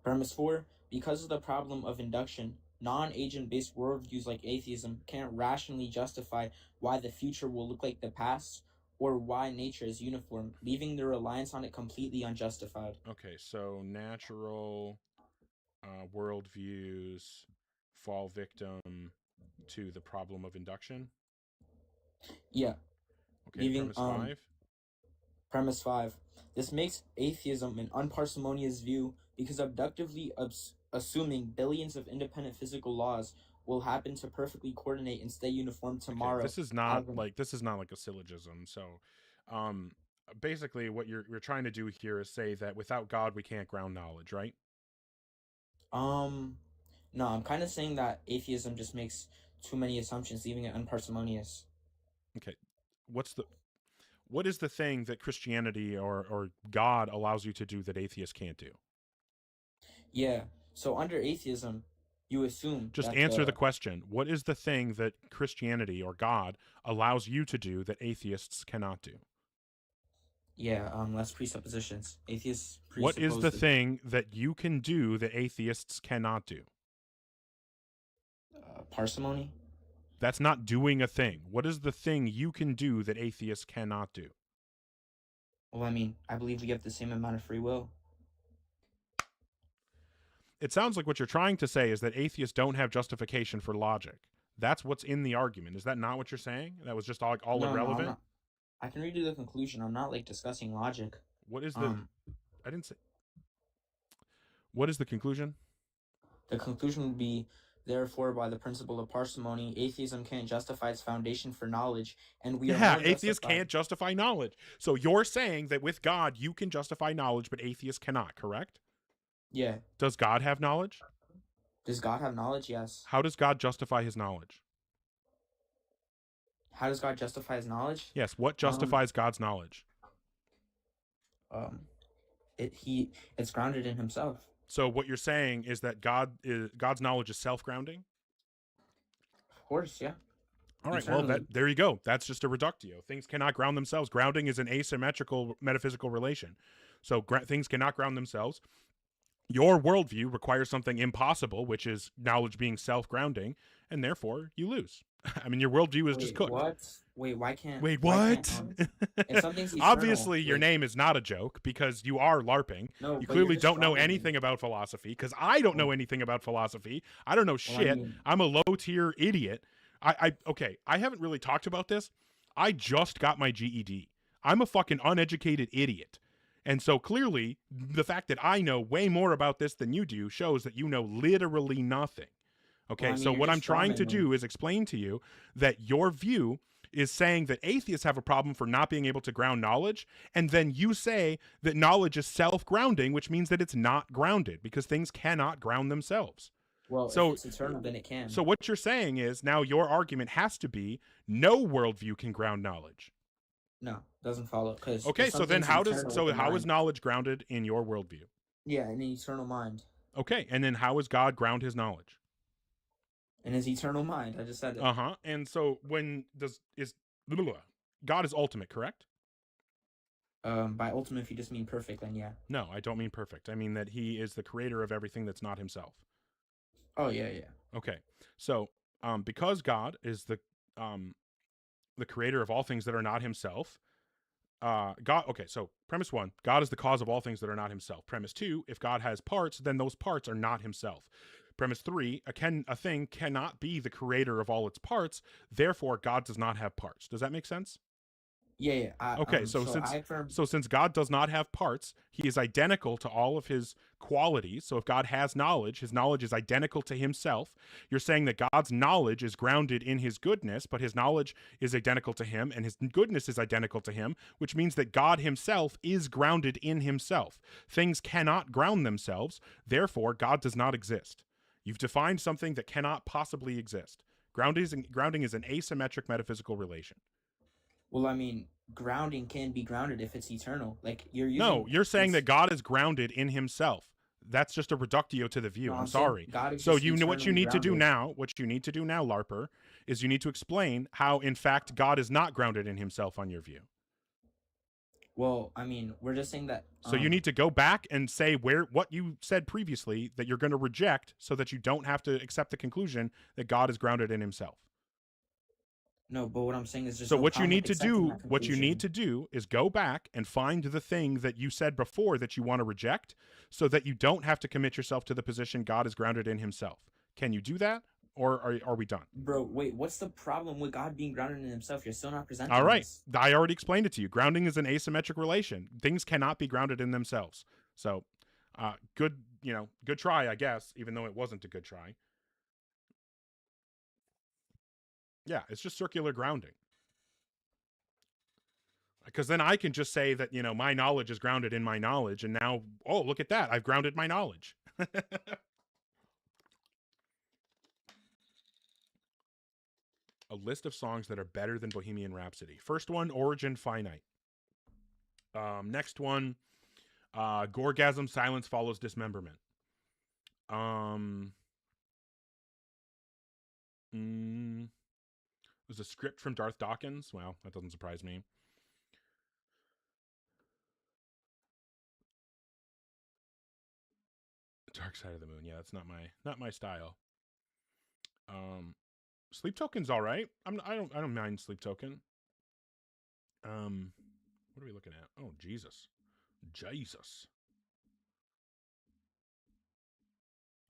Premise 4, because of the problem of induction, non-agent-based worldviews like atheism can't rationally justify why the future will look like the past or why nature is uniform, leaving their reliance on it completely unjustified. Okay, so natural worldviews fall victim to the problem of induction? Yeah. Okay, premise 5? Premise 5. This makes atheism an unparsimonious view because abductively assuming billions of independent physical laws will happen to perfectly coordinate and stay uniform tomorrow. Okay, this is not like a syllogism. So basically what you're trying to do here is say that without God we can't ground knowledge, right? No, I'm kind of saying that atheism just makes too many assumptions, leaving it unparsimonious. Okay. What is the thing that Christianity or God allows you to do that atheists can't do? Yeah. So under atheism, you assume... Just answer the question. What is the thing that Christianity or God allows you to do that atheists cannot do? Yeah, less presuppositions. Atheists What is the thing that you can do that atheists cannot do? Parsimony? That's not doing a thing. What is the thing you can do that atheists cannot do? Well, I mean, I believe we have the same amount of free will. It sounds like what you're trying to say is that atheists don't have justification for logic. That's what's in the argument. Is that not what you're saying? That was just all No, irrelevant? No, I can read you the conclusion. I'm not, discussing logic. What is the... I didn't say... What is the conclusion? The conclusion would be, therefore, by the principle of parsimony, atheism can't justify its foundation for knowledge, and we are more atheists can't justify knowledge. So you're saying that with God, you can justify knowledge, but atheists cannot, correct? Yeah. Does God have knowledge? Does God have knowledge? Yes. How does God justify his knowledge? How does God justify his knowledge? Yes, what justifies God's knowledge? It's grounded in himself. So what you're saying is that God's knowledge is self-grounding? Of course, yeah. All right, well, there you go. That's just a reductio. Things cannot ground themselves. Grounding is an asymmetrical metaphysical relation. So things cannot ground themselves. Your worldview requires something impossible, which is knowledge being self-grounding, and therefore you lose. I mean, your worldview is just Wait, cooked. what? Wait, why can't? Wait, why what? can't, if something's eternal, Obviously, your wait, name is not a joke because you are LARPing. No, You but you're clearly just don't know wrong. anything about philosophy because I don't know anything about philosophy. I don't know Well, shit. mean, I'm a low-tier idiot. Okay, I haven't really talked about this. I just got my GED. I'm a fucking uneducated idiot. And so clearly, the fact that I know way more about this than you do shows that you know literally nothing. Okay, well, I mean, so you're what I'm just trying to strawmanning. do is explain to you that your view is saying that atheists have a problem for not being able to ground knowledge, and then you say that knowledge is self-grounding, which means that it's not grounded because things cannot ground themselves. Well, So, if it's eternal, then it can. so what you're saying is now your argument has to be no worldview can ground knowledge. No, doesn't follow. Because Okay, so then how is knowledge grounded in your worldview? Yeah, in the eternal mind. Okay, and then how does God ground his knowledge? In his eternal mind. I just said it. And so God is ultimate, correct? By ultimate, if you just mean perfect, then yeah. No, I don't mean perfect. I mean that he is the creator of everything that's not himself. Oh yeah. Okay. So, because God is the creator of all things that are not himself, so premise 1, God is the cause of all things that are not himself. Premise 2, if God has parts, then those parts are not himself. Premise 3, a thing cannot be the creator of all its parts, therefore God does not have parts. Does that make sense? Yeah. Since God does not have parts, he is identical to all of his qualities. So if God has knowledge, his knowledge is identical to himself. You're saying that God's knowledge is grounded in his goodness, but his knowledge is identical to him and his goodness is identical to him, which means that God himself is grounded in himself. Things cannot ground themselves, therefore God does not exist. You've defined something that cannot possibly exist. Grounding is an asymmetric metaphysical relation. Well, I mean, grounding can be grounded if it's eternal. Like you're saying that God is grounded in himself. That's just a reductio to the view. No, I'm sorry. So you know what you need to do now. What you need to do now, LARPer, is you need to explain how, in fact, God is not grounded in himself on your view. Well, I mean, we're just saying that. So you need to go back and say what you said previously that you're going to reject, so that you don't have to accept the conclusion that God is grounded in himself. No, but what I'm saying is just. So what you need to do is go back and find the thing that you said before that you want to reject, so that you don't have to commit yourself to the position God is grounded in himself. Can you do that, or are we done? Bro, wait, what's the problem with God being grounded in himself? You're still not presenting. All right, this. I already explained it to you. Grounding is an asymmetric relation. Things cannot be grounded in themselves. So, good try, I guess, even though it wasn't a good try. Yeah, it's just circular grounding. Because then I can just say that, my knowledge is grounded in my knowledge, and now, oh, look at that, I've grounded my knowledge. A list of songs that are better than Bohemian Rhapsody. First one, Origin Finite. Next one, Gorgasm, Silence Follows Dismemberment. There's a script from Darth Dawkins. Well, that doesn't surprise me. Dark Side of the Moon. Yeah, that's not my style. Sleep Token's all right. I don't mind Sleep Token. What are we looking at? Oh, Jesus.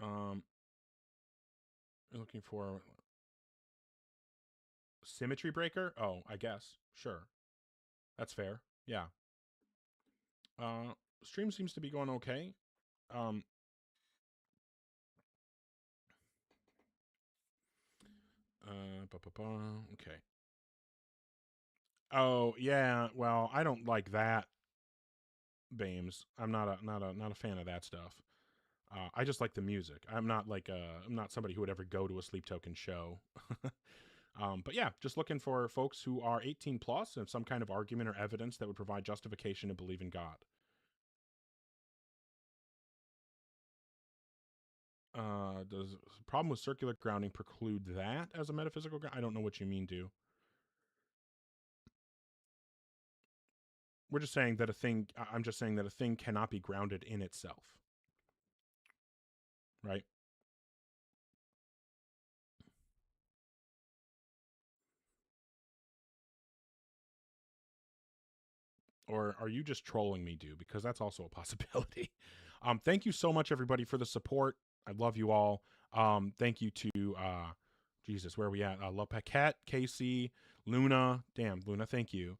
You're looking for Symmetry Breaker? Oh, I guess. Sure. That's fair. Yeah. Stream seems to be going okay. Okay. Oh, yeah. Well, I don't like that, Bames. I'm not a fan of that stuff. I just like the music. I'm not somebody who would ever go to a Sleep Token show. But yeah, just looking for folks who are 18 plus and some kind of argument or evidence that would provide justification to believe in God. Does the problem with circular grounding preclude that as a metaphysical ground? I don't know what you mean, do. We're just saying that I'm just saying that a thing cannot be grounded in itself. Right? Or are you just trolling me, dude? Because that's also a possibility. Thank you so much, everybody, for the support. I love you all. Thank you to, Jesus, where are we at? La Paquette, Casey, Luna. Damn, Luna, thank you.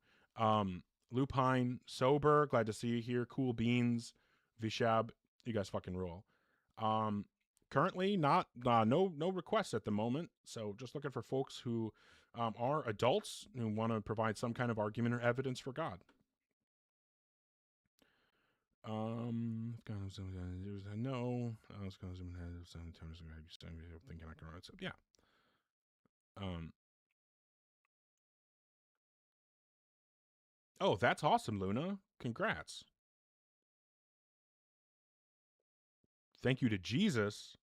Lupine, Sober, glad to see you here. Cool Beans, Vishab, you guys fucking rule. Currently, no requests at the moment. So just looking for folks who are adults who want to provide some kind of argument or evidence for God. No, I was going to zoom ahead. Thinking I can run it. Yeah. Oh, that's awesome, Luna. Congrats. Thank you to Jesus.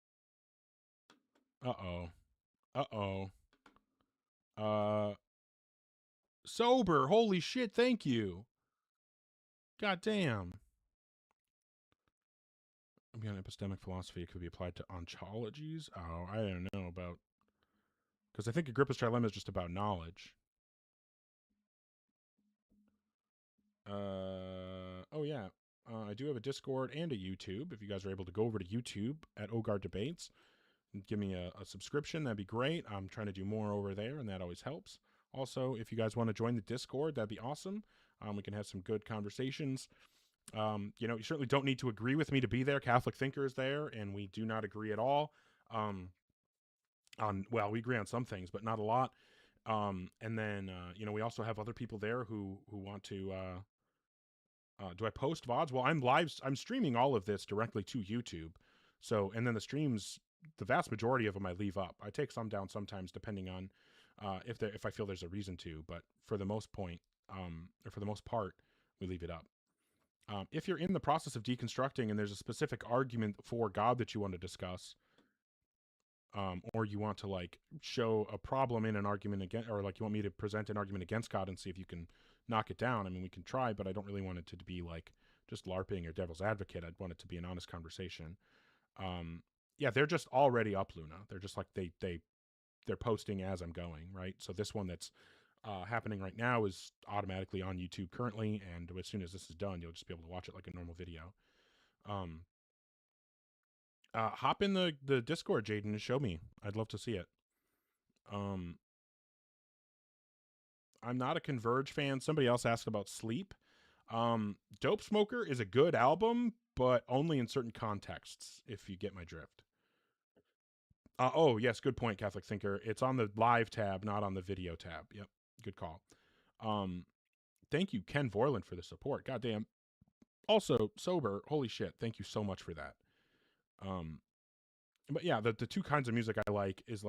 Sober. Holy shit. Thank you. God damn. Beyond epistemic philosophy, it could be applied to ontologies. Oh, I don't know about, because I think Agrippa's trilemma is just about knowledge. Oh yeah. I do have a Discord and a YouTube. If you guys are able to go over to YouTube at Ogar Debates and give me a subscription, that'd be great. I'm trying to do more over there, and that always helps. Also, if you guys want to join the Discord, that'd be awesome. We can have some good conversations. You certainly don't need to agree with me to be there. Catholic Thinker is there, and we do not agree at all. Well, we agree on some things, but not a lot. And then, we also have other people there who want to, do I post VODs? Well, I'm streaming all of this directly to YouTube. So, and then the streams, the vast majority of them I leave up. I take some down sometimes depending on, if I feel there's a reason to, but for the most part, we leave it up. If you're in the process of deconstructing and there's a specific argument for God that you want to discuss, or you want to show a problem in an argument against, or you want me to present an argument against God and see if you can knock it down. I mean, we can try, but I don't really want it to be just LARPing or devil's advocate. I'd want it to be an honest conversation. Yeah, they're just already up, Luna. They're just they're posting as I'm going, right? So this one that's happening right now is automatically on YouTube currently, and as soon as this is done, you'll just be able to watch it like a normal video. Hop in the Discord, Jaden, and show me. I'd love to see it. I'm not a Converge fan. Somebody else asked about Sleep. Dope Smoker is a good album, but only in certain contexts, if you get my drift. Oh, yes, good point, Catholic Thinker. It's on the live tab, not on the video tab. Yep, good call. Thank you, Ken Vorland, for the support. Goddamn. Also, Sober, holy shit, thank you so much for that. But yeah, the two kinds of music I like is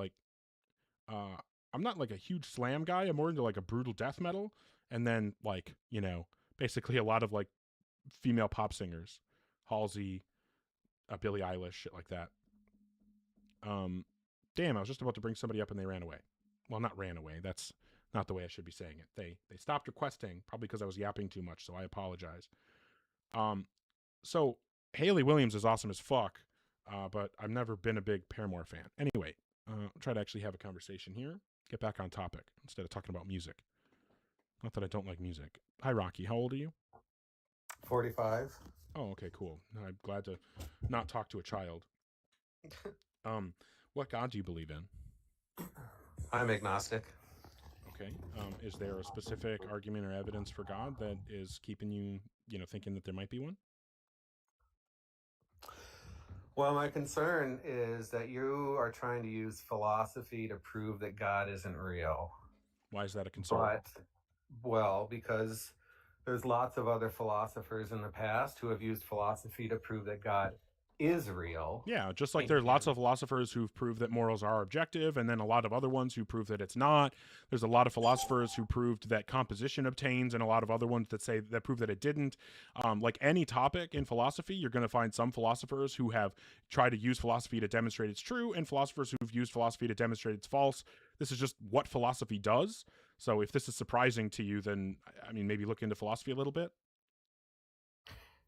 I'm not a huge slam guy. I'm more into a brutal death metal, and then basically a lot of female pop singers, Halsey, Billie Eilish, shit like that. Damn, I was just about to bring somebody up and they ran away. Well, not ran away. That's not the way I should be saying it. They stopped requesting, probably because I was yapping too much, so I apologize. So Haley Williams is awesome as fuck, but I've never been a big Paramore fan. Anyway, I'll try to actually have a conversation here. Get back on topic instead of talking about music. Not that I don't like music. Hi, Rocky. How old are you? 45. Oh, okay, cool. I'm glad to not talk to a child. What God do you believe in? I'm agnostic. Okay. Is there a specific argument or evidence for God that is keeping you, thinking that there might be one? Well, my concern is that you are trying to use philosophy to prove that God isn't real. Why is that a concern? Because there's lots of other philosophers in the past who have used philosophy to prove that God is real. Yeah, just like there are lots of philosophers who've proved that morals are objective, and then a lot of other ones who prove that it's not. There's a lot of philosophers who proved that composition obtains, and a lot of other ones that prove that it didn't. Like any topic in philosophy, you're going to find some philosophers who have tried to use philosophy to demonstrate it's true, and philosophers who've used philosophy to demonstrate it's false. This is just what philosophy does. So if this is surprising to you, then maybe look into philosophy a little bit.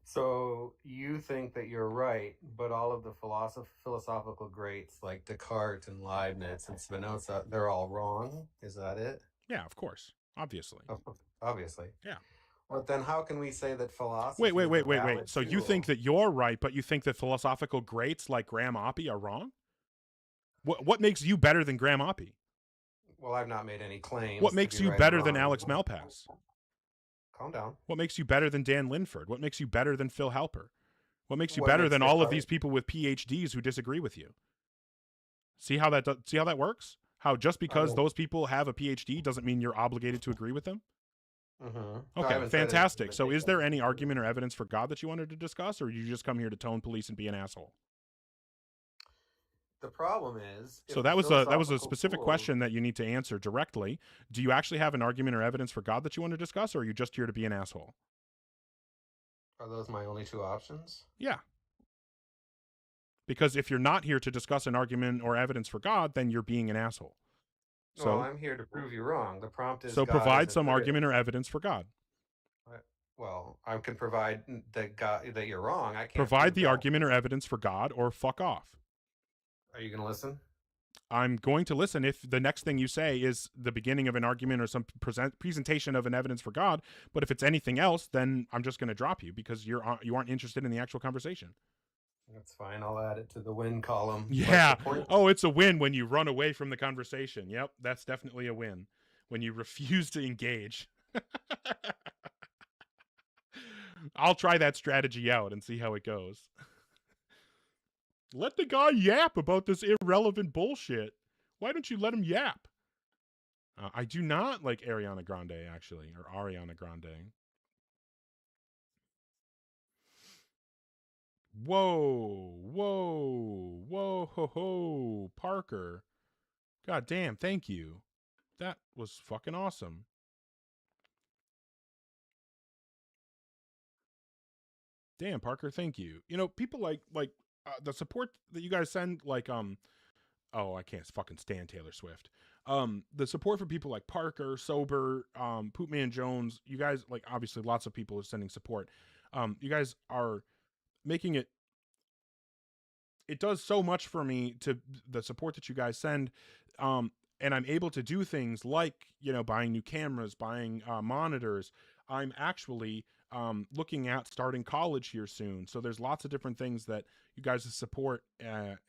So you think that you're right, but all of the philosophical greats like Descartes and Leibniz and Spinoza, they're all wrong? Is that it? Yeah, of course. Obviously. Obviously. Yeah. But then how can we say that philosophy Wait. is a valid So you think tool? that you're right, but you think that philosophical greats like Graham Oppy are wrong? What makes you better than Graham Oppy? Well, I've not made any claims. What to makes be you right or better than wrong. Alex Malpass? Calm down. What makes you better than Dan Linford? What makes you better than Phil Halper? What makes you What better makes than it all of hard? these people with PhDs who disagree with you? See how that works? How just because those people have a PhD doesn't mean you're obligated to agree with them? Mm-hmm. Okay, fantastic. So is there any argument or evidence for God that you wanted to discuss, or you just come here to tone police and be an asshole? The problem is, So if that was a philosophical specific tools- question that you need to answer directly. Do you actually have an argument or evidence for God that you want to discuss, or are you just here to be an asshole? Are those my only two options? Yeah. Because if you're not here to discuss an argument or evidence for God, then you're being an asshole. So Well, I'm here to prove you wrong. The prompt is so God provide isn't some real. argument or evidence for God. Well, I can provide that God that you're wrong. I can't Provide prove the God. argument or evidence for God, or fuck off. Are you going to listen? I'm going to listen if the next thing you say is the beginning of an argument or some presentation of an evidence for God. But if it's anything else, then I'm just going to drop you because you aren't interested in the actual conversation. That's fine. I'll add it to the win column. But Yeah. the point- Oh, it's a win when you run away from the conversation. Yep, that's definitely a win. When you refuse to engage. I'll try that strategy out and see how it goes. Let the guy yap about this irrelevant bullshit. Why don't you let him yap? I do not like Ariana Grande, actually, or Ariana Grande. Whoa, ho, ho, Parker. God damn, thank you. That was fucking awesome. Damn, Parker, thank you. You know, people like the support that you guys send, like oh, I can't fucking stand Taylor Swift. The support for people like Parker, Sober, Poopman Jones, you guys, like, obviously lots of people are sending support. You guys are making it does so much for me, to the support that you guys send. And I'm able to do things like, you know, buying new cameras, buying monitors. I'm actually looking at starting college here soon. So there's lots of different things that you guys' support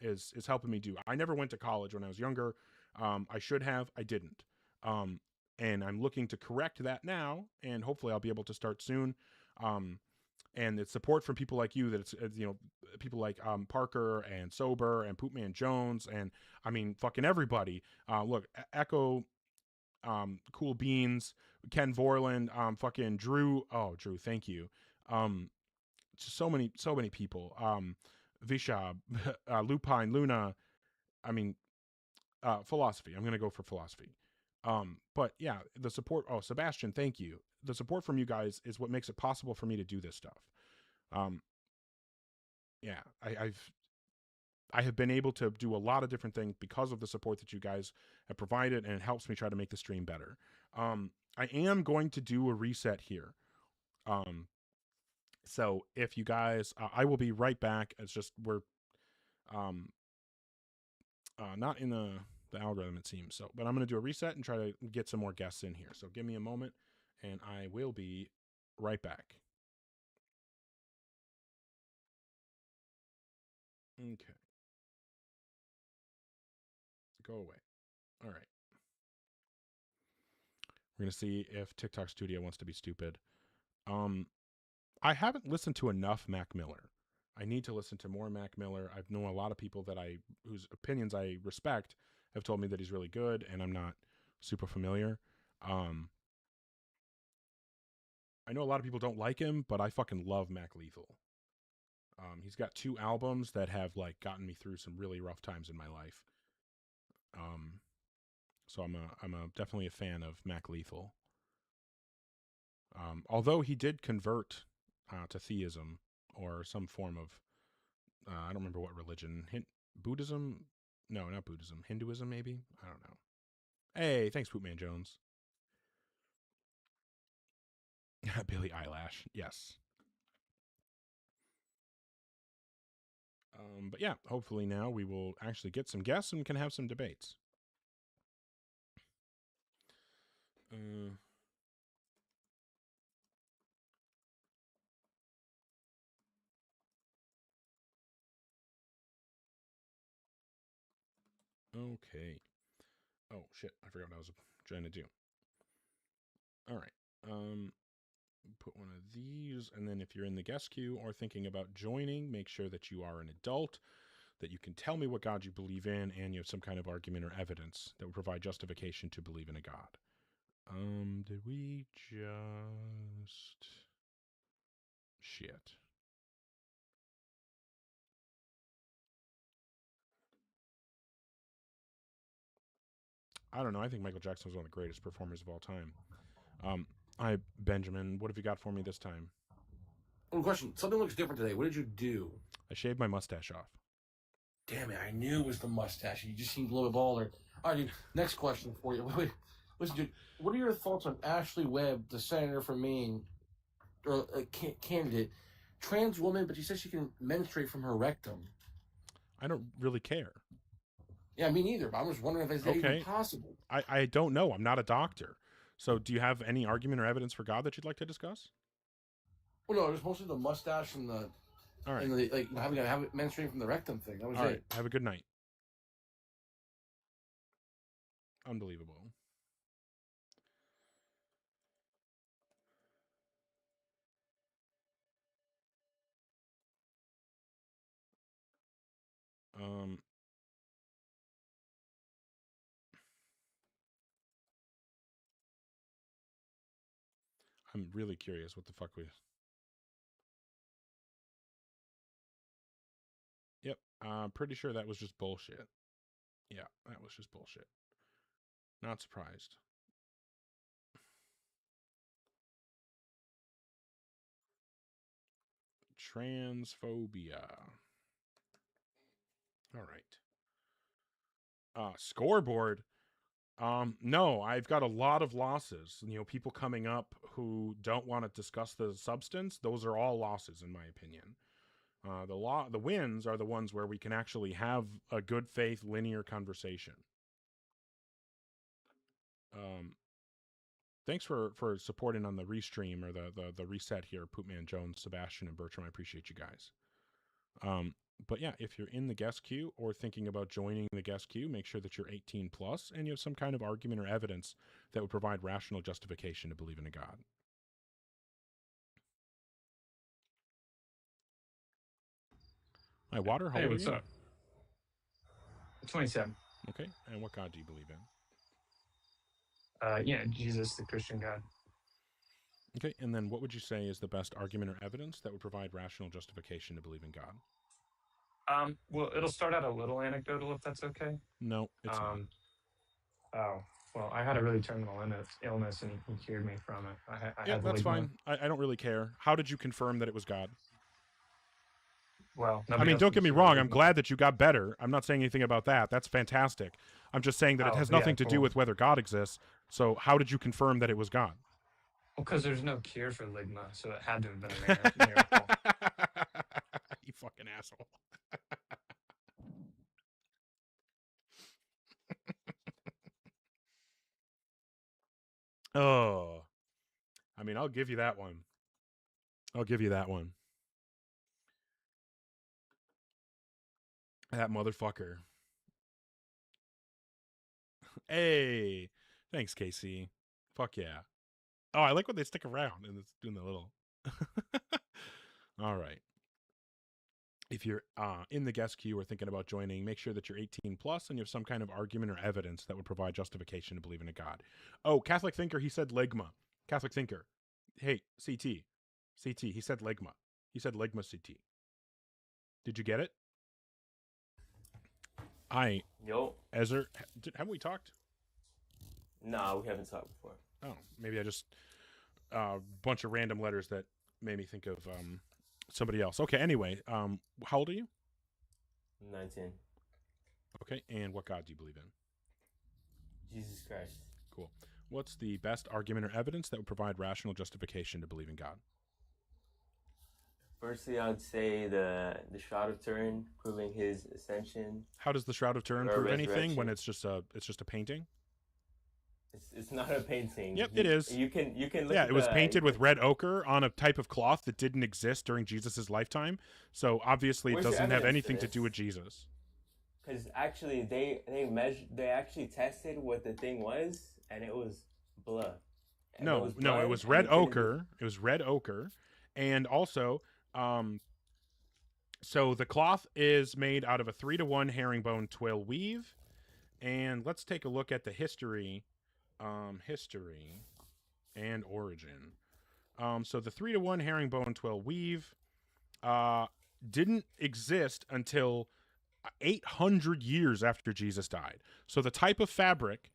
is helping me do. I never went to college when I was younger. I should have. I didn't. And I'm looking to correct that now, and hopefully I'll be able to start soon. And it's support from people like you, that it's you know, people like Parker and Sober and Poopman Jones, and I mean fucking everybody. Look, Echo, Cool Beans, Ken Vorland, fucking Drew. Oh, Drew, thank you. Just so many people. Vishab, Lupine, Luna. I mean, philosophy. I'm gonna go for philosophy. But yeah, the support. Oh, Sebastian, thank you. The support from you guys is what makes it possible for me to do this stuff. Yeah, I have been able to do a lot of different things because of the support that you guys have provided, and it helps me try to make the stream better. I am going to do a reset here. So if you guys, I will be right back. It's just we're not in the algorithm, it seems. So, but I'm going to do a reset and try to get some more guests in here. So give me a moment, and I will be right back. Okay. Go away. All right. We're going to see if TikTok Studio wants to be stupid. I haven't listened to enough Mac Miller. I need to listen to more Mac Miller. I've known a lot of people that whose opinions I respect have told me that he's really good, and I'm not super familiar. I know a lot of people don't like him, but I fucking love Mac Lethal. He's got 2 albums that have like gotten me through some really rough times in my life. So I'm definitely a fan of Mac Lethal. Although he did convert to theism, or some form of I don't remember what religion. Buddhism? No, not Buddhism. Hinduism, maybe? I don't know. Hey, thanks, Poopman Jones. Billie Eyelash, yes. But yeah, hopefully now we will actually get some guests and can have some debates. Okay. Oh shit! I forgot what I was trying to do. All right. Put one of these, and then if you're in the guest queue or thinking about joining, make sure that you are an adult, that you can tell me what God you believe in, and you have some kind of argument or evidence that would provide justification to believe in a God. Did we just... Shit. I don't know. I think Michael Jackson was one of the greatest performers of all time. Hi, Benjamin. What have you got for me this time? One question. Something looks different today. What did you do? I shaved my mustache off. Damn it. I knew it was the mustache. You just seemed a little bit baller. All right, dude. Next question for you. Wait. Listen, dude. What are your thoughts on Ashley Webb, the senator from Maine, or a candidate? Trans woman, but she says she can menstruate from her rectum. I don't really care. Yeah, me neither. But I'm just wondering if it's even possible. I don't know. I'm not a doctor. So do you have any argument or evidence for God that you'd like to discuss? Well, no, it was mostly the mustache and the, all right, and the, like having it menstruating from the rectum thing. That was all it. right. Have a good night. Unbelievable. I'm really curious what the fuck we... Yep, I'm pretty sure that was just bullshit. Yeah, that was just bullshit. Not surprised. Transphobia. All right. Scoreboard. No, I've got a lot of losses. You know, people coming up who don't want to discuss the substance, those are all losses in my opinion. The wins are the ones where we can actually have a good faith linear conversation. Thanks for supporting on the restream or the reset here, Poopman, Jones, Sebastian, and Bertram. I appreciate you guys. But yeah, if you're in the guest queue or thinking about joining the guest queue, make sure that you're 18 plus and you have some kind of argument or evidence that would provide rational justification to believe in a God. Hi, Water. How old are what's you? up? 27. Okay, and what God do you believe in? Yeah, Jesus, the Christian God. Okay, and then what would you say is the best argument or evidence that would provide rational justification to believe in God? Well, it'll start out a little anecdotal, if that's okay. No, it's not. Oh, well, I had a really terminal illness, and he cured me from it. Yeah, that's fine. I don't really care. How did you confirm that it was God? Well, I mean, don't get me wrong. I'm glad that you got better. I'm not saying anything about that. That's fantastic. I'm just saying that it has nothing to do with whether God exists. So how did you confirm that it was God? Well, because there's no cure for ligma, so it had to have been a miracle. You fucking asshole. Oh, I mean, I'll give you that one. I'll give you that one. That motherfucker. Hey, thanks, KC. Fuck yeah. Oh, I like when they stick around and it's doing the little. All right. If you're in the guest queue or thinking about joining, make sure that you're 18 plus and you have some kind of argument or evidence that would provide justification to believe in a God. Oh, Catholic Thinker, he said ligma. Catholic Thinker. Hey, CT. He said ligma. He said ligma CT. Did you get it? Hi. Yo. Ezra, haven't we talked? No, we haven't talked before. Oh, maybe I just a bunch of random letters that made me think of somebody else. Okay, anyway, how old are you? 19. Okay, and what God do you believe in? Jesus Christ. Cool. What's the best argument or evidence that would provide rational justification to believe in God? Firstly, I would say the Shroud of Turin, proving his ascension. How does the Shroud of Turin prove anything when it's just a painting? It's not a painting. Yep, it is. You can look. Yeah, at it was the, painted with red ochre on a type of cloth that didn't exist during Jesus's lifetime. So obviously, it Where's your doesn't have evidence anything for to this? do with Jesus. Because actually, they actually tested what the thing was, and it was blood. And No, was no, blood, it was and red you couldn't ochre. It was red ochre, and also, so the cloth is made out of a 3-to-1 herringbone twill weave, and let's take a look at the history and origin. So the 3-to-1 herringbone twill weave didn't exist until 800 years after Jesus died. So the type of fabric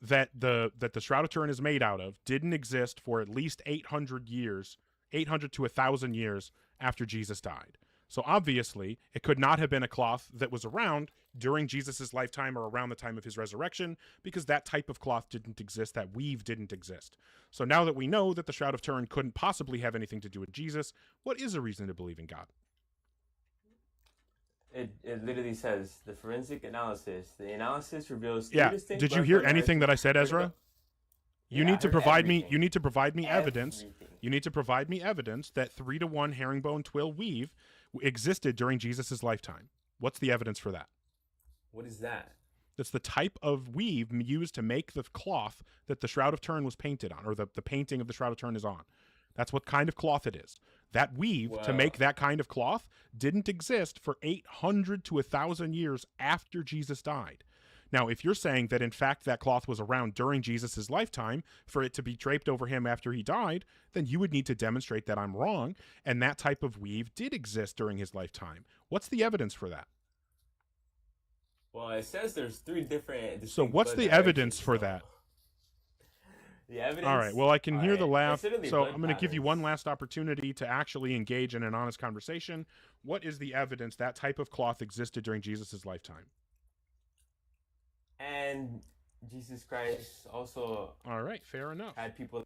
that the Shroud of Turin is made out of didn't exist for at least 800 years, 800 to 1,000 years after Jesus died. So obviously, it could not have been a cloth that was around during Jesus's lifetime or around the time of his resurrection, because that type of cloth didn't exist, that weave didn't exist. So now that we know that the Shroud of Turin couldn't possibly have anything to do with Jesus, what is a reason to believe in God? It literally says the forensic analysis. The analysis reveals. Yeah. Did you hear anything that I said, Ezra? You Yeah, need to I heard provide me. everything. You need to provide me evidence. Everything. You need to provide me evidence that 3-to-1 herringbone twill weave existed during Jesus's lifetime. What's the evidence for that? What is that? That's the type of weave used to make the cloth that the Shroud of Turin was painted on, or the painting of the Shroud of Turin is on. That's what kind of cloth it is. That weave to Wow. make that kind of cloth didn't exist for 800 to 1,000 years after Jesus died. Now, if you're saying that in fact that cloth was around during Jesus's lifetime for it to be draped over him after he died, then you would need to demonstrate that I'm wrong, and that type of weave did exist during his lifetime. What's the evidence for that? Well, it says there's 3 different. So what's the evidence for that? The evidence. All right. Well, I can hear the laugh. It's literally So blood I'm going to give you patterns. one last opportunity to actually engage in an honest conversation. What is the evidence that type of cloth existed during Jesus's lifetime? And Jesus Christ also. All right. Fair enough. Had people.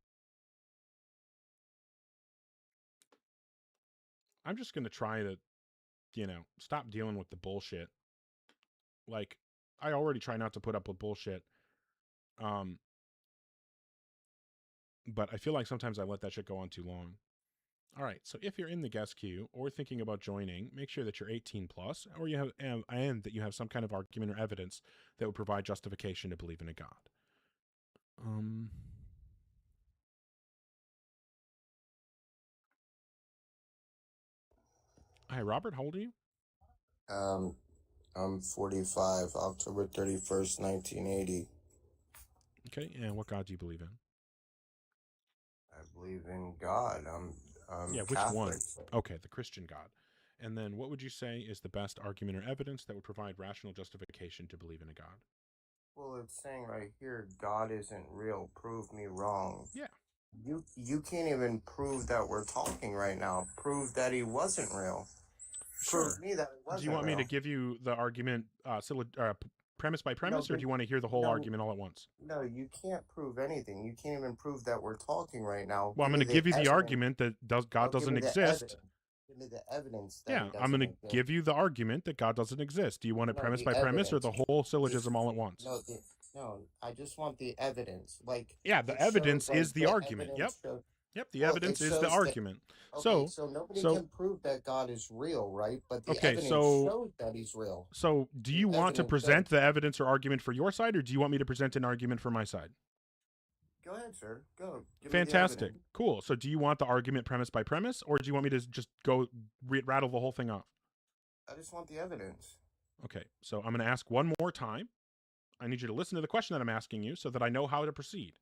I'm just going to try to, stop dealing with the bullshit. Like, I already try not to put up with bullshit. But I feel like sometimes I let that shit go on too long. All right, so if you're in the guest queue or thinking about joining, make sure that you're 18 plus, or you have and that you have some kind of argument or evidence that would provide justification to believe in a God. Hi, Robert. How old are you? I'm 45, October 31st, 1980. Okay, and what God do you believe in? I believe in God. I'm Yeah, which Catholic. one? Okay, the Christian God. And then what would you say is the best argument or evidence that would provide rational justification to believe in a God? Well, it's saying right here, God isn't real. Prove me wrong. Yeah. You can't even prove that we're talking right now. Prove that he wasn't real. Prove me that it wasn't Do you want me real. to give you the argument premise by premise, or but- do you want to hear the whole no. argument all at once? No, you can't prove anything. You can't even prove that we're talking right now. Well, I'm going to give you the argument that God doesn't exist. Give me the evidence. That Yeah, he I'm going to doesn't exist. give you the argument that God doesn't exist. Do you want it No, premise the by premise or evidence. the whole syllogism all at once? No, I just want the evidence. Like, Yeah, the it shows, evidence like, is the argument. Yep. evidence shows- Yep, the Well, evidence it is the shows that- argument. Okay, so nobody can prove that God is real, right? But the Okay, evidence so- shows that he's real. So, do you want to evidence present the evidence or argument for your side, or do you want me to present an argument for my side? Go ahead, sir. Go. Give me the Fantastic. evidence. Cool. So, do you want the argument premise by premise, or do you want me to just go rattle the whole thing off? I just want the evidence. Okay. So, I'm going to ask one more time. I need you to listen to the question that I'm asking you so that I know how to proceed.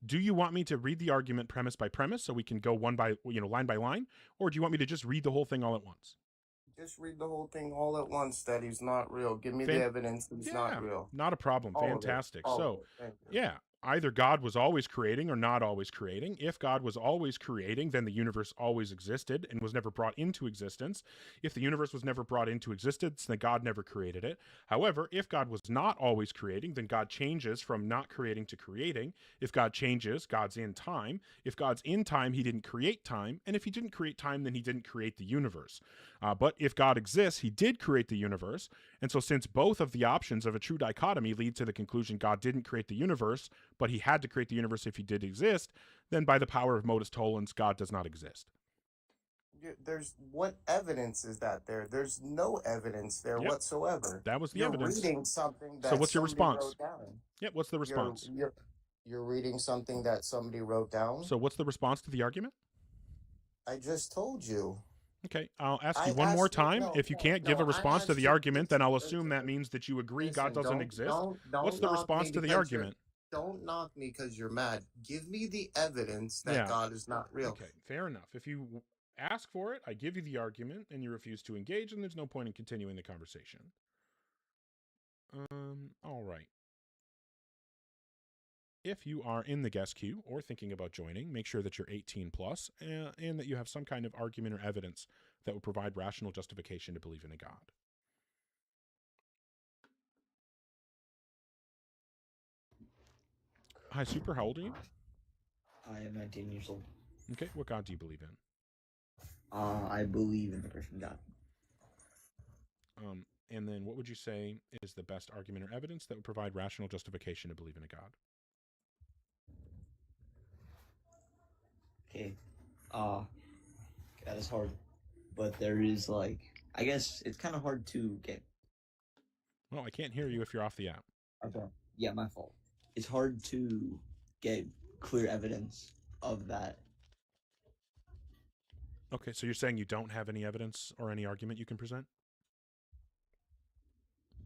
Do you want me to read the argument premise by premise so we can go line by line, or do you want me to just read the whole thing all at once? Just read the whole thing all at once that he's not real. Give me Fan- the evidence that he's not real. Not a problem. All of it. Fantastic. All So, of it. Thank you. yeah, either God was always creating or not always creating. If God was always creating, then the universe always existed and was never brought into existence. If the universe was never brought into existence, then God never created it. However, if God was not always creating, then God changes from not creating to creating. If God changes, God's in time. If God's in time, he didn't create time. And if he didn't create time, then he didn't create the universe. But if God exists, he did create the universe. And so since both of the options of a true dichotomy lead to the conclusion God didn't create the universe, but he had to create the universe if he did exist, then by the power of modus tollens, God does not exist. There's what evidence is that there? There's no evidence there Yep. whatsoever. That was the You're evidence. reading something that So what's your somebody response? wrote down. Yep. What's the response? You're reading something that somebody wrote down. So what's the response to the argument? I just told you. Okay, I'll ask I you one more asked you- time. no, If you no, can't give no, a I response to asked the you- argument, then I'll assume that means that you agree God Listen, doesn't exist. Don't What's the knock response me to the because argument? Don't knock me because you're mad. Give me the evidence that Yeah. God is not real. Okay, fair enough. If you ask for it, I give you the argument, and you refuse to engage, and there's no point in continuing the conversation. All right. If you are in the guest queue or thinking about joining, make sure that you're 18 plus and that you have some kind of argument or evidence that would provide rational justification to believe in a God. Hi, Super. How old are you? I am 19 years old. Okay. What God do you believe in? I believe in the Christian God. And then what would you say is the best argument or evidence that would provide rational justification to believe in a God? Okay. That is hard. But there is, like, I guess it's kind of hard to get. Well, I can't hear you if you're off the app. Okay. Yeah, my fault. It's hard to get clear evidence of that. Okay, so you're saying you don't have any evidence or any argument you can present?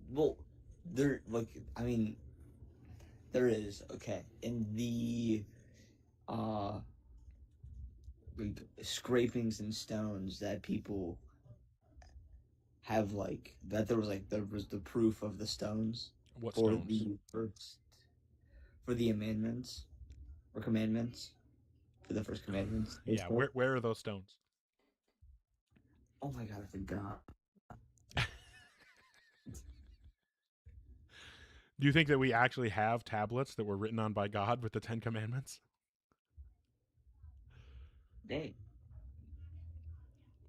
Well, there, like, I mean, there is, okay. In the, like, scrapings and stones that people have, like, that there was the proof of the stones. What for stones? the first, for the amendments, or commandments, for the first commandments. Yeah, where are those stones? Oh my god, I forgot. Do you think that we actually have tablets that were written on by God with the 10 Commandments? Dang.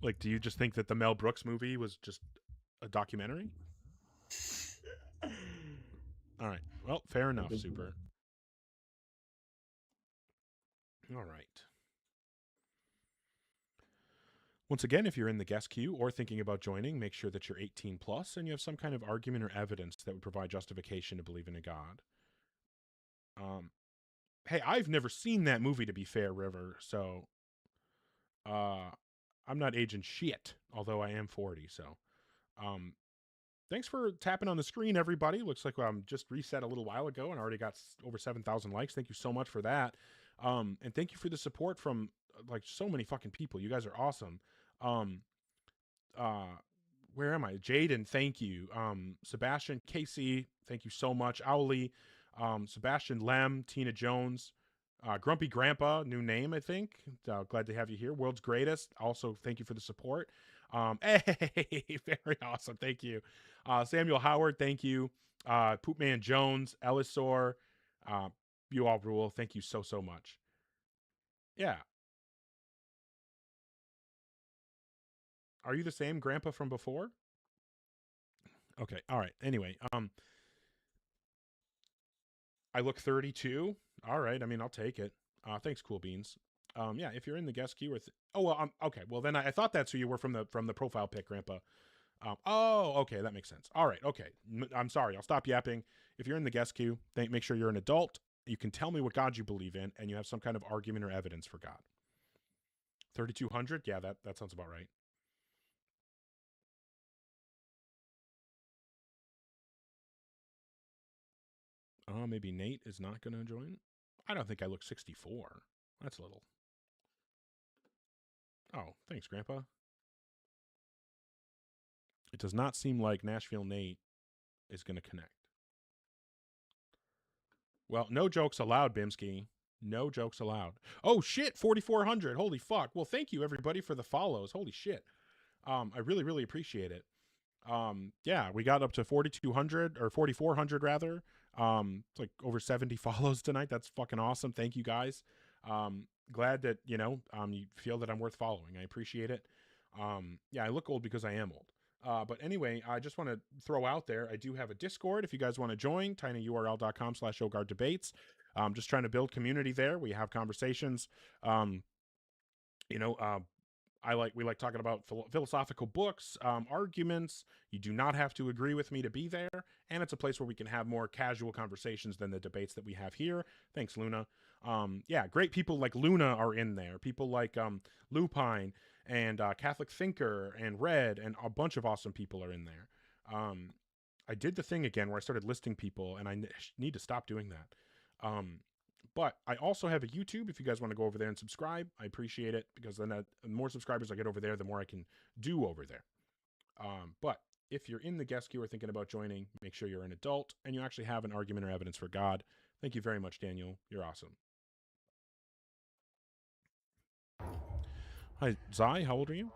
Like, do you just think that the Mel Brooks movie was just a documentary? All right. Well, fair enough, Super. All right. Once again, if you're in the guest queue or thinking about joining, make sure that you're 18 plus and you have some kind of argument or evidence that would provide justification to believe in a God. Hey, I've never seen that movie, to be fair, River, so I'm not aging shit, although I am 40, so thanks for tapping on the screen, everybody. Looks like I'm just reset a little while ago and already got over 7,000 likes. Thank you so much for that. And thank you for the support from like so many fucking people. You guys are awesome. Where am I? Jaden, thank you. Sebastian, Casey, thank you so much. Owly, Sebastian Lem, Tina Jones, Grumpy Grandpa, new name, I think. Glad to have you here. World's Greatest, also thank you for the support. Hey, very awesome. Thank you. Samuel Howard, thank you. Poopman Jones, Ellisor, you all rule. Thank you so, so much. Yeah. Are you the same grandpa from before? Okay. All right. Anyway, I look 32. All right. I mean, I'll take it. Thanks, Cool Beans. Yeah, if you're in the guest queue okay. Well, then I thought that's who you were from the profile pic, Grandpa. Oh, okay, that makes sense. All right, okay. I'm sorry. I'll stop yapping. If you're in the guest queue, make sure you're an adult. You can tell me what God you believe in, and you have some kind of argument or evidence for God. 3,200? Yeah, that sounds about right. Maybe Nate is not going to join. I don't think I look 64. That's a little. Oh, thanks, Grandpa. It does not seem like Nashville Nate is going to connect. Well, no jokes allowed, Bimsky. No jokes allowed. Oh, shit, 4,400. Holy fuck. Well, thank you, everybody, for the follows. Holy shit. I really, really appreciate it. Yeah, we got up to 4,200 or 4,400 rather. It's like over 70 follows tonight. That's fucking awesome. Thank you guys. Glad that, you feel that I'm worth following. I appreciate it. Yeah, I look old because I am old. But anyway, I just want to throw out there, I do have a Discord if you guys want to join, tinyurl.com/OGARDdebates. Just trying to build community there. We have conversations. We like talking about philosophical books, arguments. You do not have to agree with me to be there, and it's a place where we can have more casual conversations than the debates that we have here. Thanks, Luna. Yeah, great people like Luna are in there. People like Lupine and Catholic Thinker and Red, and a bunch of awesome people are in there. I did the thing again where I started listing people, and I need to stop doing that. But I also have a YouTube if you guys want to go over there and subscribe. I appreciate it, because then the more subscribers I get over there, the more I can do over there. But if you're in the guest queue or thinking about joining, make sure you're an adult and you actually have an argument or evidence for God. Thank you very much, Daniel. You're awesome. Hi, Zai. How old are you?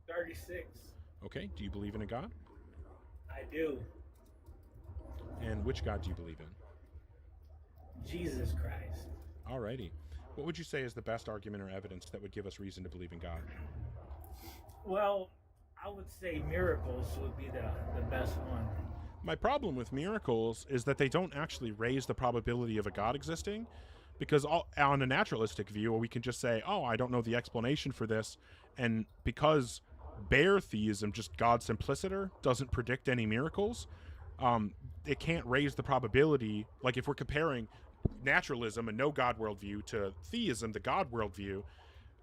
36. Okay. Do you believe in a God? I do. And which God do you believe in? Jesus Christ. Alrighty. What would you say is the best argument or evidence that would give us reason to believe in God? Well, I would say miracles would be the best one. My problem with miracles is that they don't actually raise the probability of a God existing, because on a naturalistic view, we can just say, oh, I don't know the explanation for this, and because bare theism, just God simpliciter, doesn't predict any miracles, it can't raise the probability. Like if we're comparing naturalism, a no God worldview, to theism, the God worldview,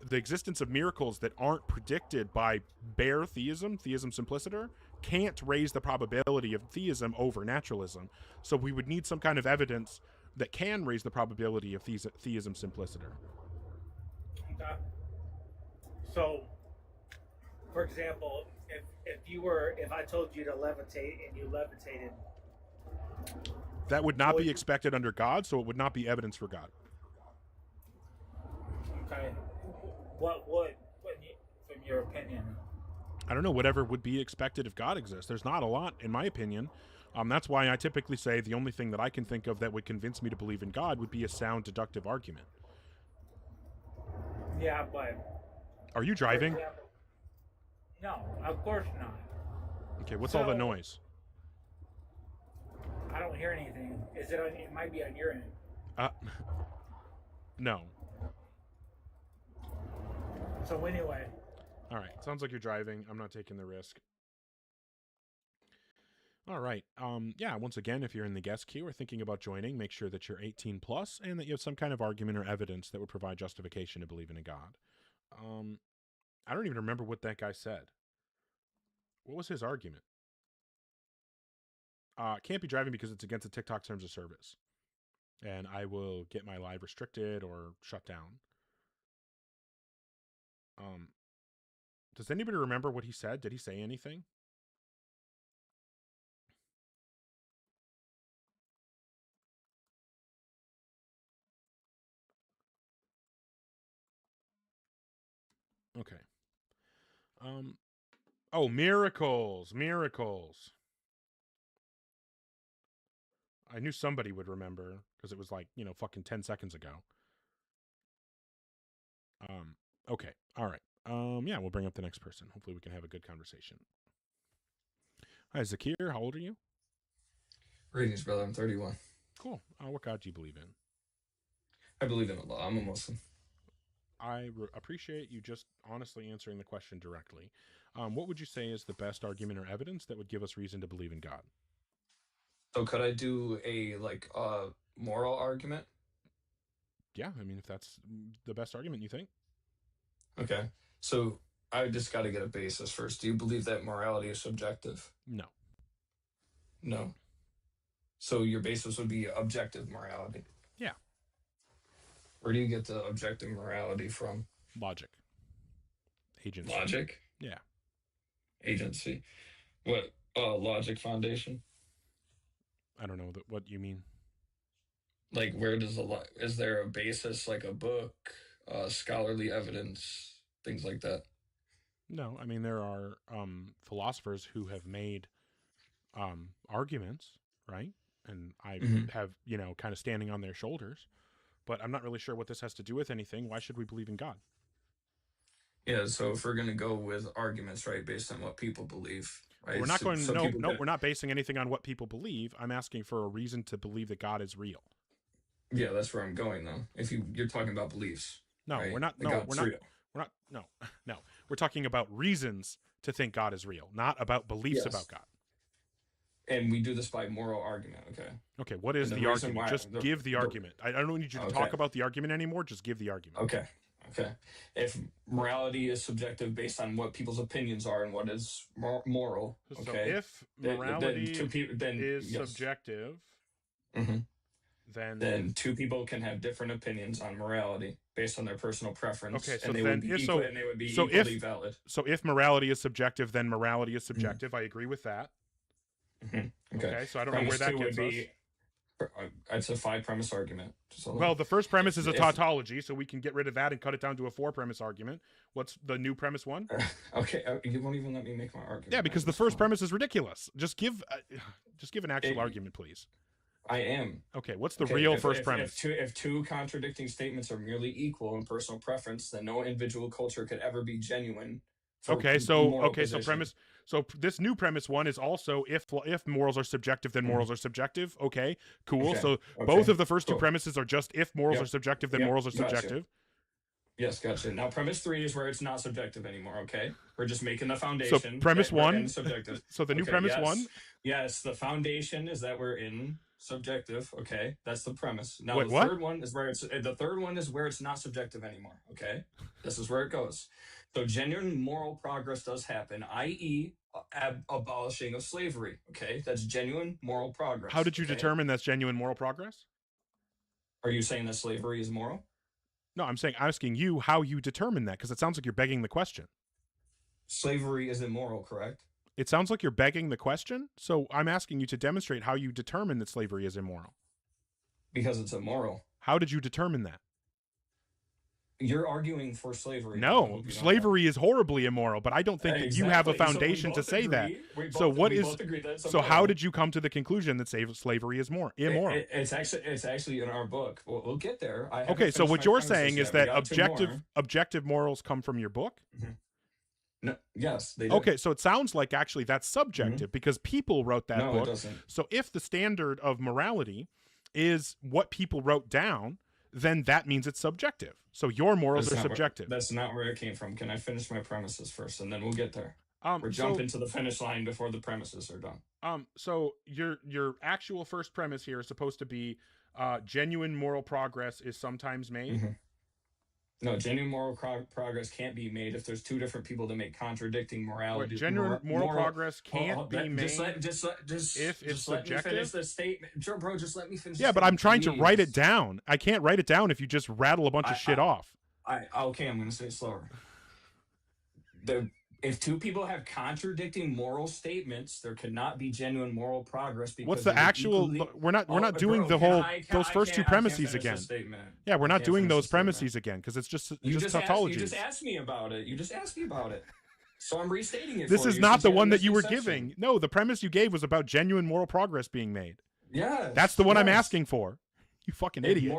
the existence of miracles that aren't predicted by bare theism simpliciter, can't raise the probability of theism over naturalism. So we would need some kind of evidence that can raise the probability of theism simpliciter. Okay. So, for example, if I told you to levitate and you levitated, that would not be expected under God, so it would not be evidence for God. okay, what would, from your opinion? I don't know, whatever would be expected if God exists. There's not a lot, in my opinion. That's why I typically say the only thing that I can think of that would convince me to believe in God would be a sound deductive argument. Yeah, but... Are you driving? No, of course not. Okay, what's all the noise? I don't hear anything. It might be on your end. No. So anyway. All right, sounds like you're driving. I'm not taking the risk. All right. Yeah, once again, if you're in the guest queue or thinking about joining, make sure that you're 18 plus and that you have some kind of argument or evidence that would provide justification to believe in a God. I don't even remember what that guy said. What was his argument? Can't be driving because it's against the TikTok terms of service. And I will get my live restricted or shut down. Does anybody remember what he said? Did he say anything? Okay. Oh, miracles. I knew somebody would remember because it was like, fucking 10 seconds ago. Okay. All right. Yeah, we'll bring up the next person. Hopefully we can have a good conversation. Hi, Zakir. How old are you? Greetings, brother. I'm 31. Cool. What God do you believe in? I believe in Allah. I'm a Muslim. I appreciate you just honestly answering the question directly. What would you say is the best argument or evidence that would give us reason to believe in God? So could I do a moral argument? Yeah, I mean, if that's the best argument you think. Okay. So I just got to get a basis first. Do you believe that morality is subjective? No. No. So your basis would be objective morality. Yeah. Where do you get the objective morality from? Logic. Agency. Logic? Yeah. Agency. What? Logic foundation? I don't know what you mean. Like, where does is there a basis, like a book, scholarly evidence, things like that? No, I mean, there are philosophers who have made arguments, right? And I have, kind of standing on their shoulders. But I'm not really sure what this has to do with anything. Why should we believe in God? Yeah, so if we're going to go with arguments, right, based on what people believe, right? We're not going, no, we're not basing anything on what people believe. I'm asking for a reason to believe that God is real. Yeah, that's where I'm going, though. If you're talking about beliefs. No, right? we're not. That No, God's we're not. real. We're not. No. We're talking about reasons to think God is real, not about beliefs Yes. about God. And we do this by moral argument. Okay. Okay. What is And the reason argument? why- Just give the argument. I don't need you to Okay. talk about the argument anymore. Just give the argument. Okay. If morality is subjective based on what people's opinions are and what is moral, So okay. if then morality two people is yes. subjective, Mhm. then Then two people can have different opinions on morality based on their personal preference. okay. So and they then would be if equal, so, and they would be so equally if valid. so if morality is subjective, then morality is subjective. I agree with that. Okay. So I don't know where Premise that two would gets us. It's a 5-premise argument. So Well, the first premise is a if- tautology, so we can get rid of that and cut it down to a 4-premise argument. What's the new premise one? Okay, you won't even let me make my argument. Yeah, because the first premise is ridiculous. Just give an actual argument, please. I am. Okay, what's the Okay, real if- first if- premise? If two contradicting statements are merely equal in personal preference, then no individual culture could ever be genuine. for Okay, so moral okay, so position. premise. So this new premise one is also if morals are subjective, then morals are subjective. Okay, cool. Okay, So okay, both of the first two cool. premises are just if morals Yep, are subjective, then yep, morals are gotcha. subjective. Yes, gotcha. Now, premise 3 is where it's not subjective anymore. Okay, we're just making the foundation. premise that we're one- in subjective. so the new Okay, premise yes. one? Yes, the foundation is that we're in subjective. Okay, that's the premise. Now, Wait, the what? third one is where it's not subjective anymore. Okay, this is where it goes. So genuine moral progress does happen, i.e., abolishing of slavery. Okay, that's genuine moral progress. How did you okay? determine that's genuine moral progress? Are you saying that slavery is moral? No, I'm asking you how you determine that because it sounds like you're begging the question. Slavery is immoral, correct? It sounds like you're begging the question. So I'm asking you to demonstrate how you determine that slavery is immoral. Because it's immoral. How did you determine that? You're arguing for slavery. I No, hope you know slavery is horribly immoral, but I don't think that you have a Exactly. So we foundation to both say that. agree. We So both- what we is both agree that it's so how immoral. did you come to the conclusion that slavery is more immoral? It's actually in our book. We'll get there. I haven't Okay, so finished what my you're premises saying is yet. We that got two more. objective morals come from your book? No, yes, they do. Okay, so it sounds like actually that's subjective because people wrote that No, it book. doesn't. So if the standard of morality is what people wrote down, then that means it's subjective. So your morals That's are not where- subjective. That's not where it came from. Can I finish my premises first, and then we'll get there? We're so- jumping to the finish line before the premises are done. So your actual first premise here is supposed to be genuine moral progress is sometimes made. Mm-hmm. No, genuine moral progress can't be made if there's two different people that make contradicting morality. Genuine moral progress can't be made Just if it's let me finish subjective? the statement, bro. Just let me finish. Yeah, the but I'm statement, trying to write it please. down. I can't write it down if you just rattle a bunch of shit off. Okay, I'm gonna say it slower. If two people have contradicting moral statements, there cannot be genuine moral progress. Because What's the they would actual? equally- We're not Oh, doing bro, the whole I those first two can't premises finish the again. statement. Yeah, we're I not can't doing finish those the statement. premises again because it's just You just just tautologies. asked me about it. You just asked me about it. So I'm restating it. This for is you not since the you had one a that you were misconception. giving. No, the premise you gave was about genuine moral progress being made. Yes, That's the one I'm yes. asking for. You fucking If idiot.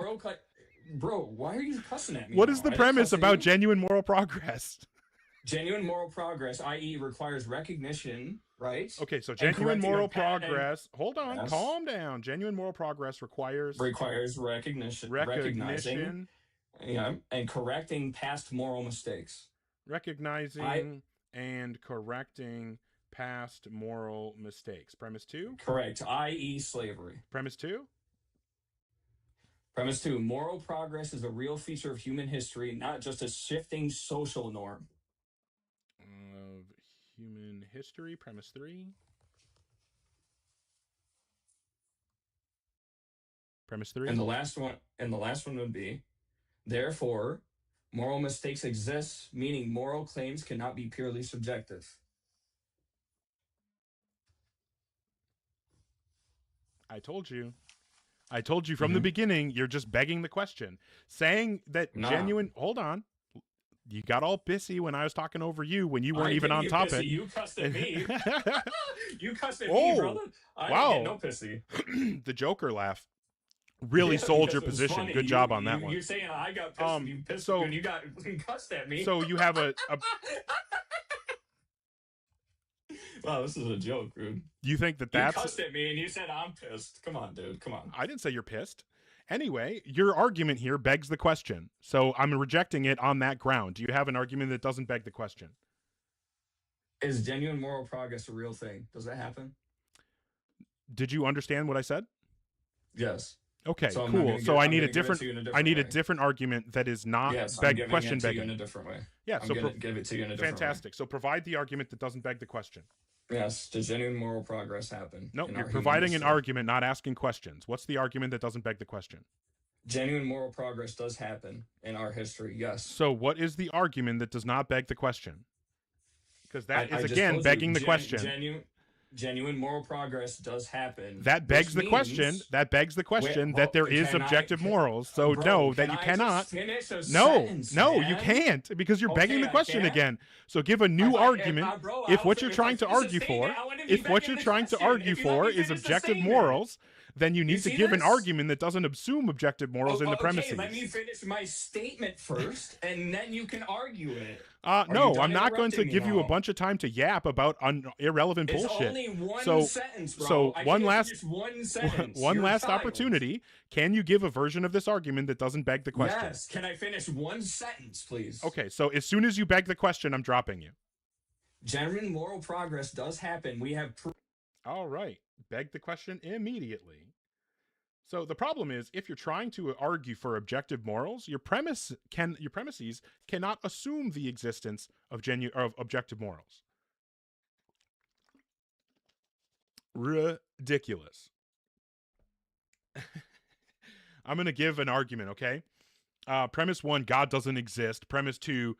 Bro, why are you cussing at me? What now? is the I didn't premise cuss at about you. genuine moral progress? Genuine moral progress, i.e., requires recognition, right? Okay, so And genuine correcting moral of pat- and- progress. Hold on, Yes. calm down. Genuine moral progress requires recognition, recognizing, recognition, yeah, and correcting past moral mistakes. recognizing and correcting past moral mistakes. Premise 2? Correct, i.e., slavery. Premise 2? Premise 2, moral progress is a real feature of human history, not just a shifting social norm. Of human history. Premise 3? Premise 3? And the last one would be, therefore, moral mistakes exist, meaning moral claims cannot be purely subjective. I told you from the beginning, you're just begging the question. Saying that Nah. genuine... Hold on. You got all pissy when I was talking over you when you weren't I even didn't on get topic. pissy. You cussed at me. You cussed at me, Oh, brother. I wow. didn't get no pissy. The Joker laugh really Yeah, sold because your it was position. funny. Good job on that you, one. You're saying I got pissed and you pissed so- when you cussed at me. So you have a Wow, this is a joke, dude. you think that You that's cussed at me and you said I'm pissed. Come on, dude. Come on. I didn't say you're pissed. Anyway, your argument here begs the question. So I'm rejecting it on that ground. Do you have an argument that doesn't beg the question? Is genuine moral progress a real thing? Does that happen? Did you understand what I said? Yes. Okay, So I'm not cool. gonna So give- I I'm need a gonna give it different, to you in a I different need a way. different argument that is not Yes, I'm beg giving question it to you begging. in a different way. Yeah, I'm so gonna give it to you in a different way. fantastic. So provide the argument that doesn't beg the question. Yes. Does genuine moral progress happen? No, in you're our providing human an history? argument, not asking questions. What's the argument that doesn't beg the question? Genuine moral progress does happen in our history. Yes. So what is the argument that does not beg the question? Because that I is just again told you, begging the question. Genuine moral progress does happen. That begs which the question. means- That begs the question Wait, that there well, is can I- objective can- morals. So Bro, no, that can you I cannot. just finish a No, sentence, no, man? you can't because you're begging Okay, the I question can't? again. So give a new argument. bro, If what I'll- you're if trying I to finish a argue for, statement, I wouldn't be if what begging you're the trying to question. argue If you let for me is finish the objective statement. morals, then you need to see give an this? argument that doesn't assume objective morals in the premises. Okay, let me finish my statement first, and then you can argue it. No, I'm not going to give you a bunch of time to yap about irrelevant It's bullshit. only one so, sentence, bro. so I one can't last, finish one sentence. one You're last a child. opportunity. Can you give a version of this argument that doesn't beg the question? Yes. Can I finish one sentence, please? Okay, so as soon as you beg the question, I'm dropping you. Genuine moral progress does happen. We have proof. All right, beg the question immediately. So the problem is, if you're trying to argue for objective morals, your premises cannot assume the existence of objective morals. Ridiculous. I'm going to give an argument, okay? Premise 1, God doesn't exist. Premise 2,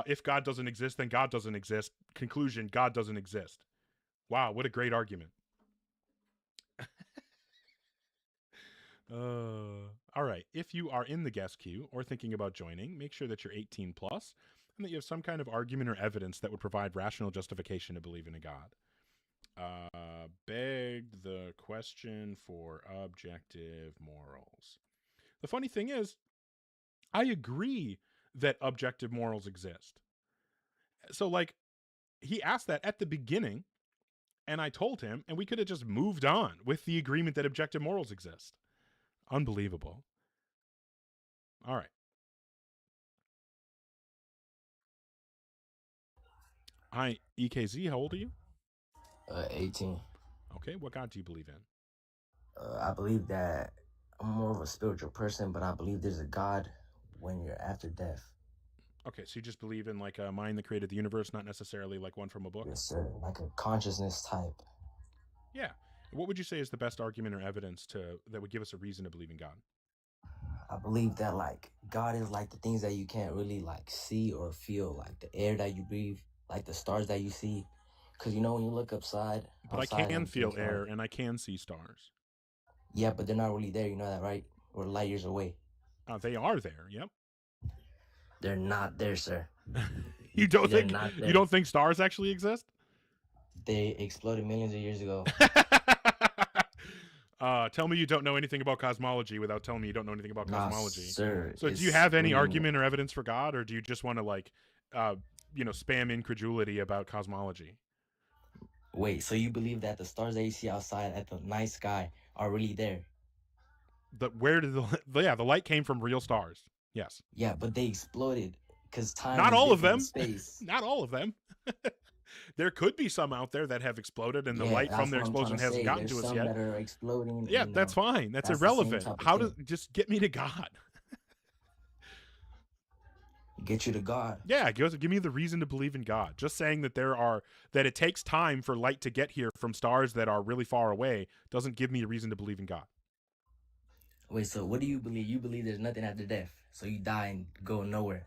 if God doesn't exist, then God doesn't exist. Conclusion, God doesn't exist. Wow, what a great argument. All right. If you are in the guest queue or thinking about joining, make sure that you're 18 plus and that you have some kind of argument or evidence that would provide rational justification to believe in a God. Begged the question for objective morals. The funny thing is, I agree that objective morals exist. So, like, he asked that at the beginning, and I told him, and we could have just moved on with the agreement that objective morals exist. Unbelievable. All right. Hi, EKZ, how old are you? 18. Okay, what God do you believe in? I believe that I'm more of a spiritual person, but I believe there's a God when you're after death. Okay, so you just believe in like a mind that created the universe, not necessarily like one from a book? Yes, sir. Like a consciousness type. Yeah. What would you say is the best argument or evidence that would give us a reason to believe in God? I believe that like God is like the things that you can't really like see or feel, like the air that you breathe, like the stars that you see. Because you know when you look outside But I can feel air and I can see stars. Yeah, but they're not really there. You know that, right? We're light years away. They are there. Yep. They're not there, sir. You don't They're think not there. you don't think stars actually exist? They exploded millions of years ago. Tell me you don't know anything about cosmology without telling me you don't know anything about Nah, cosmology. sir, So do you it's have any really- argument or evidence for God, or do you just want to like, spam incredulity about cosmology? Wait, so you believe that the stars that you see outside at the night sky are really there? Where did the light came from real stars? Yes. Yeah, but they exploded because time. Not is all of different them. in Space. Not all of them. There could be some out there that have exploded, and the Yeah, light that's from their what I'm trying explosion to hasn't say. gotten There's to us some yet. that are exploding. Yeah, you that's know, fine. That's the same irrelevant. type of How does thing. just get me to God? Get you to God? Yeah, give me the reason to believe in God. Just saying that that it takes time for light to get here from stars that are really far away doesn't give me a reason to believe in God. Wait, so what do you believe? You believe there's nothing after death, so you die and go nowhere.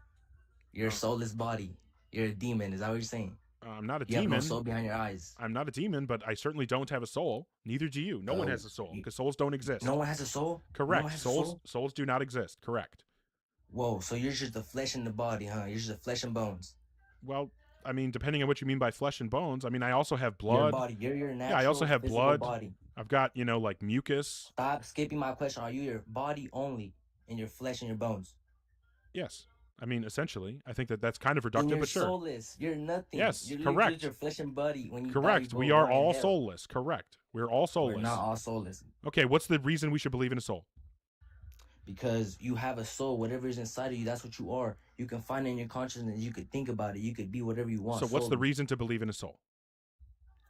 You're a soulless body. You're a demon. Is that what you're saying? I'm not a You demon. have no soul behind your eyes. I'm not a demon, but I certainly don't have a soul. Neither do you. No one Oh, has a soul because souls don't exist. No one has a soul? No Correct. one has a Souls soul? souls do not exist. Correct. Whoa, so you're just the flesh and the body, huh? You're just the flesh and bones. Well, I mean, depending on what you mean by flesh and bones, I mean, I also have You're a blood. body. You're your Yeah, I also natural have physical blood. body. I've got, like mucus. Stop skipping my question. Are you your body only and your flesh and your bones? Yes. I mean, essentially, I think that's kind of And reductive, you're but sure. soulless. You're nothing. Yes, You're literally correct. just your flesh and body. When you Correct. Die, We you go are burn in all hell. soulless. Correct. We're all soulless. We're not all soulless. Okay, what's the reason we should believe in a soul? because you have a soul. Whatever is inside of you, that's what you are. You can find it in your consciousness. You could think about it. You could be whatever you want. So what's the solely. reason to believe in a soul?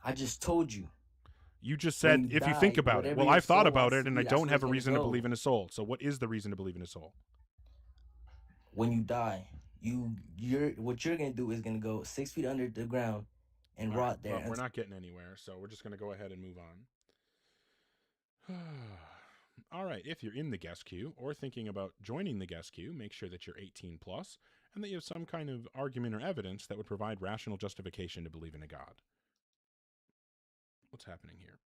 I just told you. You just When said you if you die, think about it. whatever Well, your I've thought soul about wants it, to and be, I that's don't where have it's a gonna reason to go. believe in a soul. So what is the reason to believe in a soul? When you die, what you're gonna do is gonna go 6 feet under the ground and All rot right, there. well, we're not getting anywhere, so we're just going to go ahead and move on. All right, if you're in the guest queue or thinking about joining the guest queue, make sure that you're 18 plus and that you have some kind of argument or evidence that would provide rational justification to believe in a God. What's happening here?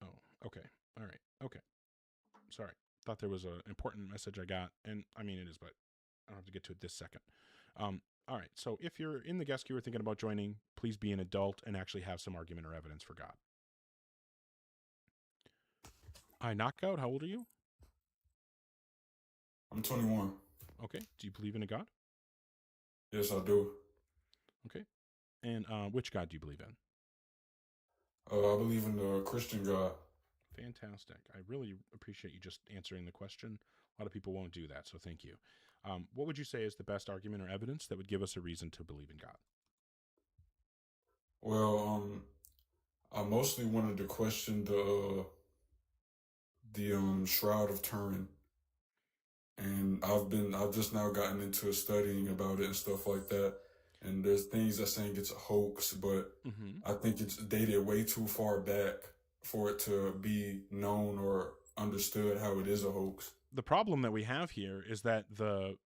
Oh, okay. All right. Okay. Sorry. Thought there was an important message I got, and I mean it is, but I don't have to get to it this second. All right. So if you're in the guest queue or thinking about joining, please be an adult and actually have some argument or evidence for God. Hi, Knockout. How old are you? I'm 21. Okay. Do you believe in a God? Yes, I do. Okay. And which God do you believe in? I believe in the Christian God. Fantastic. I really appreciate you just answering the question. A lot of people won't do that, so thank you. What would you say is the best argument or evidence that would give us a reason to believe in God? Well, I mostly wanted to question the Shroud of Turin, and I've just now gotten into studying about it and stuff like that. And there's things that saying it's a hoax, but I think it's dated way too far back for it to be known or understood how it is a hoax. The problem that we have here is that the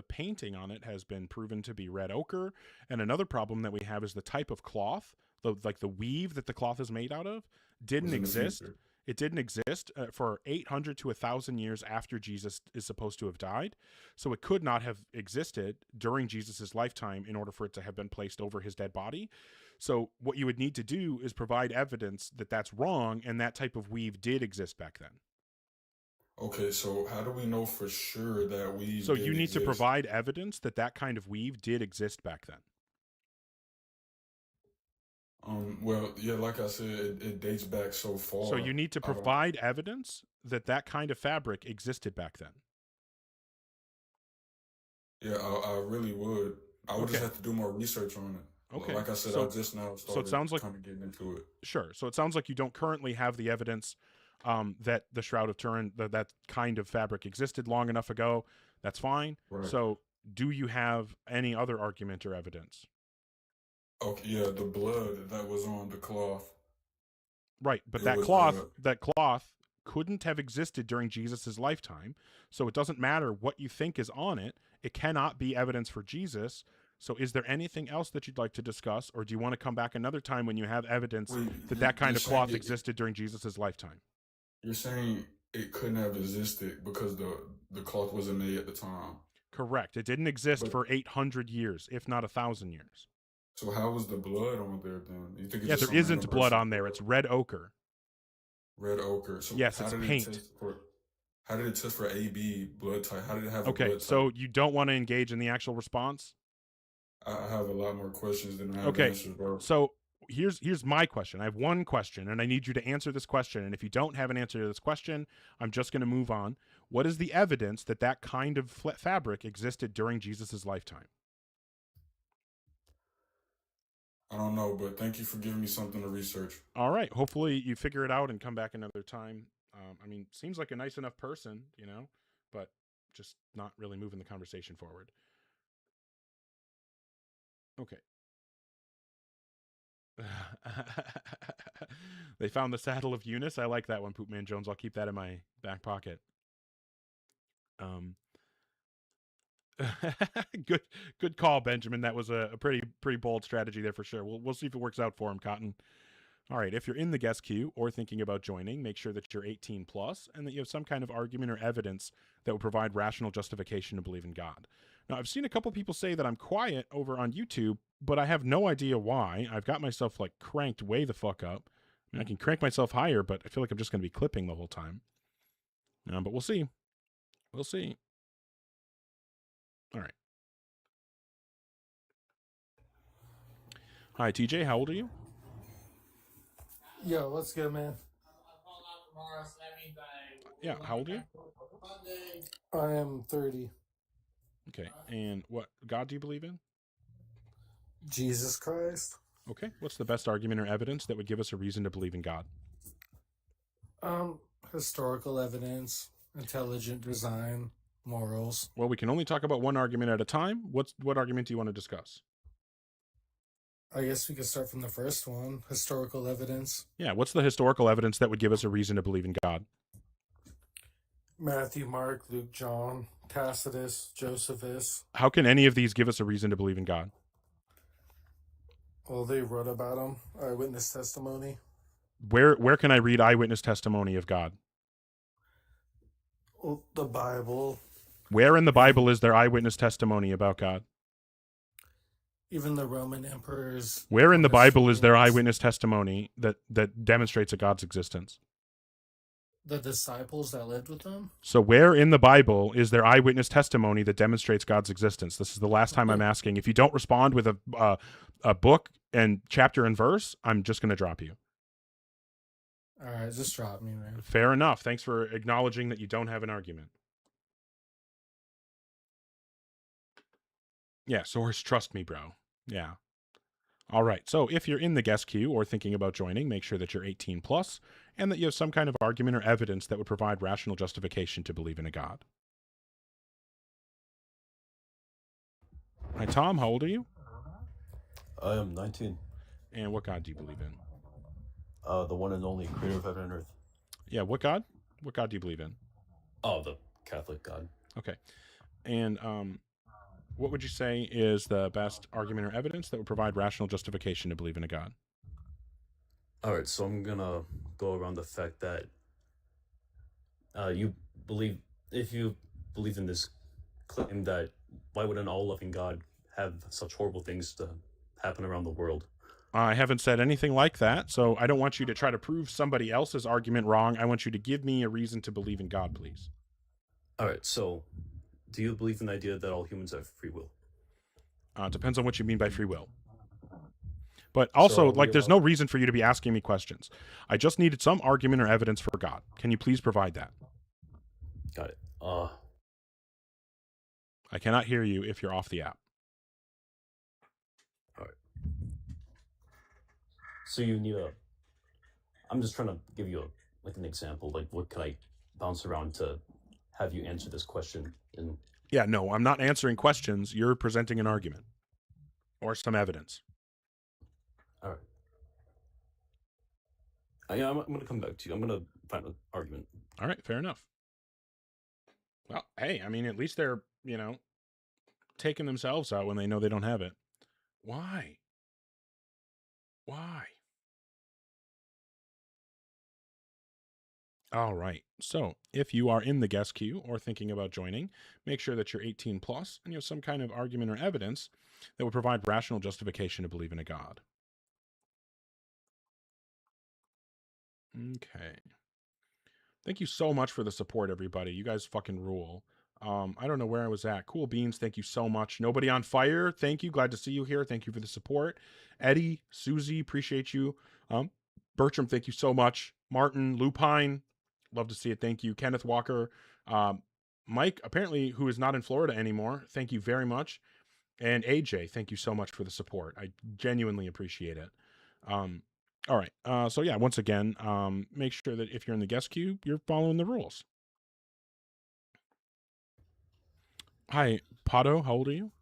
painting on it has been proven to be red ochre, and another problem that we have is the type of cloth, the weave that the cloth is made out of, didn't exist. It didn't exist for 800 to 1,000 years after Jesus is supposed to have died. So it could not have existed during Jesus's lifetime in order for it to have been placed over his dead body. So what you would need to do is provide evidence that that's wrong and that type of weave did exist back then. Okay, so how do we know for sure that weave So did you need exist? to provide evidence that that kind of weave did exist back then. Well, yeah, like I said, it dates back so far. So you need to provide evidence that that kind of fabric existed back then. Yeah, I really would. I would just have to do more research on it. Okay. Like I said, So- I just now started so it sounds like kind of getting into it. Sure. So it sounds like you don't currently have the evidence that the Shroud of Turin, that kind of fabric existed long enough ago. That's fine. Right. So do you have any other argument or evidence? Okay, yeah, the blood that was on the cloth. Right, but It that was, cloth couldn't have existed during Jesus's lifetime. So it doesn't matter what you think is on it. It cannot be evidence for Jesus. So is there anything else that you'd like to discuss, or do you want to come back another time when you have evidence that kind of cloth existed during Jesus's lifetime? You're saying it couldn't have existed because the cloth wasn't made at the time. Correct. It didn't exist for 800 years, if not 1,000 years. So how was the blood on there then? You think it's Yeah, just there some isn't random blood person- on there. It's red ochre. Red ochre. So Yes, how it's did it paint. test how did it test for AB blood type? How did it have a Okay, blood type? so you don't want to engage in the actual response? I have a lot more questions than I have Okay, answers, bro. so here's my question. I have one question, and I need you to answer this question. And if you don't have an answer to this question, I'm just going to move on. What is the evidence that that kind of fabric existed during Jesus's lifetime? I don't know, but thank you for giving me something to research. All right. Hopefully you figure it out and come back another time. I mean, seems like a nice enough person, you know, but just not really moving the conversation forward. Okay. They found the saddle of Eunice. I like that one, Poopman Jones. I'll keep that in my back pocket. Good call, Benjamin. That was a pretty bold strategy there for sure. We'll see if it works out for him, Cotton. All right, if you're in the guest queue or thinking about joining, make sure that you're 18 plus and that you have some kind of argument or evidence that will provide rational justification to believe in God. Now, I've seen a couple people say that I'm quiet over on YouTube, but I have no idea why. I've got myself like cranked way the fuck up. I mean, I can crank myself higher, but I feel like I'm just going to be clipping the whole time. But we'll see. We'll see. All right. Hi, TJ. How old are you? Yo, what's good, man? Yeah, how old are you? I am 30. Okay, and what God do you believe in? Jesus Christ. Okay, what's the best argument or evidence that would give us a reason to believe in God? Historical evidence, intelligent design, morals. Well, we can only talk about one argument at a time. What argument do you want to discuss? I guess we could start from the first one, historical evidence. Yeah, what's the historical evidence that would give us a reason to believe in God? Matthew, Mark, Luke, John, Tacitus, Josephus. How can any of these give us a reason to believe in God? Well, they wrote about them. Eyewitness testimony. Where can I read eyewitness testimony of God? Well, the Bible. Where in the Bible is there eyewitness testimony about God? Even the Roman emperors. Where in the Bible is there eyewitness testimony that demonstrates a God's existence? The disciples that lived with them? So where in the Bible is there eyewitness testimony that demonstrates God's existence? This is the last time I'm asking. If you don't respond with a book and chapter and verse, I'm just going to drop you. All right, just drop me, man. Fair enough. Thanks for acknowledging that you don't have an argument. Yeah, Source, trust me, bro. Yeah. All right. So if you're in the guest queue or thinking about joining, make sure that you're 18 plus and that you have some kind of argument or evidence that would provide rational justification to believe in a God. Hi, Tom. How old are you? I am 19. And what God do you believe in? The one and only creator of heaven and earth. Yeah, what God? What God do you believe in? Oh, the Catholic God. Okay. And what would you say is the best argument or evidence that would provide rational justification to believe in a God? All right, so I'm gonna go around the fact that if you believe in this claim, that why would an all-loving God have such horrible things to happen around the world? I haven't said anything like that, so I don't want you to try to prove somebody else's argument wrong. I want you to give me a reason to believe in God, please. All right, so do you believe in the idea that all humans have free will? Depends on what you mean by free will. But also, there's no reason for you to be asking me questions. I just needed some argument or evidence for God. Can you please provide that? Got it. I cannot hear you if you're off the app. All right. So you need I'm just trying to give you an example. Like, what could I bounce around to have you answer this question? Yeah, no, I'm not answering questions. You're presenting an argument or some evidence. All right. Yeah, I'm going to come back to you. I'm going to find an argument. All right, fair enough. Well, hey, I mean, at least they're, taking themselves out when they know they don't have it. Why? Why? All right. So if you are in the guest queue or thinking about joining, make sure that you're 18 plus and you have some kind of argument or evidence that would provide rational justification to believe in a God. Okay. Thank you so much for the support, everybody. You guys fucking rule. I don't know where I was at. Cool Beans, thank you so much. Nobody on Fire, thank you. Glad to see you here. Thank you for the support. Eddie, Susie, appreciate you. Bertram, thank you so much. Martin, Lupine, love to see it. Thank you. Kenneth Walker, Mike, apparently, who is not in Florida anymore. Thank you very much. And AJ, thank you so much for the support. I genuinely appreciate it. All right. So yeah, once again, make sure that if you're in the guest queue, you're following the rules. Hi, Pato. How old are you?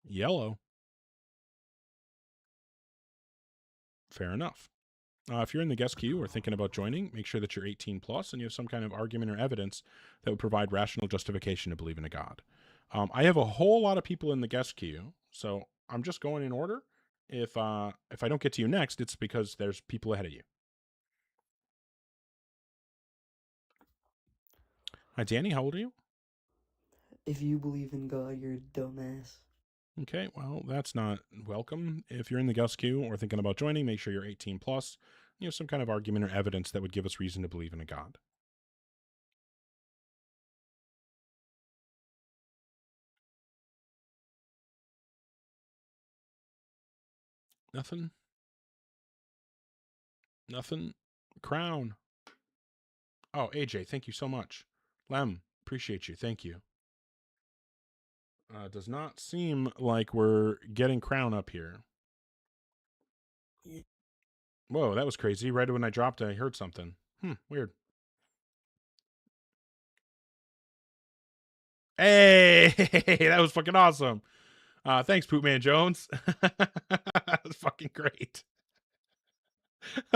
Yellow. Fair enough. If you're in the guest queue or thinking about joining, make sure that you're 18 plus and you have some kind of argument or evidence that would provide rational justification to believe in a God. I have a whole lot of people in the guest queue, so I'm just going in order. If I don't get to you next, it's because there's people ahead of you. Hi, Danny. How old are you? If you believe in God, you're a dumbass. Okay, well, that's not welcome. If you're in the guest queue or thinking about joining, make sure you're 18 plus. You have some kind of argument or evidence that would give us reason to believe in a God. Nothing. Nothing. Crown. Oh, AJ, thank you so much. Lem, appreciate you. Thank you. Does not seem like we're getting Crown up here. Whoa, that was crazy. Right when I dropped it, I heard something. Weird. Hey, that was fucking awesome. Thanks, Poopman Jones. That was fucking great.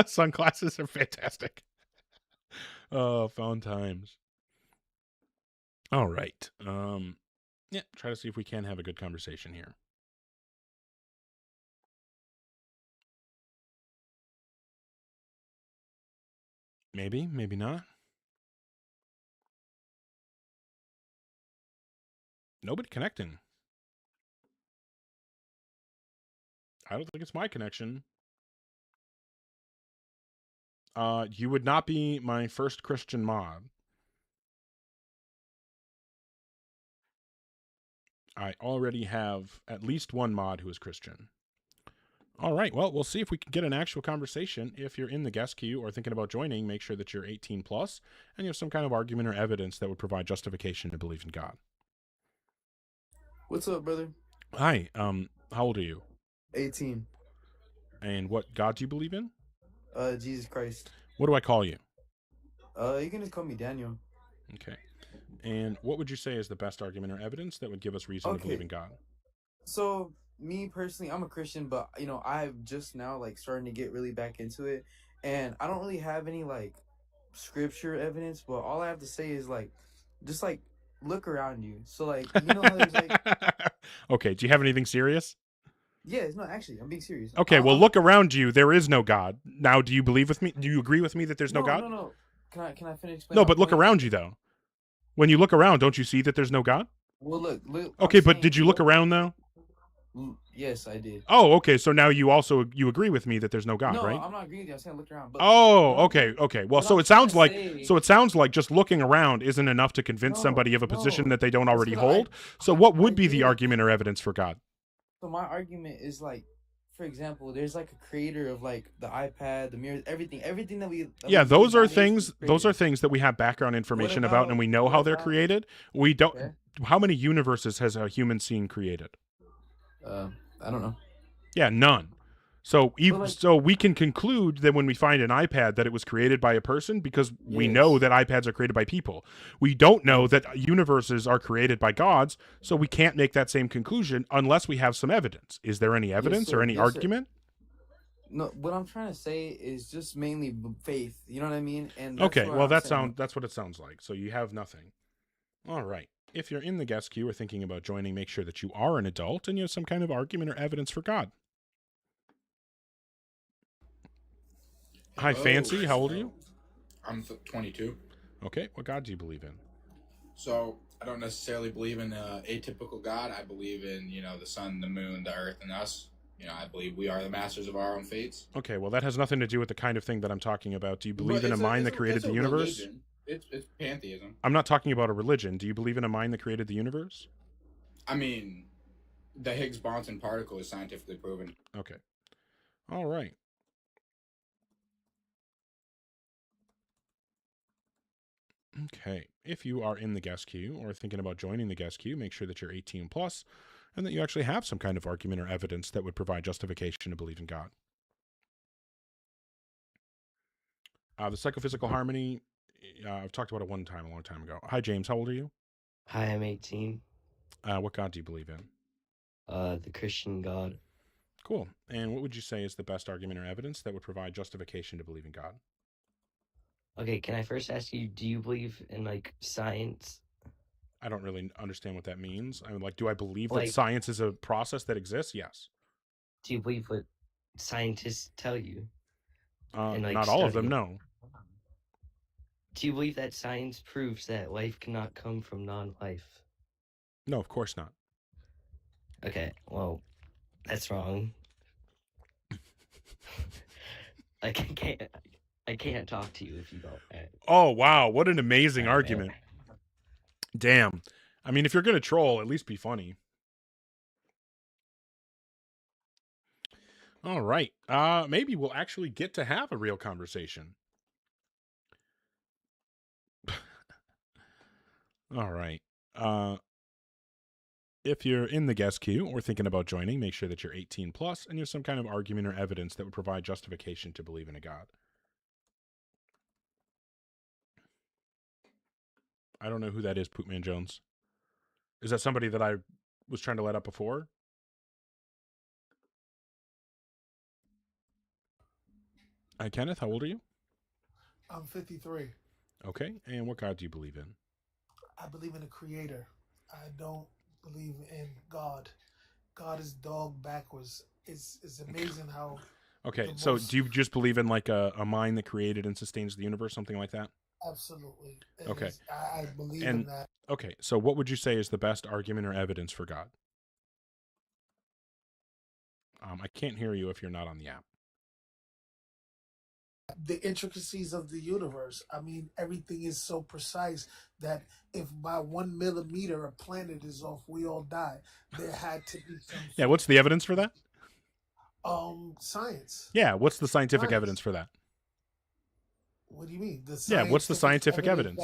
Sunglasses are fantastic. Oh, fun times. All right. Yeah, try to see if we can have a good conversation here. Maybe, maybe not. Nobody connecting. I don't think it's my connection. You would not be my first Christian mod. I already have at least one mod who is Christian. All right, well, we'll see if we can get an actual conversation. If you're in the guest queue or thinking about joining, make sure that you're 18 plus and you have some kind of argument or evidence that would provide justification to believe in God. What's up, brother? Hi, how old are you? 18. And what God do you believe in? Jesus Christ. What do I call you? You can just call me Daniel. Okay. And what would you say is the best argument or evidence that would give us reason to believe in God? So, me personally, I'm a Christian, but, you know, I've just now, like, starting to get really back into it. And I don't really have any, like, scripture evidence, but all I have to say is, like, just, like, look around you. So, like, you know how there's, like... Okay, do you have anything serious? Yeah, no, actually, I'm being serious. Okay, well, look around you. There is no God. Now, do you believe with me? Do you agree with me that there's no God? No. Can I finish? No, but look around you, though. When you look around, don't you see that there's no God? Well, look. Okay, but did you look around, though? Yes, I did. Oh, okay, so now you agree with me that there's no God, no, right? I'm not agreeing with you. I'm saying look around. But Okay. Well, so it sounds like just looking around isn't enough to convince somebody of a position that they don't already hold. So what would be the argument or evidence for God? So my argument is, like, for example, there's like a creator of, like, the iPad, the mirrors, everything that we. Yeah, those are things. Those are things that we have background information about, and we know how they're created. We don't. Okay. How many universes has a human seen created? I don't know. Yeah, none. So so we can conclude that when we find an iPad that it was created by a person because we know that iPads are created by people. We don't know that universes are created by gods, so we can't make that same conclusion unless we have some evidence. Is there any evidence or any argument? No, what I'm trying to say is just mainly faith. You know what I mean? And okay, well that's what it sounds like. So you have nothing. All right. If you're in the guest queue or thinking about joining, make sure that you are an adult and you have some kind of argument or evidence for God. Hi, Fancy. How old are you? I'm 22. Okay. What God do you believe in? So I don't necessarily believe in an atypical God. I believe in, the sun, the moon, the earth, and us. I believe we are the masters of our own fates. Okay. Well, that has nothing to do with the kind of thing that I'm talking about. Do you believe in a mind that created the universe? Religion. It's pantheism. I'm not talking about a religion. Do you believe in a mind that created the universe? I mean, the Higgs-Boson particle is scientifically proven. Okay. All right. Okay, if you are in the guest queue or thinking about joining the guest queue, make sure that you're 18 plus and that you actually have some kind of argument or evidence that would provide justification to believe in God. The psychophysical harmony, I've talked about it one time, a long time ago. Hi, James. How old are you? Hi, I'm 18. What God do you believe in? The Christian God. Cool. And what would you say is the best argument or evidence that would provide justification to believe in God? Okay, can I first ask you, do you believe in, like, science? I don't really understand what that means. I mean, like, do I believe that science is a process that exists? Yes. Do you believe what scientists tell you? Not all of them, no. Do you believe that science proves that life cannot come from non-life? No, of course not. Okay, well, that's wrong. I can't talk to you if you don't. Oh, wow. What an amazing argument. Damn. I mean, if you're going to troll, at least be funny. All right. Maybe we'll actually get to have a real conversation. All right. If you're in the guest queue or thinking about joining, make sure that you're 18 plus and you have some kind of argument or evidence that would provide justification to believe in a God. I don't know who that is, Poopman Jones. Is that somebody that I was trying to let up before? Hi, Kenneth. How old are you? I'm 53. Okay. And what God do you believe in? I believe in a creator. I don't believe in God. God is dog backwards. It's amazing how. Okay. So do you just believe in like a mind that created and sustains the universe, something like that? Absolutely. Okay. I believe in that. Okay. So what would you say is the best argument or evidence for God? I can't hear you if you're not on the app. The intricacies of the universe. I mean, everything is so precise that if by 1 millimeter a planet is off, we all die. There had to be some. Yeah. What's the evidence for that? Science. Yeah. What's the scientific Science. evidence for that? What do you mean? What's the scientific evidence?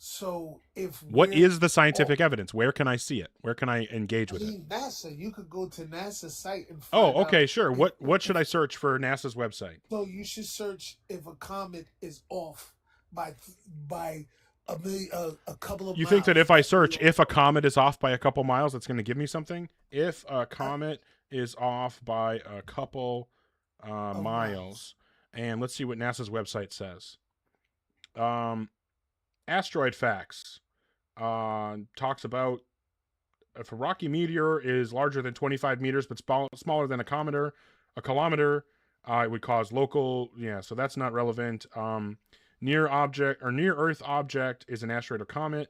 So if what is the scientific evidence? Where can I see it? Where can I engage with it? NASA, you could go to NASA's site and find okay, out. sure. What should I search for NASA's website? So you should search if a comet is off by a couple of. You think that if I search if a comet is off by a couple miles, it's going to give me something? If a comet is off by a couple miles, and let's see what NASA's website says. Asteroid Facts talks about if a rocky meteor is larger than 25 meters but smaller than a kilometer, it would cause local. Yeah, so that's not relevant. Near Earth object is an asteroid or comet.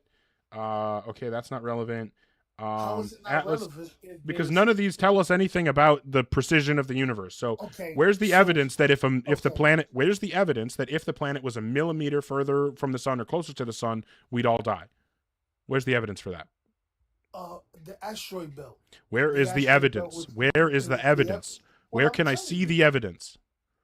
Okay, that's not relevant. How is it not Atlas, relevant if because there's- none of these tell us anything about the precision of the universe. So Okay, where's the so- evidence that if the planet was a millimeter further from the sun or closer to the sun, we'd all die? Where's the evidence for that? The asteroid belt. Where is the asteroid evidence? belt was- Where is the evidence? Well, Where I'm can I telling see you. the evidence?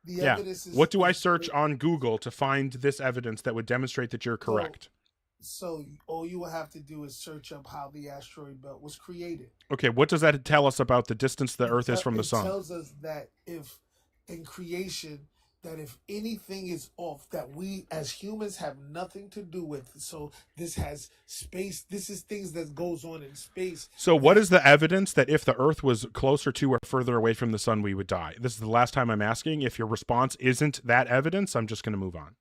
The Yeah. evidence is- What do I search on Google to find this evidence that would demonstrate that you're correct? So all you will have to do is search up how the asteroid belt was created. Okay, what does that tell us about the distance the Earth is from the It sun? tells us that if in creation, that if anything is off, that we as humans have nothing to do with. So this has space. This is things that goes on in space. So what is the evidence that if the Earth was closer to or further away from the sun, we would die? This is the last time I'm asking. If your response isn't that evidence, I'm just going to move on.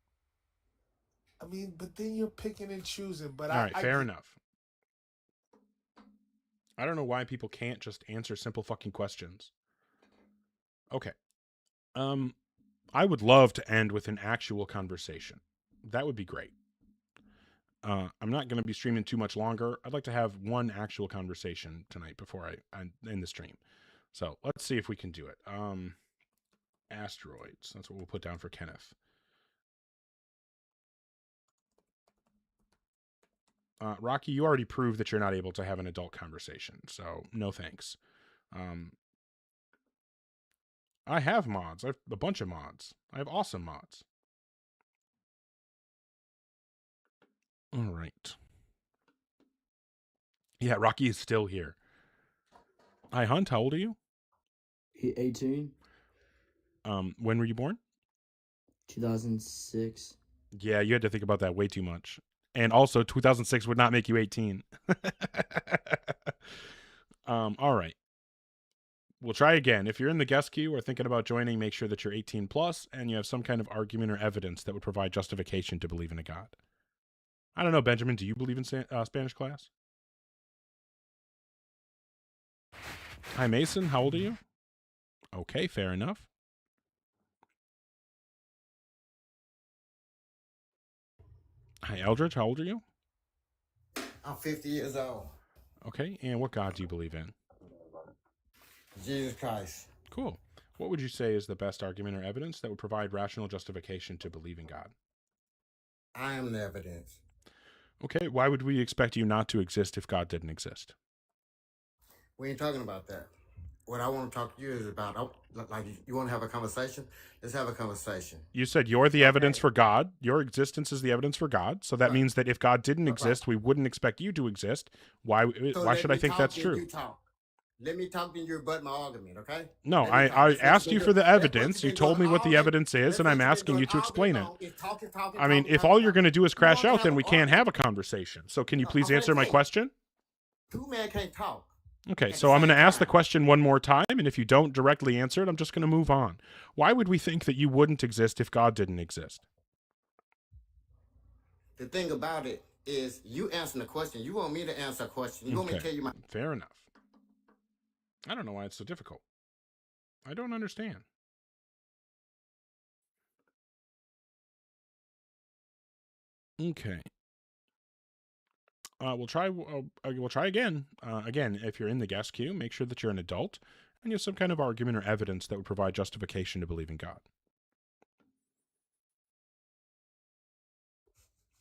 I mean, but then you're picking and choosing. But All right, fair enough. I don't know why people can't just answer simple fucking questions. Okay. I would love to end with an actual conversation. That would be great. I'm not going to be streaming too much longer. I'd like to have one actual conversation tonight before I end the stream. So let's see if we can do it. Asteroids. That's what we'll put down for Kenneth. Rocky, you already proved that you're not able to have an adult conversation, so no thanks. I have mods. I have a bunch of mods. I have awesome mods. All right. Yeah, Rocky is still here. Hi, Hunt. How old are you? 18. When were you born? 2006. Yeah, you had to think about that way too much. And also, 2006 would not make you 18. All right. We'll try again. If you're in the guest queue or thinking about joining, make sure that you're 18 plus and you have some kind of argument or evidence that would provide justification to believe in a God. I don't know, Benjamin, do you believe in Spanish class? Hi, Mason. How old are you? Okay, fair enough. Hi, Eldridge. How old are you? I'm 50 years old. Okay, and what God do you believe in? Jesus Christ. Cool. What would you say is the best argument or evidence that would provide rational justification to believe in God? I am the evidence. Okay, why would we expect you not to exist if God didn't exist? We ain't talking about that. what I want to talk to you is about. Like, you want to have a conversation? Let's have a conversation. You said you're the evidence for God. Your existence is the evidence for God. So that Right. means that if God didn't Right. exist, we wouldn't expect you to exist. Why So should let I me think talk, that's then true? you talk. Let me talk, then you rebut my argument, okay? No, Let me talk. I That's what asked you've you been for the doing. That's what evidence. You you've been told me doing what all the day. evidence is, That's and what I'm you've been asking you doing to all day explain it. long. It's talking, I mean, if all you're going to do is You crash want to out, have then an we can't argument. have a conversation. So can you please I'm answer finna my tell you. question? Two men can't talk Okay, at the so I'm going same to ask the time. question one more time, and if you don't directly answer it, I'm just going to move on. Why would we think that you wouldn't exist if God didn't exist? The thing about it is, you answering the question. You want me to answer a question. You want me to Okay, tell you my... fair enough. I don't know why it's so difficult. I don't understand. Okay. We'll try. We'll try again. Again, if you're in the guest queue, make sure that you're an adult and you have some kind of argument or evidence that would provide justification to believe in God.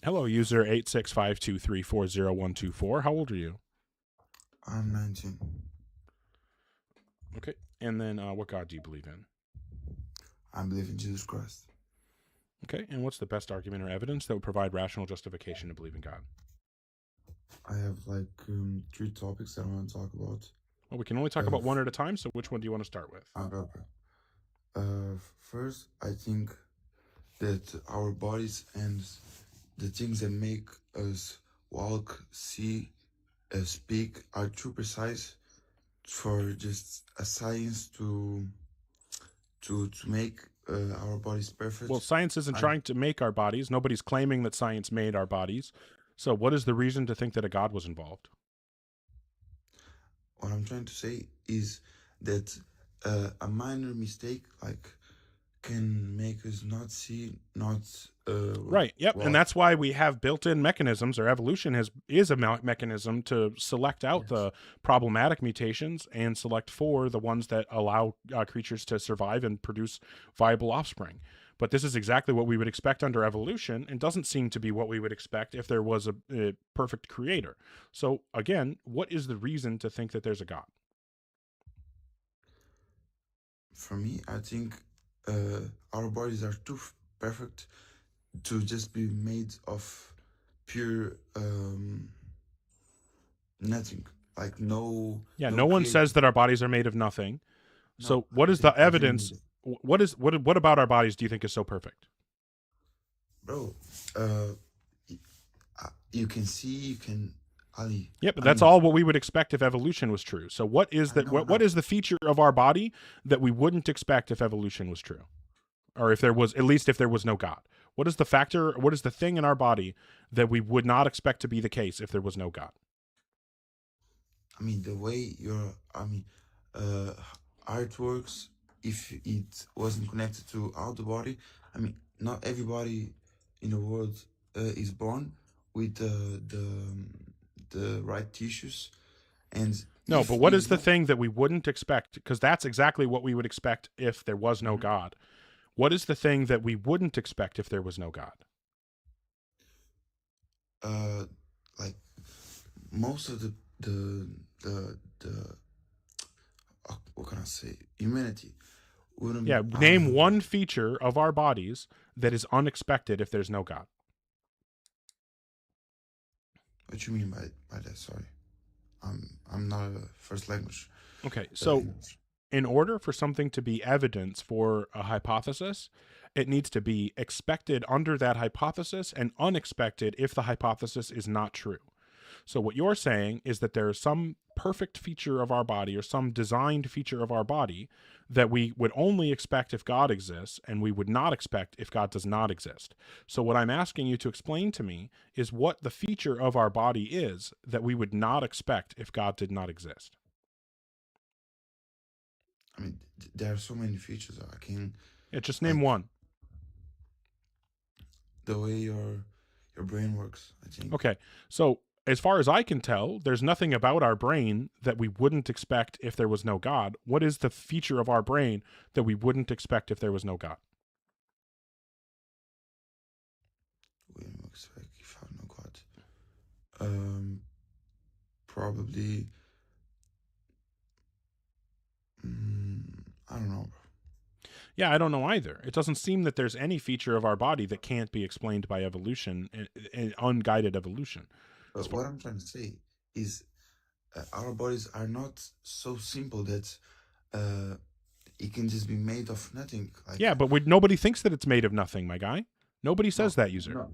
Hello, user 86523400124. How old are you? I'm 19. Okay. And then what God do you believe in? I believe in Jesus Christ. Okay. And what's the best argument or evidence that would provide rational justification to believe in God? I have like 3 topics that I want to talk about. Well, we can only talk about one at a time, so which one do you want to start with? Okay. First, I think that our bodies and the things that make us walk, see, speak are too precise for just a science to make our bodies perfect. Well, science isn't trying to make our bodies. Nobody's claiming that science made our bodies. So what is the reason to think that a God was involved? What I'm trying to say is that a minor mistake can make us not see, not Right. Yep. walk. And that's why we have built-in mechanisms, or evolution is a mechanism to select out the problematic mutations and select for the ones that allow creatures to survive and produce viable offspring. But this is exactly what we would expect under evolution, and doesn't seem to be what we would expect if there was a perfect creator. So again, what is the reason to think that there's a God? For me, I think our bodies are too perfect to just be made of pure nothing. Like no. Yeah, no one says that our bodies are made of nothing. So what is the evidence? What about our bodies do you think is so perfect? Bro, you can see, you can. Ali. Yeah, but that's all what we would expect if evolution was true. So what is that? What is the feature of our body that we wouldn't expect if evolution was true, or if there was, at least if there was no God? What is the factor? What is the thing in our body that we would not expect to be the case if there was no God? I mean, the way your art works, if it wasn't connected to all the body, I mean, not everybody in the world is born with the right tissues, and no, but what is the thing that we wouldn't expect? Because that's exactly what we would expect if there was no God. What is the thing that we wouldn't expect if there was no God? Like most of the what can I say? Humanity. Yeah, name one feature of our bodies that is unexpected if there's no God. What you mean by that? Sorry, I'm not a first language. Okay, so in order for something to be evidence for a hypothesis, it needs to be expected under that hypothesis and unexpected if the hypothesis is not true. So what you're saying is that there is some perfect feature of our body or some designed feature of our body that we would only expect if God exists, and we would not expect if God does not exist. So what I'm asking you to explain to me is what the feature of our body is that we would not expect if God did not exist. I mean, there are so many features. I can. Yeah, just name one. The way your brain works, I think. Okay, so as far as I can tell, there's nothing about our brain that we wouldn't expect if there was no God. What is the feature of our brain that we wouldn't expect if there was no God? We don't expect if I have no God. Probably. Yeah, I don't know either. It doesn't seem that there's any feature of our body that can't be explained by evolution and unguided evolution. But what I'm trying to say is our bodies are not so simple that it can just be made of nothing. Like, yeah, but nobody thinks that it's made of nothing, my guy. Nobody says that, user.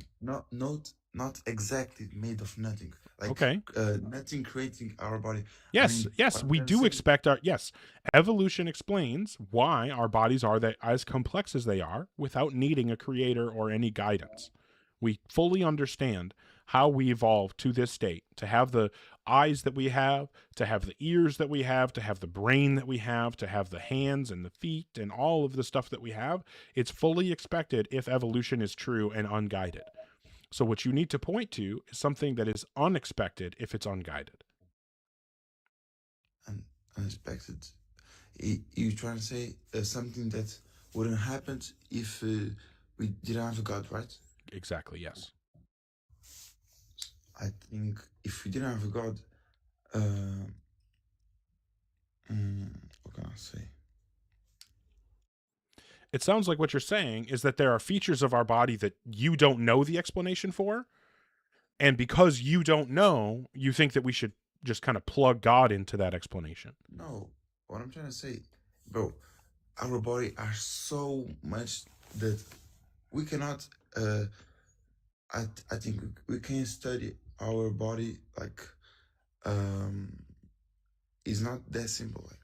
Not exactly made of nothing. Like, okay. Nothing creating our body. Yes, yes, we do expect our. Yes, evolution explains why our bodies are as complex as they are without needing a creator or any guidance. We fully understand how we evolved to this state, to have the eyes that we have, to have the ears that we have, to have the brain that we have, to have the hands and the feet and all of the stuff that we have. It's fully expected if evolution is true and unguided. So what you need to point to is something that is unexpected if it's unguided. Unexpected. You're trying to say something that wouldn't happen if we didn't have a God, right? Exactly, yes. I think if we didn't have a God, what can I say? It sounds like what you're saying is that there are features of our body that you don't know the explanation for. And because you don't know, you think that we should just kind of plug God into that explanation. No, what I'm trying to say, bro, our body are so much that we cannot, I think we can study our body like, it's not that simple. Like,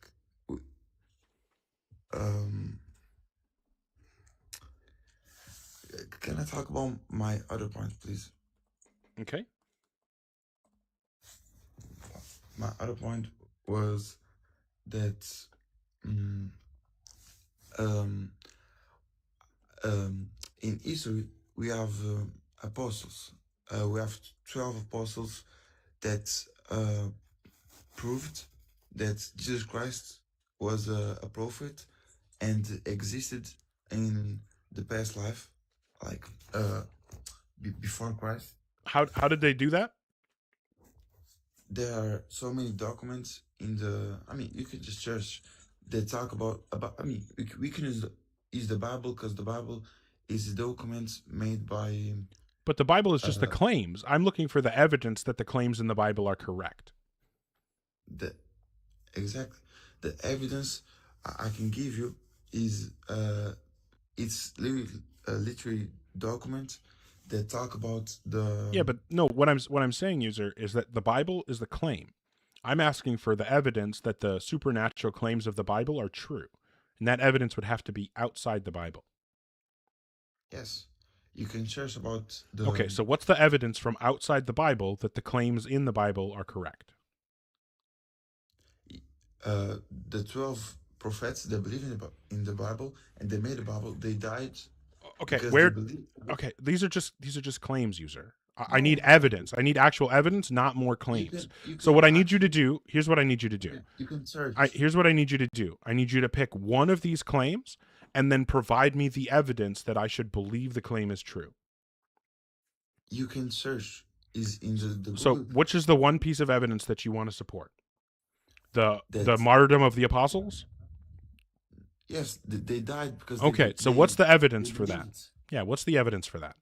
can I talk about my other point, please? Okay. My other point was that in history we have apostles. We have 12 apostles that proved that Jesus Christ was a prophet and existed in the past life, like before Christ. How did they do that? There are so many documents in the. I mean, you could just search. They talk about. I mean, we can use the Bible because the Bible is documents made by. But the Bible is just the claims. I'm looking for the evidence that the claims in the Bible are correct. Exactly. The evidence I can give you is it's literally document that talk about the. Yeah, but no, what I'm saying, user, is that the Bible is the claim. I'm asking for the evidence that the supernatural claims of the Bible are true. And that evidence would have to be outside the Bible. Yes. You can search about the. Okay, so what's the evidence from outside the Bible that the claims in the Bible are correct? The 12 prophets that believe in the Bible and they made the Bible, they died. Okay, okay, these are just claims, user. I need evidence. I need actual evidence, not more claims. So what I need you to do, here's what I need you to do. You can search. Here's what I need you to do. I need you to pick one of these claims and then provide me the evidence that I should believe the claim is true. You can search is in the So which is the one piece of evidence that you want to support? The martyrdom of the apostles? Yes, they died because. Okay, so what's the evidence for that? Yeah, what's the evidence for that?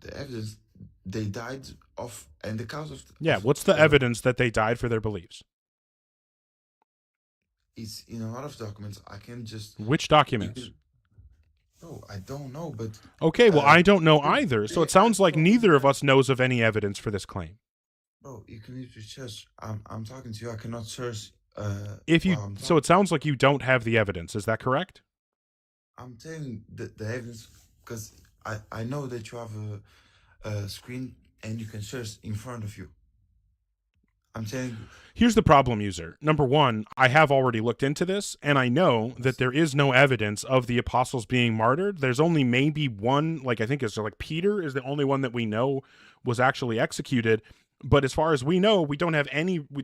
The evidence they died of, and the cause of. Yeah, what's the evidence that they died for their beliefs? It's in a lot of documents. I can just. Which documents? Oh, I don't know, but. Okay, well, I don't know either. So it sounds like neither of us knows of any evidence for this claim. Bro, you can literally search. I'm talking to you. I cannot search. So it sounds like you don't have the evidence. Is that correct? I'm telling the evidence because I know that you have a screen and you can search in front of you. I'm telling you. Here's the problem, user. Number one, I have already looked into this, and I know that there is no evidence of the apostles being martyred. There's only maybe one, like I think it's like Peter is the only one that we know was actually executed. But as far as we know, we don't have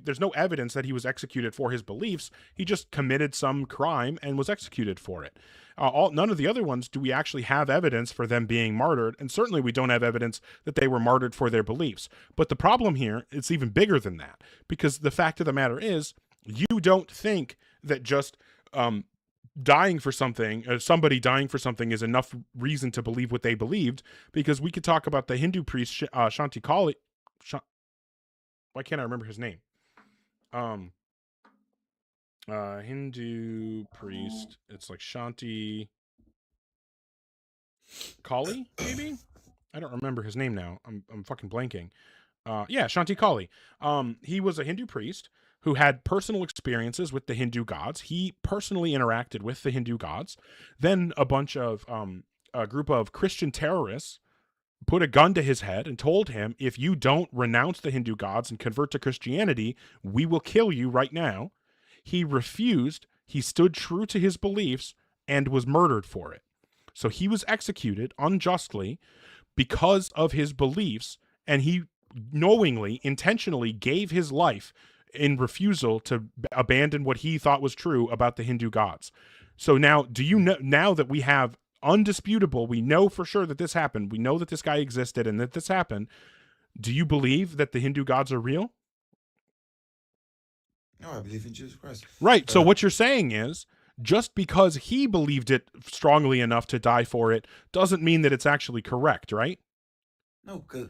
there's no evidence that he was executed for his beliefs. He just committed some crime and was executed for it. None of the other ones do we actually have evidence for them being martyred. And certainly we don't have evidence that they were martyred for their beliefs. But the problem here, it's even bigger than that. Because the fact of the matter is, you don't think that just dying for something, somebody dying for something is enough reason to believe what they believed, because we could talk about the Hindu priest Shanti Kali. Why can't I remember his name? Hindu priest. It's like Shanti Kali, maybe? I don't remember his name now. I'm fucking blanking. Yeah, Shanti Kali. He was a Hindu priest who had personal experiences with the Hindu gods. He personally interacted with the Hindu gods. Then a group of Christian terrorists put a gun to his head and told him, if you don't renounce the Hindu gods and convert to Christianity, we will kill you right now. He refused. He stood true to his beliefs and was murdered for it. So he was executed unjustly because of his beliefs, and he knowingly, intentionally gave his life in refusal to abandon what he thought was true about the Hindu gods. So now, do you know, now that we have undisputable, we know for sure that this happened, we know that this guy existed and that this happened, do you believe that the Hindu gods are real? No, I believe in Jesus Christ. Right. So what you're saying is, just because he believed it strongly enough to die for it doesn't mean that it's actually correct, right? No, because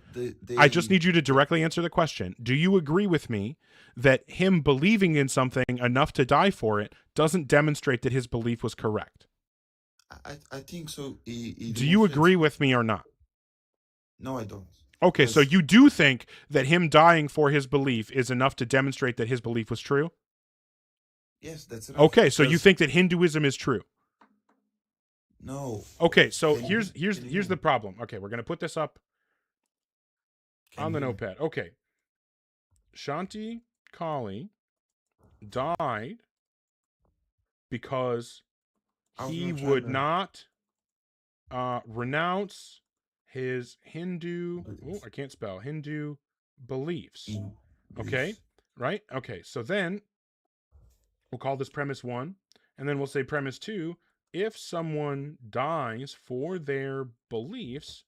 I just need you to directly answer the question. Do you agree with me that him believing in something enough to die for it doesn't demonstrate that his belief was correct? I think so. Do you agree with me or not? No, I don't. Okay, so you do think that him dying for his belief is enough to demonstrate that his belief was true? Yes, that's enough. Okay, so you think that Hinduism is true? No. Okay, so here's the problem. Okay, we're gonna put this up on the notepad. Okay. Shanti Kali died because he would not renounce his Hindu, I can't spell, Hindu beliefs. Okay, right? Okay, so then we'll call this premise 1, and then we'll say premise 2, if someone dies for their beliefs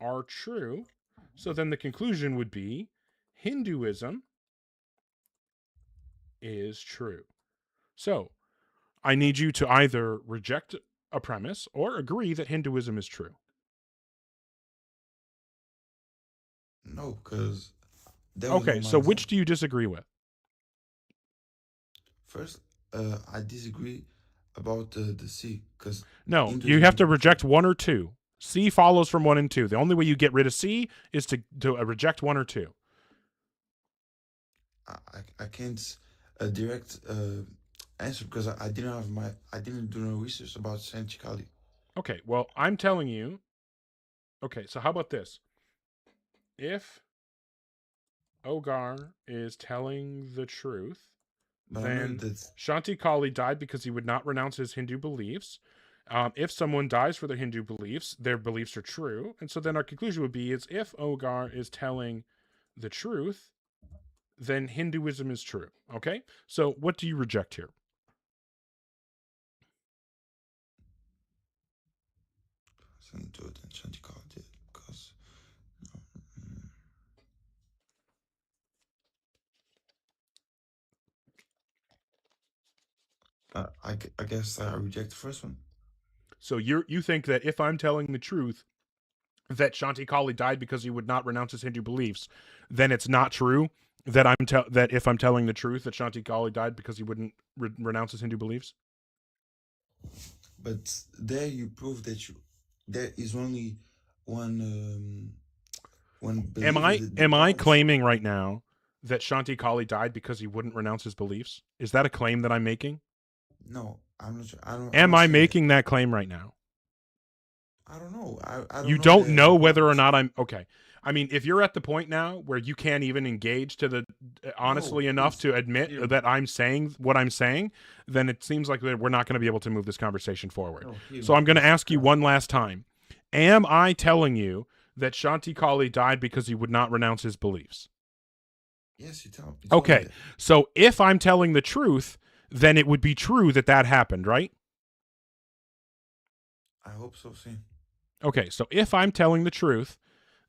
are true. So then the conclusion would be Hinduism is true. So I need you to either reject a premise or agree that Hinduism is true. No, because... Okay, so which do you disagree with? First, I disagree about the C, because... No, you have to reject 1 or 2. C follows from 1 and 2. The only way you get rid of C is to reject 1 or 2. I can't direct answer because I didn't do no research about Shanti Kali. Okay, well, I'm telling you. Okay, so how about this? If Ogar is telling the truth, then Shanti Kali died because he would not renounce his Hindu beliefs. If someone dies for their Hindu beliefs, their beliefs are true. And so then our conclusion would be is if Ogar is telling the truth, then Hinduism is true. Okay? So what do you reject here? Shanti Kali did because... I guess I reject the first one. So you think that if I'm telling the truth that Shanti Kali died because he would not renounce his Hindu beliefs, then it's not true that that if I'm telling the truth that Shanti Kali died because he wouldn't renounce his Hindu beliefs? But there you prove that there is only one Am I claiming right now that Shanti Kali died because he wouldn't renounce his beliefs? Is that a claim that I'm making? No, I'm not sure. Am I making that claim right now? I don't know. I don't you know don't know whether or not I'm okay. I mean, if you're at the point now where you can't even engage to the honestly enough to admit that I'm saying what I'm saying, then it seems like we're not going to be able to move this conversation forward. So I'm going to ask you one last time. Am I telling you that Shanti Kali died because he would not renounce his beliefs? Yes, you tell me. Okay. So if I'm telling the truth, then it would be true that happened, right? I hope so, see. Okay, so if I'm telling the truth,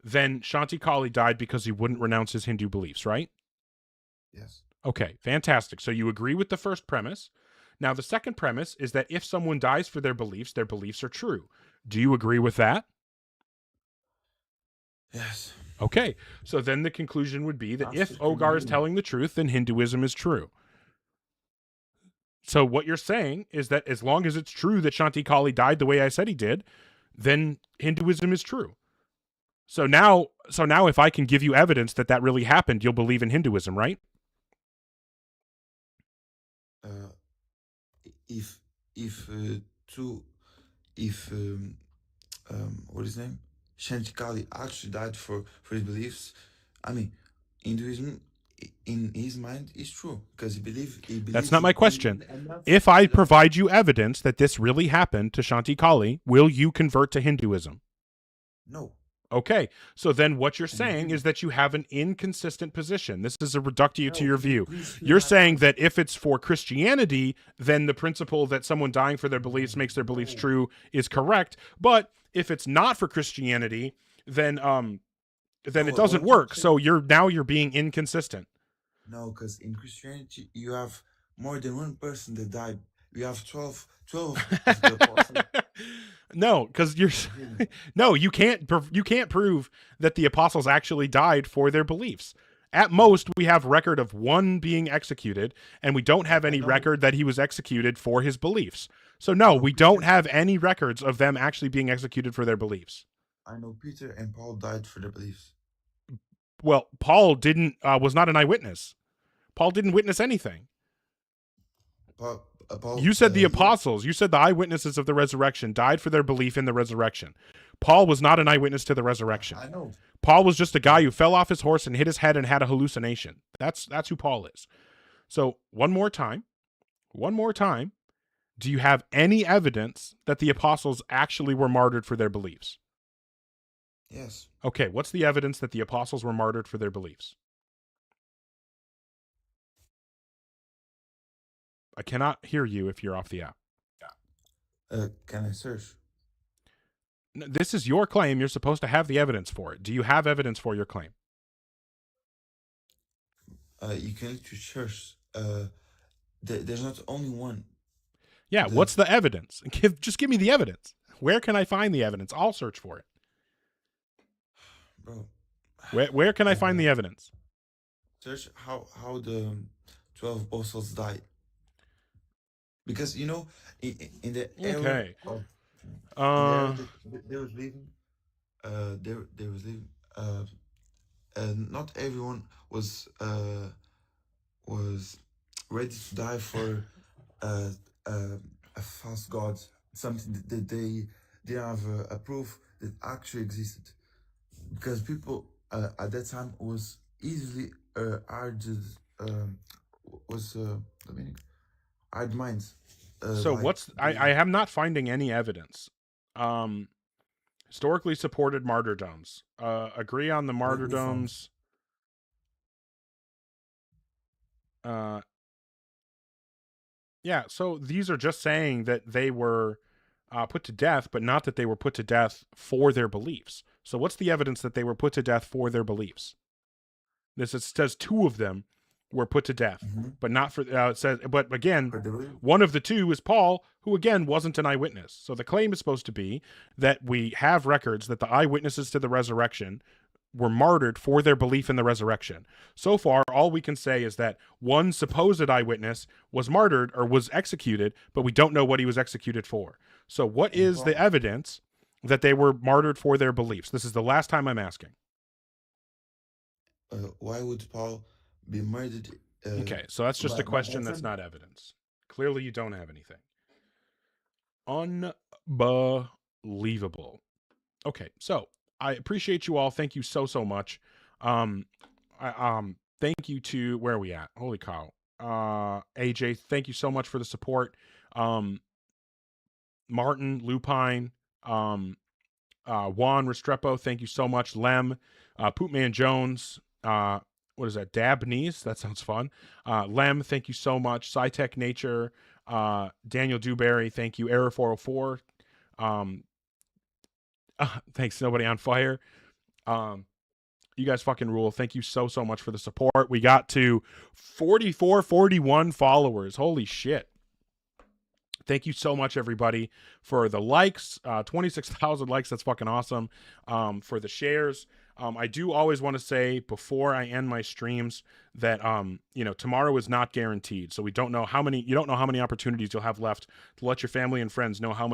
then Shanti Kali died because he wouldn't renounce his Hindu beliefs, right? Yes. Okay, fantastic. So you agree with the first premise. Now, the second premise is that if someone dies for their beliefs are true. Do you agree with that? Yes. Okay, so then the conclusion would be that if Ogar is telling the truth, then Hinduism is true. So what you're saying is that as long as it's true that Shanti Kali died the way I said he did, then Hinduism is true. So now if I can give you evidence that that really happened, you'll believe in Hinduism, right? If what is his name? Shanti Kali actually died for his beliefs. I mean, Hinduism in his mind is true because he believes. That's not my question. If I provide you evidence that this really happened to Shanti Kali, will you convert to Hinduism? No. Okay, so then what you're saying is that you have an inconsistent position. This is a reductio to your view. You're saying that if it's for Christianity, then the principle that someone dying for their beliefs makes their beliefs true is correct. But if it's not for Christianity, then it doesn't work. So you're being inconsistent. No, because in Christianity you have more than one person that died. You have 12 of the apostles. No, because you can't prove that the apostles actually died for their beliefs. At most, we have record of one being executed, and we don't have any record that he was executed for his beliefs. So no, we don't have any records of them actually being executed for their beliefs. I know Peter and Paul died for their beliefs. Well, Paul was not an eyewitness. Paul didn't witness anything. Paul, you said the apostles, you said the eyewitnesses of the resurrection died for their belief in the resurrection. Paul was not an eyewitness to the resurrection. I know. Paul was just a guy who fell off his horse and hit his head and had a hallucination. That's who Paul is. So one more time, do you have any evidence that the apostles actually were martyred for their beliefs? Yes. Okay, what's the evidence that the apostles were martyred for their beliefs? I cannot hear you if you're off the app. Can I search? No, this is your claim. You're supposed to have the evidence for it. Do you have evidence for your claim? You can look to search. There's not only one. Yeah, what's the evidence? Just give me the evidence. Where can I find the evidence? I'll search for it. Bro. Where can I find the evidence? Search how the 12 apostles died. Because in the okay, they was leaving. They was leaving. Not everyone was ready to die for a false god, something that they didn't have a proof that actually existed. Because people at that time was easily hard minds. So I am not finding any evidence. Historically supported martyrdoms. Agree on the martyrdoms. Yeah, so these are just saying that they were put to death, but not that they were put to death for their beliefs. So what's the evidence that they were put to death for their beliefs? It says 2 of them were put to death, but not for, it says, but again, one of the 2 is Paul, who again wasn't an eyewitness. So the claim is supposed to be that we have records that the eyewitnesses to the resurrection were martyred for their belief in the resurrection. So far, all we can say is that one supposed eyewitness was martyred or was executed, but we don't know what he was executed for. So what is the evidence that they were martyred for their beliefs? This is the last time I'm asking. Why would Paul be murdered? Okay, so that's just a question that's not evidence. Clearly you don't have anything. Unbelievable. Okay, so I appreciate you all. Thank you so much. Thank you to, where are we at? Holy cow. AJ, thank you so much for the support. Martin, Lupine, Juan Restrepo, thank you so much. Lem, Poopman Jones, what is that? Dabnese? That sounds fun. Lem, thank you so much. SciTech Nature, Daniel Dewberry, thank you. Error 404. Thanks, Nobody on Fire. You guys fucking rule. Thank you so much for the support. We got to 41 followers. Holy shit. Thank you so much, everybody, for the likes. 26,000 likes. That's fucking awesome. For the shares. I do always want to say before I end my streams that, tomorrow is not guaranteed. So you don't know how many opportunities you'll have left to let your family and friends know how much